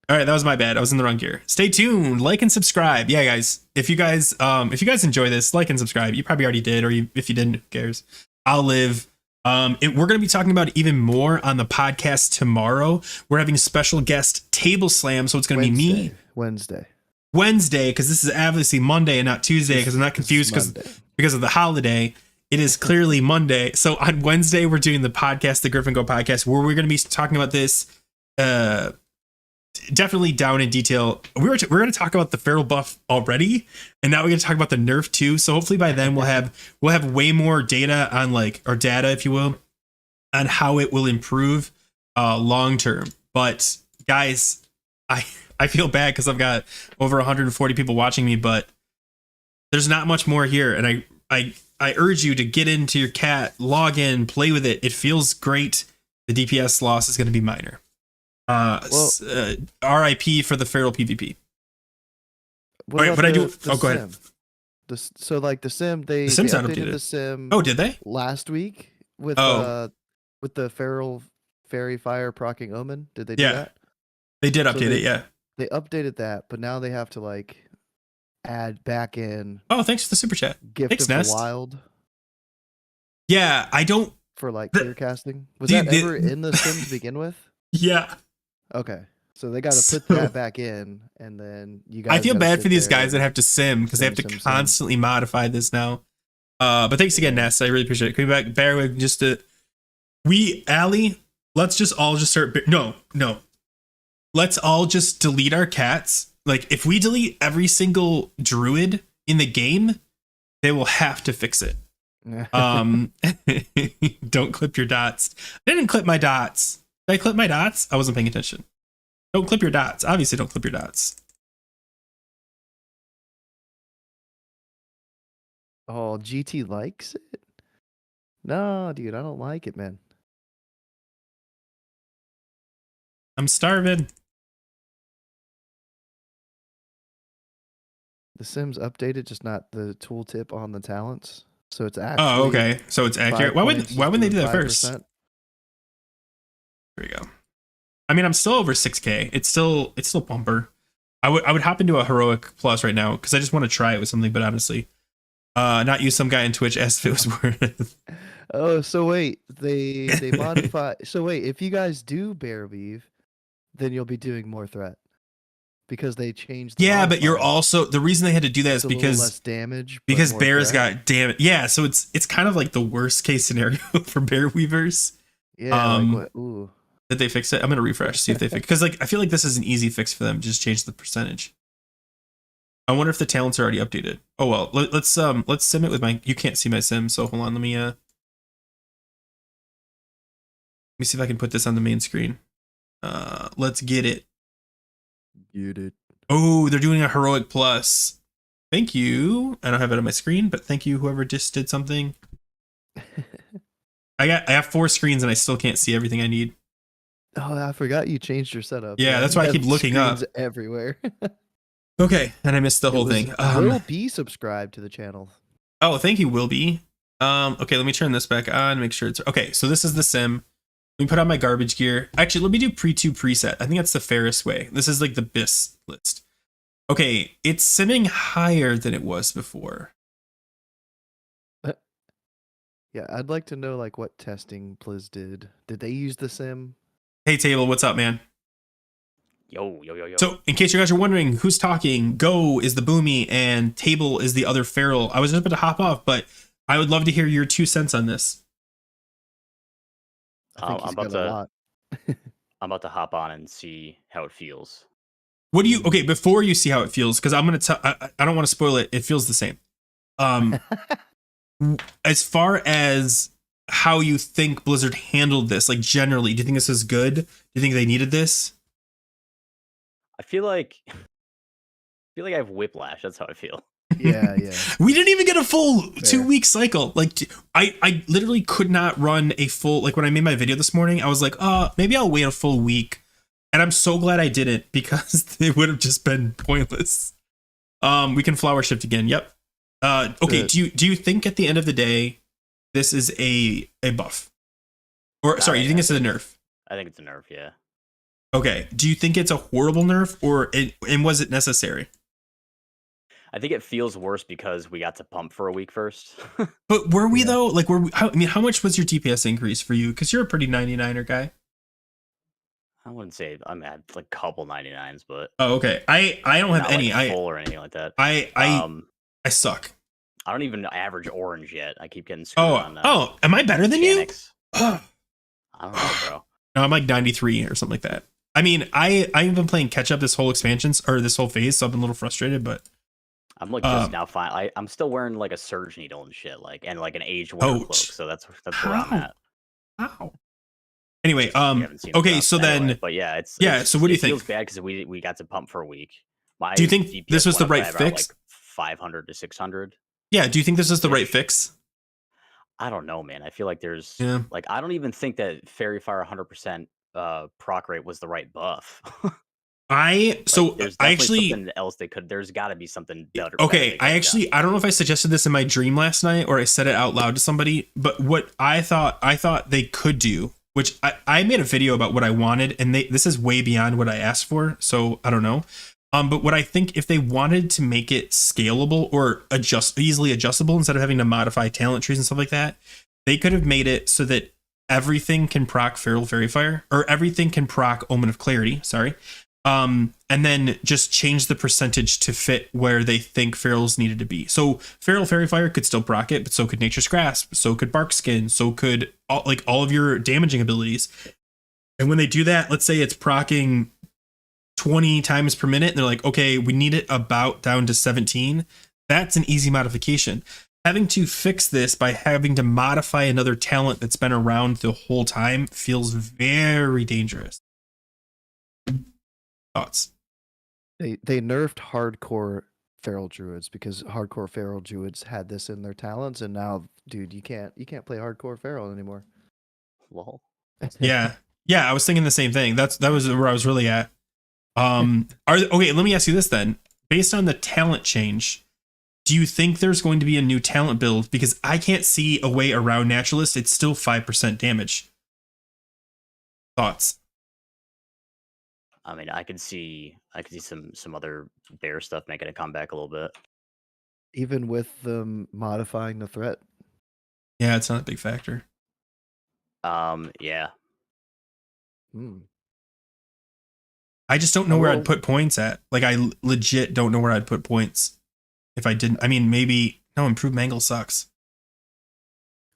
A: All right, that was my bad. I was in the wrong gear. Stay tuned, like and subscribe. Yeah, guys, if you guys enjoy this, like and subscribe. You probably already did, or if you didn't, who cares? I'll live. We're going to be talking about even more on the podcast tomorrow. We're having a special guest Table Slam, so it's going to be me.
B: Wednesday,
A: because this is obviously Monday and not Tuesday, because I'm not confused because of the holiday. It is clearly Monday. So on Wednesday, we're doing the podcast, the Griffin Go podcast, where we're going to be talking about this definitely down in detail. We're going to talk about the feral buff already, and now we're going to talk about the nerf too. So hopefully by then we'll have way more data on or data, if you will, on how it will improve long term. But guys, I feel bad because I've got over 140 people watching me, but there's not much more here, and I urge you to get into your cat, log in, play with it. It feels great. The DPS loss is going to be minor. RIP for the feral PvP.
B: Go ahead.
A: The
B: Sim, they updated the Sim.
A: Oh, did they?
B: Last week with the feral fairy fire procking omen. Did they do that?
A: They did update it, yeah.
B: They updated that, but now they have to add back in.
A: Oh, thanks for the super chat.
B: Gift of the Wild.
A: Yeah, I don't
B: for clear casting. Was that ever in the Sim to begin with?
A: Yeah.
B: Okay. So they got to put that back in, and then you guys.
A: I feel bad for these guys that have to sim because they have to constantly modify this now. But thanks again, Ness. I really appreciate it. Can we bear with just Allie? Let's just all just start. No. Let's all just delete our cats. If we delete every single druid in the game, they will have to fix it. Don't clip your dots. I didn't clip my dots. Did I clip my dots? I wasn't paying attention. Don't clip your dots. Obviously, don't clip your dots.
B: Oh, GT likes it? No, dude, I don't like it, man.
A: I'm starving.
B: The Sims updated, just not the tooltip on the talents. So it's actually.
A: Oh, okay. So it's accurate. Why wouldn't they do that first? There you go. I mean, I'm still over 6K. It's still bumper. I would hop into a heroic plus right now because I just want to try it with something. But honestly, not use some guy in Twitch asked if it was worth it.
B: Oh, so wait, they modify. So wait, if you guys do bear weave, then you'll be doing more threat. because they changed the
A: Yeah, but you're
B: modifier.
A: also the reason they had to do that
B: It's
A: is
B: a little
A: because
B: less damage, but
A: because
B: more
A: bears
B: threat.
A: got damage. Yeah, so it's kind of like the worst case scenario for bear weavers.
B: Yeah, like what? Ooh.
A: Did they fix it? I'm gonna refresh, see if they fix, because like I feel like this is an easy fix for them. Just change the percentage. I wonder if the talents are already updated. Oh well, let's sim it with my. You can't see my sim, so hold on. Let me see if I can put this on the main screen. Let's get it.
B: You did.
A: Oh, they're doing a heroic plus. Thank you. I don't have it on my screen, but thank you whoever just did something. I have 4 screens and I still can't see everything I need.
B: Oh, I forgot you changed your setup.
A: Yeah, that's why I keep looking up.
B: Everywhere.
A: Okay, and I missed the whole thing.
B: Will be subscribed to the channel.
A: Oh, thank you, Will be. Okay, let me turn this back on, make sure it's okay. So this is the sim. Let me put on my garbage gear. Actually, let me do pre-2 preset. I think that's the fairest way. This is like the BIS list. Okay, it's simming higher than it was before.
B: Yeah, I'd like to know like what testing Pliz did. Did they use the sim?
A: Hey, Table, what's up, man?
D: Yo.
A: So, in case you guys are wondering who's talking, Go is the Boomy and Table is the other feral. I was just about to hop off, but I would love to hear your 2 cents on this.
B: I think he's got a lot.
D: I'm about to hop on and see how it feels.
A: What do you? Okay, before you see how it feels, because I'm gonna tell. I don't want to spoil it. It feels the same. As far as how you think Blizzard handled this, like generally, do you think this is good? Do you think they needed this?
D: I feel like I have whiplash. That's how I feel.
B: Yeah.
A: We didn't even get a full 2-week cycle. Like I literally could not run a full, like when I made my video this morning, I was like, maybe I'll wait a full week. And I'm so glad I didn't, because it would have just been pointless. We can flower shift again. Yep. Okay, do you think at the end of the day this is a buff? Or sorry, you think it's a nerf?
D: I think it's a nerf, yeah.
A: Okay. Do you think it's a horrible nerf, and was it necessary?
D: I think it feels worse because we got to pump for a week first.
A: But were we though? Like how much was your DPS increase for you? Because you're a pretty 99er guy.
D: I wouldn't say I had like a couple 99s, but
A: oh, okay. I don't have any.
D: Like full or anything like that.
A: I suck.
D: I don't even average orange yet. I keep getting screwed on.
A: Am I better than
D: mechanics.
A: you?
D: I don't know, bro.
A: No, I'm like 93 or something like that. I mean, I've been playing catch up this whole this whole phase, so I've been a little frustrated, but
D: I'm like just now fine. I'm still wearing like a surge needle and shit, like and like an age winter cloak, so that's where I'm at.
A: How? Anyway, okay, so then,
D: but yeah,
A: so what do you think?
D: It feels bad because we got to pump for a week.
A: Do you think DPS this was the right fix?
D: Like 500 to 600.
A: Yeah. Do you think this is the right fix?
D: I don't know, man. I feel like there's like I don't even think that Fairy Fire 100% proc rate was the right buff.
A: There's actually
D: something else they could. There's got to be something better.
A: Okay, I don't know if I suggested this in my dream last night or I said it out loud to somebody, but what I thought they could do, which I made a video about what I wanted, and this is way beyond what I asked for, so I don't know. But what I think, if they wanted to make it scalable or easily adjustable instead of having to modify talent trees and stuff like that, they could have made it so that everything can proc Feral Fairy Fire, or everything can proc Omen of Clarity. Sorry. And then just change the percentage to fit where they think ferals needed to be. So Feral Fairy Fire could still proc it, but so could Nature's Grasp, so could Bark Skin, so could all of your damaging abilities. And when they do that, let's say it's procking 20 times per minute, and they're like, okay, we need it about down to 17. That's an easy modification. Having to fix this by having to modify another talent that's been around the whole time feels very dangerous. Thoughts?
B: They nerfed hardcore feral druids because hardcore feral druids had this in their talents, and now, dude, you can't play hardcore feral anymore.
D: Lol.
A: Yeah, I was thinking the same thing. That was where I was really at. Okay, let me ask you this then. Based on the talent change, do you think there's going to be a new talent build? Because I can't see a way around Naturalist. It's still 5% damage. Thoughts?
D: I mean, I could see some other bear stuff making a comeback a little bit.
B: Even with them modifying the threat.
A: Yeah, it's not a big factor.
D: Yeah.
A: I just don't know where I'd put points at. Like, I legit don't know where I'd put points if I didn't. I mean, maybe no. Improved Mangle sucks.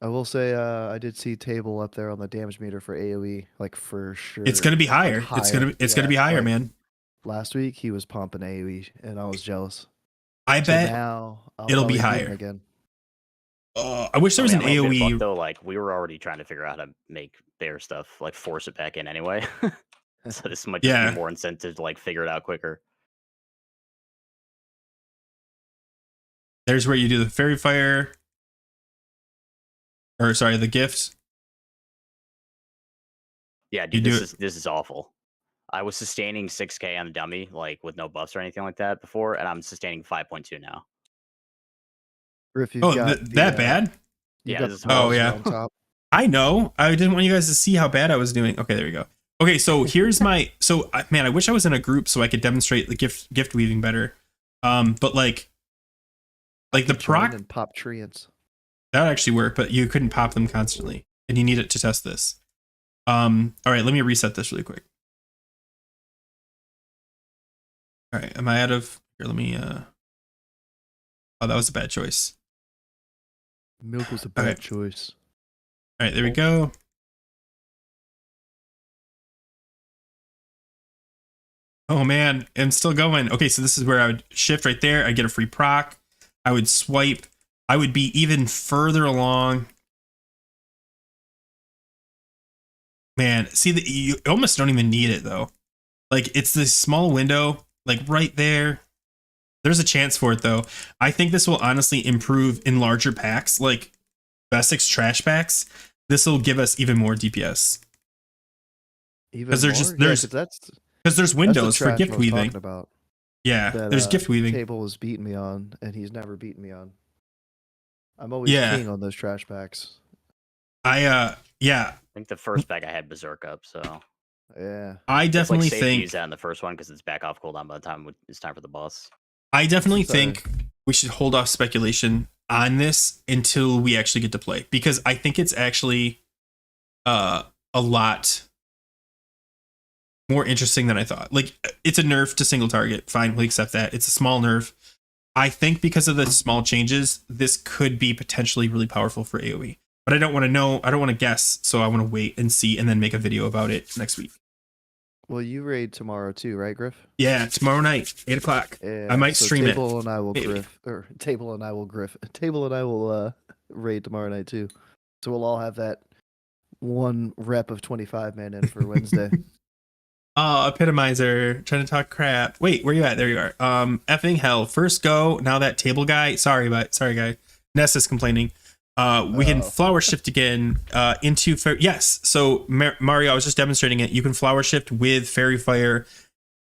B: I will say, I did see Table up there on the damage meter for AOE, like for sure.
A: It's gonna be higher.
B: Like,
A: it's gonna be higher,
B: like,
A: man.
B: Last week he was pumping AOE, and I was jealous.
A: I bet
B: now
A: it'll be higher
B: again.
A: I wish there was an AOE.
D: Though, like we were already trying to figure out how to make bear stuff, like force it back in anyway. So this might just be more incentive to like figure it out quicker.
A: There's where you do the fairy fire. Or sorry, the gifts.
D: Yeah, dude, this is awful. I was sustaining 6k on the dummy, like with no buffs or anything like that before, and I'm sustaining 5.2 now.
A: That bad?
D: Yeah.
A: Yeah. I know. I didn't want you guys to see how bad I was doing. Okay, there we go. Okay, so here's my. So man, I wish I was in a group so I could demonstrate the gift weaving better. But like the proc
B: and pop treants.
A: That would actually work, but you couldn't pop them constantly, and you need it to test this. All right, let me reset this really quick. All right, am I out of here? Let me. Oh, that was a bad choice.
B: Milk was a bad choice.
A: All right, there we go. Oh man, I'm still going. Okay, so this is where I would shift right there. I get a free proc. I would swipe. I would be even further along. Man, see that you almost don't even need it though. Like it's this small window, like right there. There's a chance for it though. I think this will honestly improve in larger packs, like Basics trash packs. This will give us even more DPS. Because there's windows for gift weaving. Yeah, there's gift weaving.
B: Table is beating me on, and he's never beaten me on. I'm always king on those trash packs.
D: I think the first pack I had Berserk up, so
B: yeah.
A: I definitely think
D: use that in the first one because it's back off cooldown by the time it's time for the boss.
A: I definitely think we should hold off speculation on this until we actually get to play, because I think it's actually a lot more interesting than I thought. Like, it's a nerf to single target. Fine, we accept that. It's a small nerf. I think because of the small changes, this could be potentially really powerful for AoE. But I don't want to know. I don't want to guess. So I want to wait and see and then make a video about it next week.
B: Well, you raid tomorrow too, right, Griff?
A: Yeah, tomorrow night, 8 o'clock.
B: Yeah,
A: I might stream
B: Table
A: it.
B: And I will Griff, or Table and I will Griff. Table and I will raid tomorrow night too. So we'll all have that one rep of 25 man in for Wednesday.
A: Oh, epitomizer, trying to talk crap. Wait, where you at? There you are. Effing hell. First go. Now that table guy. Sorry, guy. Ness is complaining. We can flower shift again into yes. So Mario, I was just demonstrating it. You can flower shift with Fairy Fire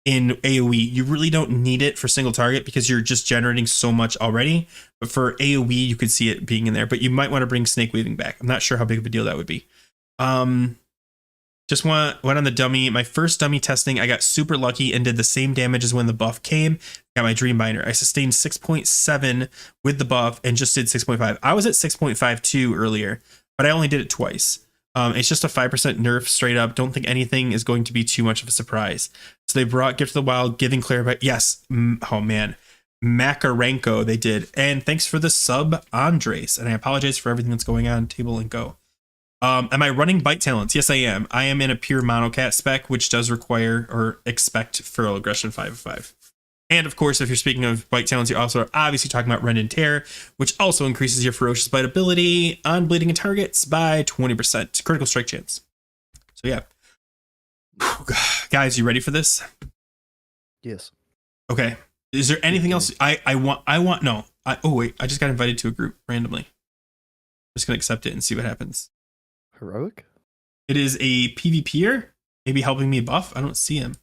A: in AoE. You really don't need it for single target because you're just generating so much already. But for AoE, you could see it being in there. But you might want to bring Snake Weaving back. I'm not sure how big of a deal that would be. Just went on the dummy. My first dummy testing, I got super lucky and did the same damage as when the buff came. Got my Dream Binder. I sustained 6.7 with the buff and just did 6.5. I was at 6.52 earlier, but I only did it twice. It's just a 5% nerf straight up. Don't think anything is going to be too much of a surprise. So they brought Gift of the Wild, giving Clarify. Yes. Oh man. Makarenko, they did. And thanks for the sub, Andres. And I apologize for everything that's going on. Table and go. Am I running bite talents? Yes, I am. I am in a pure monocat spec, which does require or expect feral aggression 5 of 5. And of course, if you're speaking of bite talents, you're also obviously talking about Rend and Tear, which also increases your ferocious bite ability on bleeding targets by 20%. Critical strike chance. So yeah. Guys, you ready for this?
B: Yes.
A: Okay. Is there anything else oh wait, I just got invited to a group randomly. I'm just gonna accept it and see what happens.
B: Heroic?
A: It is a PvPer, maybe helping me buff. I don't see him.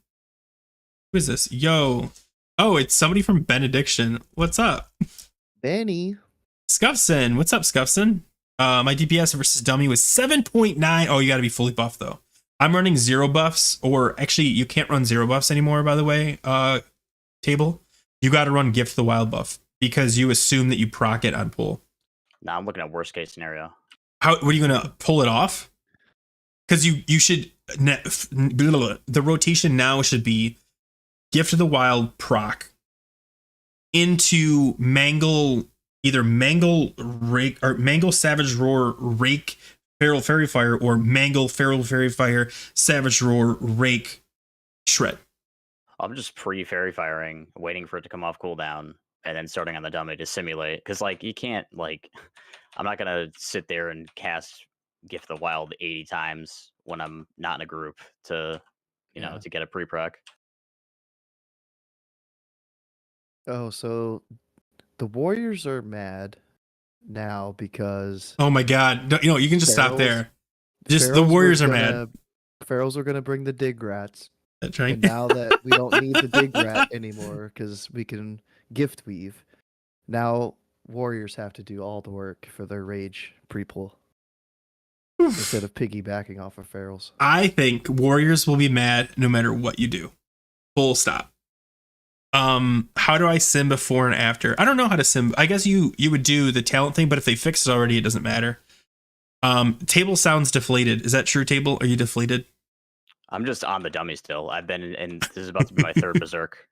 A: Who is this? Yo. Oh, it's somebody from Benediction. What's up?
B: Benny.
A: Scuffson. What's up, Scuffson? My DPS versus dummy was 7.9. Oh, you got to be fully buffed, though. I'm running 0 buffs, or actually, you can't run 0 buffs anymore, by the way, Table. You got to run Gift the Wild buff, because you assume that you proc it on pull.
D: Nah, I'm looking at worst case scenario.
A: What are you going to pull it off? Because you should, the rotation now should be Gift of the Wild proc into either Mangle Rake or Mangle Savage Roar Rake Feral Fairy Fire, or Mangle Feral Fairy Fire Savage Roar Rake Shred.
D: I'm just pre-fairy firing, waiting for it to come off cooldown, and then starting on the dummy to simulate. Because like you can't like, I'm not gonna sit there and cast Gift of the Wild 80 times when I'm not in a group to, you know, to get a pre-proc.
B: Oh, so the Warriors are mad now because
A: oh my god, no, you can just stop there. Just the Warriors are mad.
B: Pharaohs are gonna bring the dig rats.
A: That's right.
B: And now that we don't need the dig rat anymore because we can gift weave, now Warriors have to do all the work for their rage pre-pull instead of piggybacking off of Pharaohs.
A: I think Warriors will be mad no matter what you do. Full stop. How do I sim before and after? I don't know how to sim. I guess you would do the talent thing, but if they fix it already, it doesn't matter. Table sounds deflated. Is that true, Table? Are you deflated?
D: I'm just on the dummy still. I've been in this is about to be my third berserk.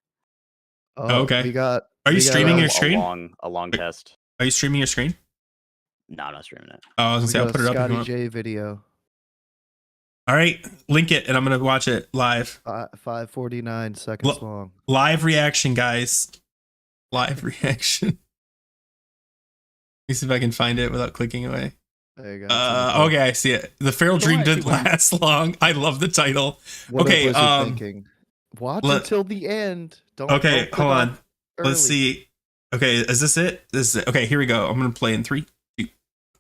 A: Oh, okay. Are you
B: we
A: streaming your screen?
D: A long test.
A: Are you streaming your screen?
D: No, I'm not streaming it.
A: Oh, I was gonna say I'll put it up.
B: Scotty J video.
A: All right, link it, and I'm gonna watch it live.
B: 5:49 seconds long.
A: Live reaction, guys. Live reaction. Let me see if I can find it without clicking away.
B: There you go.
A: Okay, I see it. The Feral Dream didn't last long. I love the title.
B: What
A: okay,
B: was thinking? Watch until the end. Don't.
A: Okay,
B: don't
A: hold on.
B: Early.
A: Let's see. Okay, is this it? This is it. Okay, here we go. I'm gonna play in 3, 2.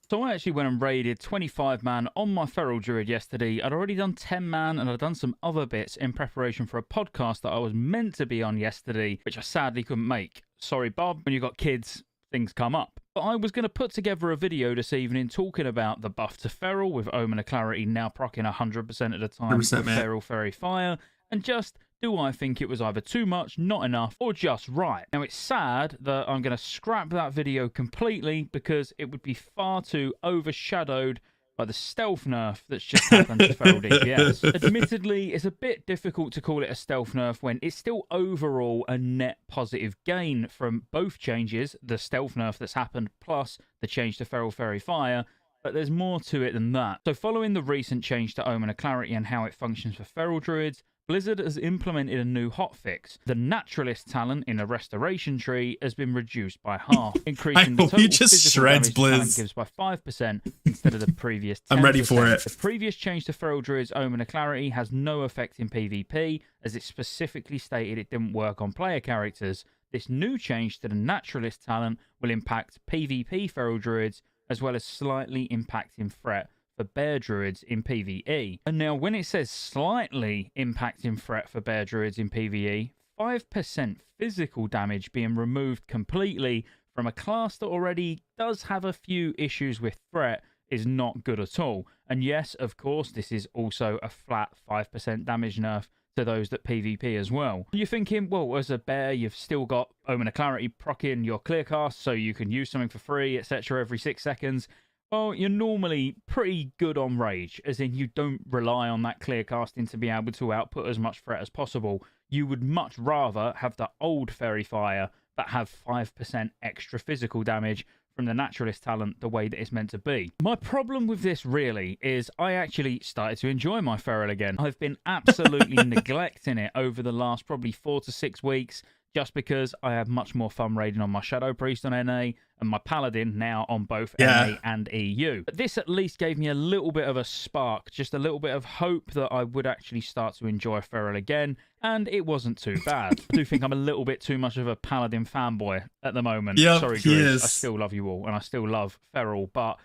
E: So I actually went and raided 25-man on my Feral Druid yesterday. I'd already done 10-man and I'd done some other bits in preparation for a podcast that I was meant to be on yesterday, which I sadly couldn't make. Sorry, Bob, when you got kids, things come up. But I was going to put together a video this evening talking about the buff to Feral, with Omen of Clarity now proccing 100% of the time with Feral Fairy Fire, and just, do I think it was either too much, not enough, or just right? Now, it's sad that I'm going to scrap that video completely because it would be far too overshadowed by the stealth nerf that's just happened to Feral DPS. Admittedly, it's a bit difficult to call it a stealth nerf when it's still overall a net positive gain from both changes, the stealth nerf that's happened plus the change to Feral Fairy Fire, but there's more to it than that. So following the recent change to Omen of Clarity and how it functions for Feral Druids, Blizzard has implemented a new hotfix. The Naturalist talent in the Restoration tree has been reduced by half, increasing the total physical damage the talent gives by 5% instead of the previous 10%.
A: I'm ready for it.
E: The previous change to Feral Druid's Omen of Clarity has no effect in PvP, as it specifically stated it didn't work on player characters. This new change to the Naturalist talent will impact PvP Feral Druids, as well as slightly impacting threat for bear druids in PvE. And now when it says slightly impacting threat for bear druids in PvE, 5% physical damage being removed completely from a class that already does have a few issues with threat is not good at all. And yes, of course, this is also a flat 5% damage nerf to those that PvP as well. You're thinking, well, as a bear, you've still got Omen of Clarity proccing your clear cast, so you can use something for free, etc. every 6 seconds. Well, you're normally pretty good on rage, as in you don't rely on that clear casting to be able to output as much threat as possible. You would much rather have the old Fairy Fire that have 5% extra physical damage from the Naturalist talent the way that it's meant to be. My problem with this really is I actually started to enjoy my Feral again. I've been absolutely neglecting it over the last probably 4 to 6 weeks, just because I have much more fun raiding on my Shadow Priest on NA and my Paladin now on both NA and EU. But this at least gave me a little bit of a spark, just a little bit of hope that I would actually start to enjoy Feral again, and it wasn't too bad. I do think I'm a little bit too much of a Paladin fanboy at the moment.
A: Yep,
E: sorry, Drew, I still love you all, and I still love Feral, but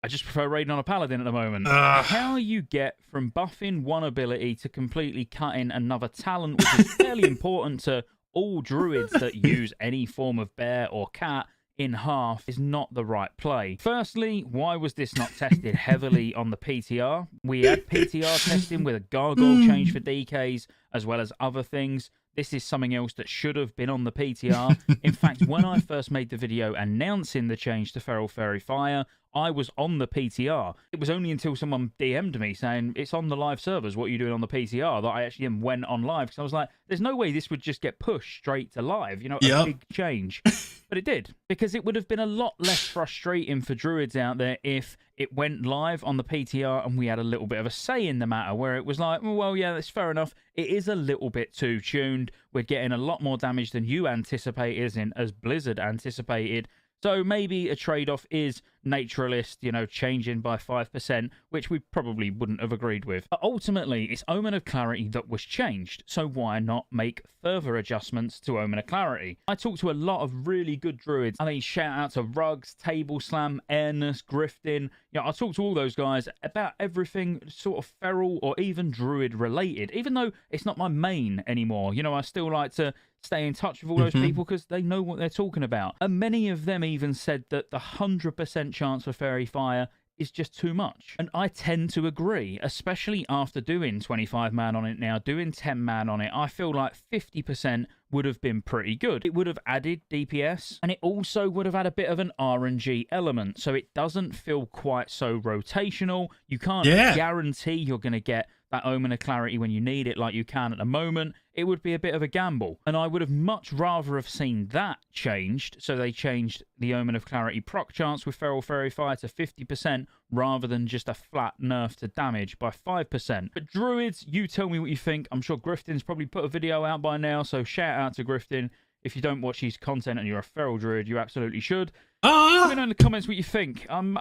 E: I just prefer raiding on a Paladin at the moment. How you get from buffing one ability to completely cutting another talent, which is fairly important to all druids that use any form of bear or cat, in half is not the right play. Firstly, why was this not tested heavily on the PTR? We had PTR testing with a gargoyle change for DKs, as well as other things. this is something else that should have been on the PTR. In fact, when I first made the video announcing the change to Feral Fairy Fire, I was on the PTR. It was only until someone DM'd me saying, it's on the live servers, what are you doing on the PTR, that I actually went on live. Because I was like, there's no way this would just get pushed straight to live, you know, a big change. But it did, because it would have been a lot less frustrating for druids out there if it went live on the PTR and we had a little bit of a say in the matter, where it was like, well, yeah, that's fair enough. It is a little bit too tuned. We're getting a lot more damage than you anticipated, as Blizzard anticipated. So maybe a trade-off is Naturalist, you know, changing by 5%, which we probably wouldn't have agreed with. But ultimately, it's Omen of Clarity that was changed, so why not make further adjustments to Omen of Clarity? I talked to a lot of really good druids. I mean, shout out to Rugs, Table Slam, Airness, Grifting. You know, I talked to all those guys about everything sort of feral or even druid related, even though it's not my main anymore. You know, I still like to stay in touch with all those people because they know what they're talking about. And many of them even said that the 100% chance for Fairy Fire is just too much. And I tend to agree, especially after doing 25 man on it now, doing 10 man on it. I feel like 50% would have been pretty good. It would have added DPS, and it also would have had a bit of an RNG element, so it doesn't feel quite so rotational. You can't guarantee you're going to get that Omen of Clarity when you need it like you can at the moment. It would be a bit of a gamble. And I would have much rather have seen that changed. So they changed the Omen of Clarity proc chance with Feral Fairy Fire to 50% rather than just a flat nerf to damage by 5%. But druids, you tell me what you think. I'm sure Grifton's probably put a video out by now, so shout out to Grifton. If you don't watch his content and you're a feral druid, you absolutely should. Let me know in the comments what you think. I'm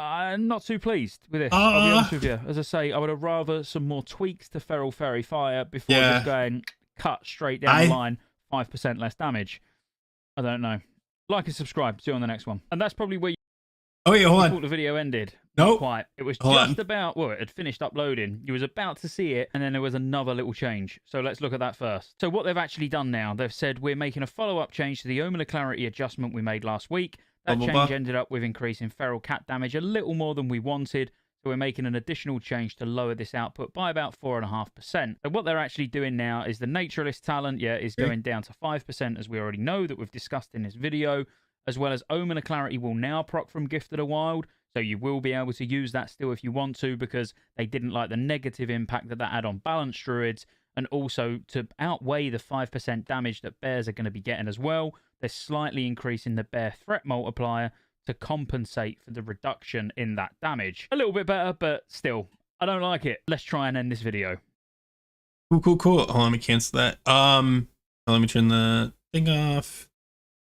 E: not too pleased with this. I'll be honest with you. As I say, I would have rather some more tweaks to Feral Fairy Fire before just going cut straight down the line, 5% less damage. I don't know. Like and subscribe. See you on the next one. And that's probably where you thought the video ended. Not quite. It was just about, well, it had finished uploading. You was about to see it, and then there was another little change. So let's look at that first. So what they've actually done now, they've said we're making a follow-up change to the Omen of Clarity adjustment we made last week. That change ended up with increasing feral cat damage a little more than we wanted. So we're making an additional change to lower this output by about 4.5%. So what they're actually doing now is the Naturalist talent, is going down to 5%, as we already know that we've discussed in this video, as well as Omen of Clarity will now proc from Gifted a Wild. So you will be able to use that still if you want to, because they didn't like the negative impact that had on balanced druids. And also to outweigh the 5% damage that bears are going to be getting as well, they're slightly increasing the bear threat multiplier to compensate for the reduction in that damage. A little bit better, but still, I don't like it. Let's try and end this video.
A: Cool. Hold on, let me cancel that. Let me turn the thing off.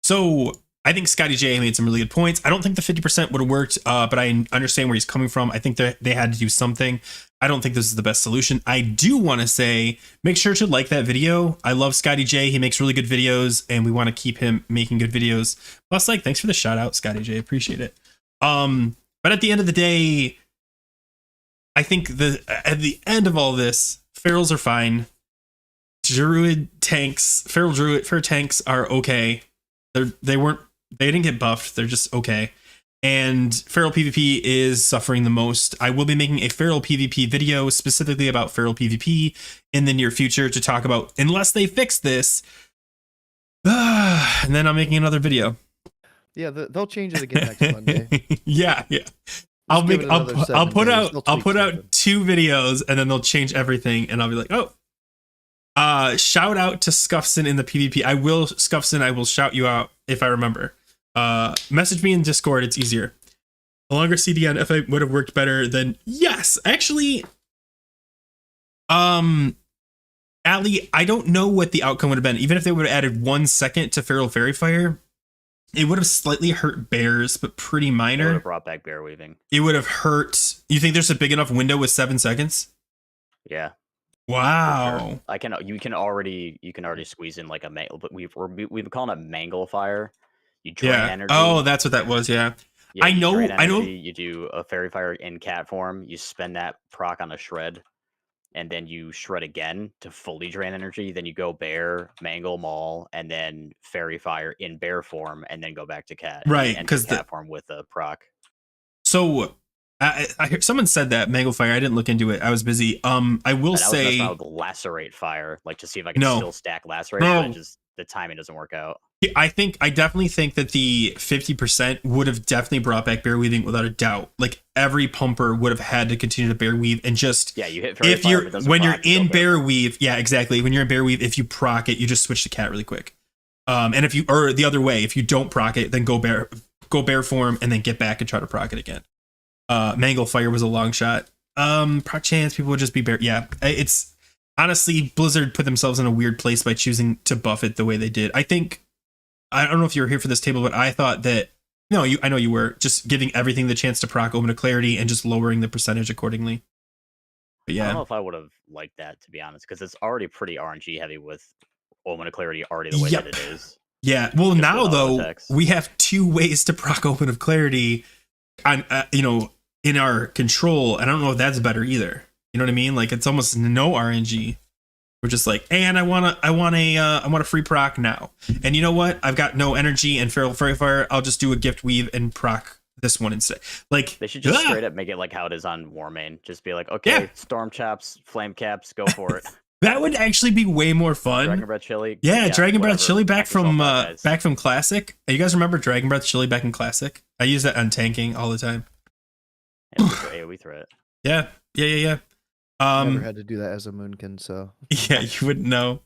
A: So I think Scotty J made some really good points. I don't think the 50% would have worked, but I understand where he's coming from. I think that they had to do something. I don't think this is the best solution. I do want to say, make sure to like that video. I love Scotty J. He makes really good videos, and we want to keep him making good videos. Plus, like, thanks for the shout out, Scotty J. Appreciate it. But at the end of the day, I think at the end of all this, ferals are fine. Feral tanks are okay. They didn't get buffed. They're just okay. And feral PvP is suffering the most. I will be making a feral PvP video specifically about feral PvP in the near future to talk about, unless they fix this. And then I'm making another video.
B: Yeah, they'll change it again next Monday.
A: Yeah. I'll put out 2 videos, and then they'll change everything, and I'll be like, oh. Shout out to Scuffson in the PvP. I will shout you out if I remember. Message me in Discord, it's easier. A longer CDN if it would have worked better than yes. Actually, Ali, I don't know what the outcome would have been. Even if they would have added 1 second to Feral Fairy Fire, it would have slightly hurt bears, but pretty minor. It would
D: have brought back bear weaving.
A: It would have hurt. You think there's a big enough window with 7 seconds?
D: Yeah.
A: Wow.
D: Sure. You can already squeeze in like a mangle, but we've been calling it mangle fire. You drain energy.
A: Oh, that's what that was. Yeah. I know.
D: You do a fairy fire in cat form. You spend that proc on a shred, and then you shred again to fully drain energy. Then you go bear, mangle, maul, and then fairy fire in bear form, and then go back to cat.
A: Right,
D: because cat form with a proc.
A: So I heard someone said that Mangle Fire. I didn't look into it. I was busy. I will
D: And I was
A: say
D: messing around with Lacerate Fire, like to see if I can
A: No.
D: still stack Lacerate,
A: No.
D: but it just the timing doesn't work out.
A: I definitely think that the 50% would have definitely brought back Bear Weaving without a doubt. Like every pumper would have had to continue to Bear Weave and just
D: Yeah, you hit Fairy
A: if
D: Fire,
A: you're
D: but it doesn't
A: when
D: proc,
A: you're
D: you
A: in
D: go
A: Bear Weave, yeah, exactly. When you're in Bear Weave, if you proc it, you just switch to cat really quick. And if you or the other way, if you don't proc it, then go bear form and then get back and try to proc it again. Mangle Fire was a long shot. Proc chance people would just be bear. Yeah, it's honestly Blizzard put themselves in a weird place by choosing to buff it the way they did. I don't know if you were here for this table, but I thought that I know you were just giving everything the chance to proc Omen of Clarity and just lowering the percentage accordingly. But yeah,
D: I don't know if I would have liked that, to be honest, because it's already pretty RNG heavy with Omen of Clarity already the way that it is.
A: Yeah, well
D: Just
A: now
D: with
A: though
D: attacks.
A: we have 2 ways to proc Omen of Clarity on in our control. I don't know if that's better either. You know what I mean? Like it's almost no RNG. We're just like, and I want a free proc now. And you know what? I've got no energy and Feral Fairy Fire. I'll just do a Gift Weave and proc this one instead. Like
D: They should just straight up make it like how it is on Warmane. Just be like, okay, Storm Chops, Flame Caps, go for it.
A: that would actually be way more fun.
D: Dragon Breath Chili.
A: Yeah, Dragon Breath
D: whatever.
A: Chili back
D: Knock yourself
A: from
D: out, guys.
A: back from Classic. You guys remember Dragon Breath Chili back in Classic? I use that on tanking all the time.
D: Yeah, it's a AoE threat.
A: Yeah.
B: Never had to do that as a Moonkin, so
A: Yeah, you wouldn't know.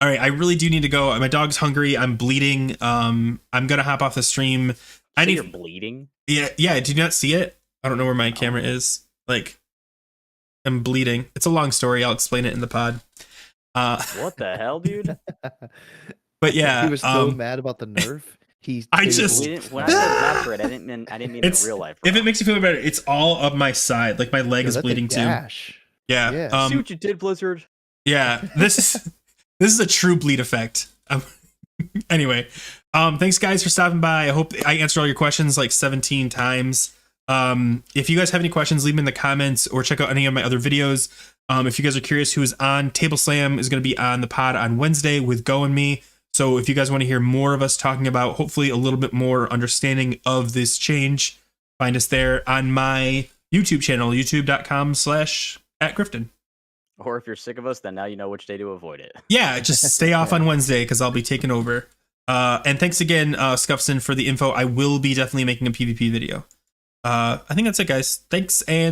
A: All right, I really do need to go. My dog's hungry. I'm bleeding. I'm gonna hop off the stream.
D: You're bleeding.
A: Yeah. Did you not see it? I don't know where my camera is. Like, I'm bleeding. It's a long story. I'll explain it in the pod.
D: What the hell, dude?
A: But yeah,
B: he was so mad about the nerf.
A: I just-
D: When I said Lacerate, I didn't mean
A: It's-
D: in real life.
A: if
D: bro.
A: it makes you feel better, it's all up my side. Like my leg is bleeding too. Yeah.
B: Yeah.
D: See what you did, Blizzard.
A: Yeah. This is a true bleed effect. Anyway, thanks guys for stopping by. I hope I answered all your questions like 17 times. If you guys have any questions, leave them in the comments or check out any of my other videos. If you guys are curious who's on, Table Slam is going to be on the pod on Wednesday with Go and me. So if you guys want to hear more of us talking about hopefully a little bit more understanding of this change, find us there on my YouTube channel, youtube.com/@Grifton.
D: Or if you're sick of us, then now you know which day to avoid it.
A: Yeah, just stay off on Wednesday because I'll be taking over. And thanks again, Scuffson, for the info. I will be definitely making a PvP video. I think that's it, guys. Thanks, and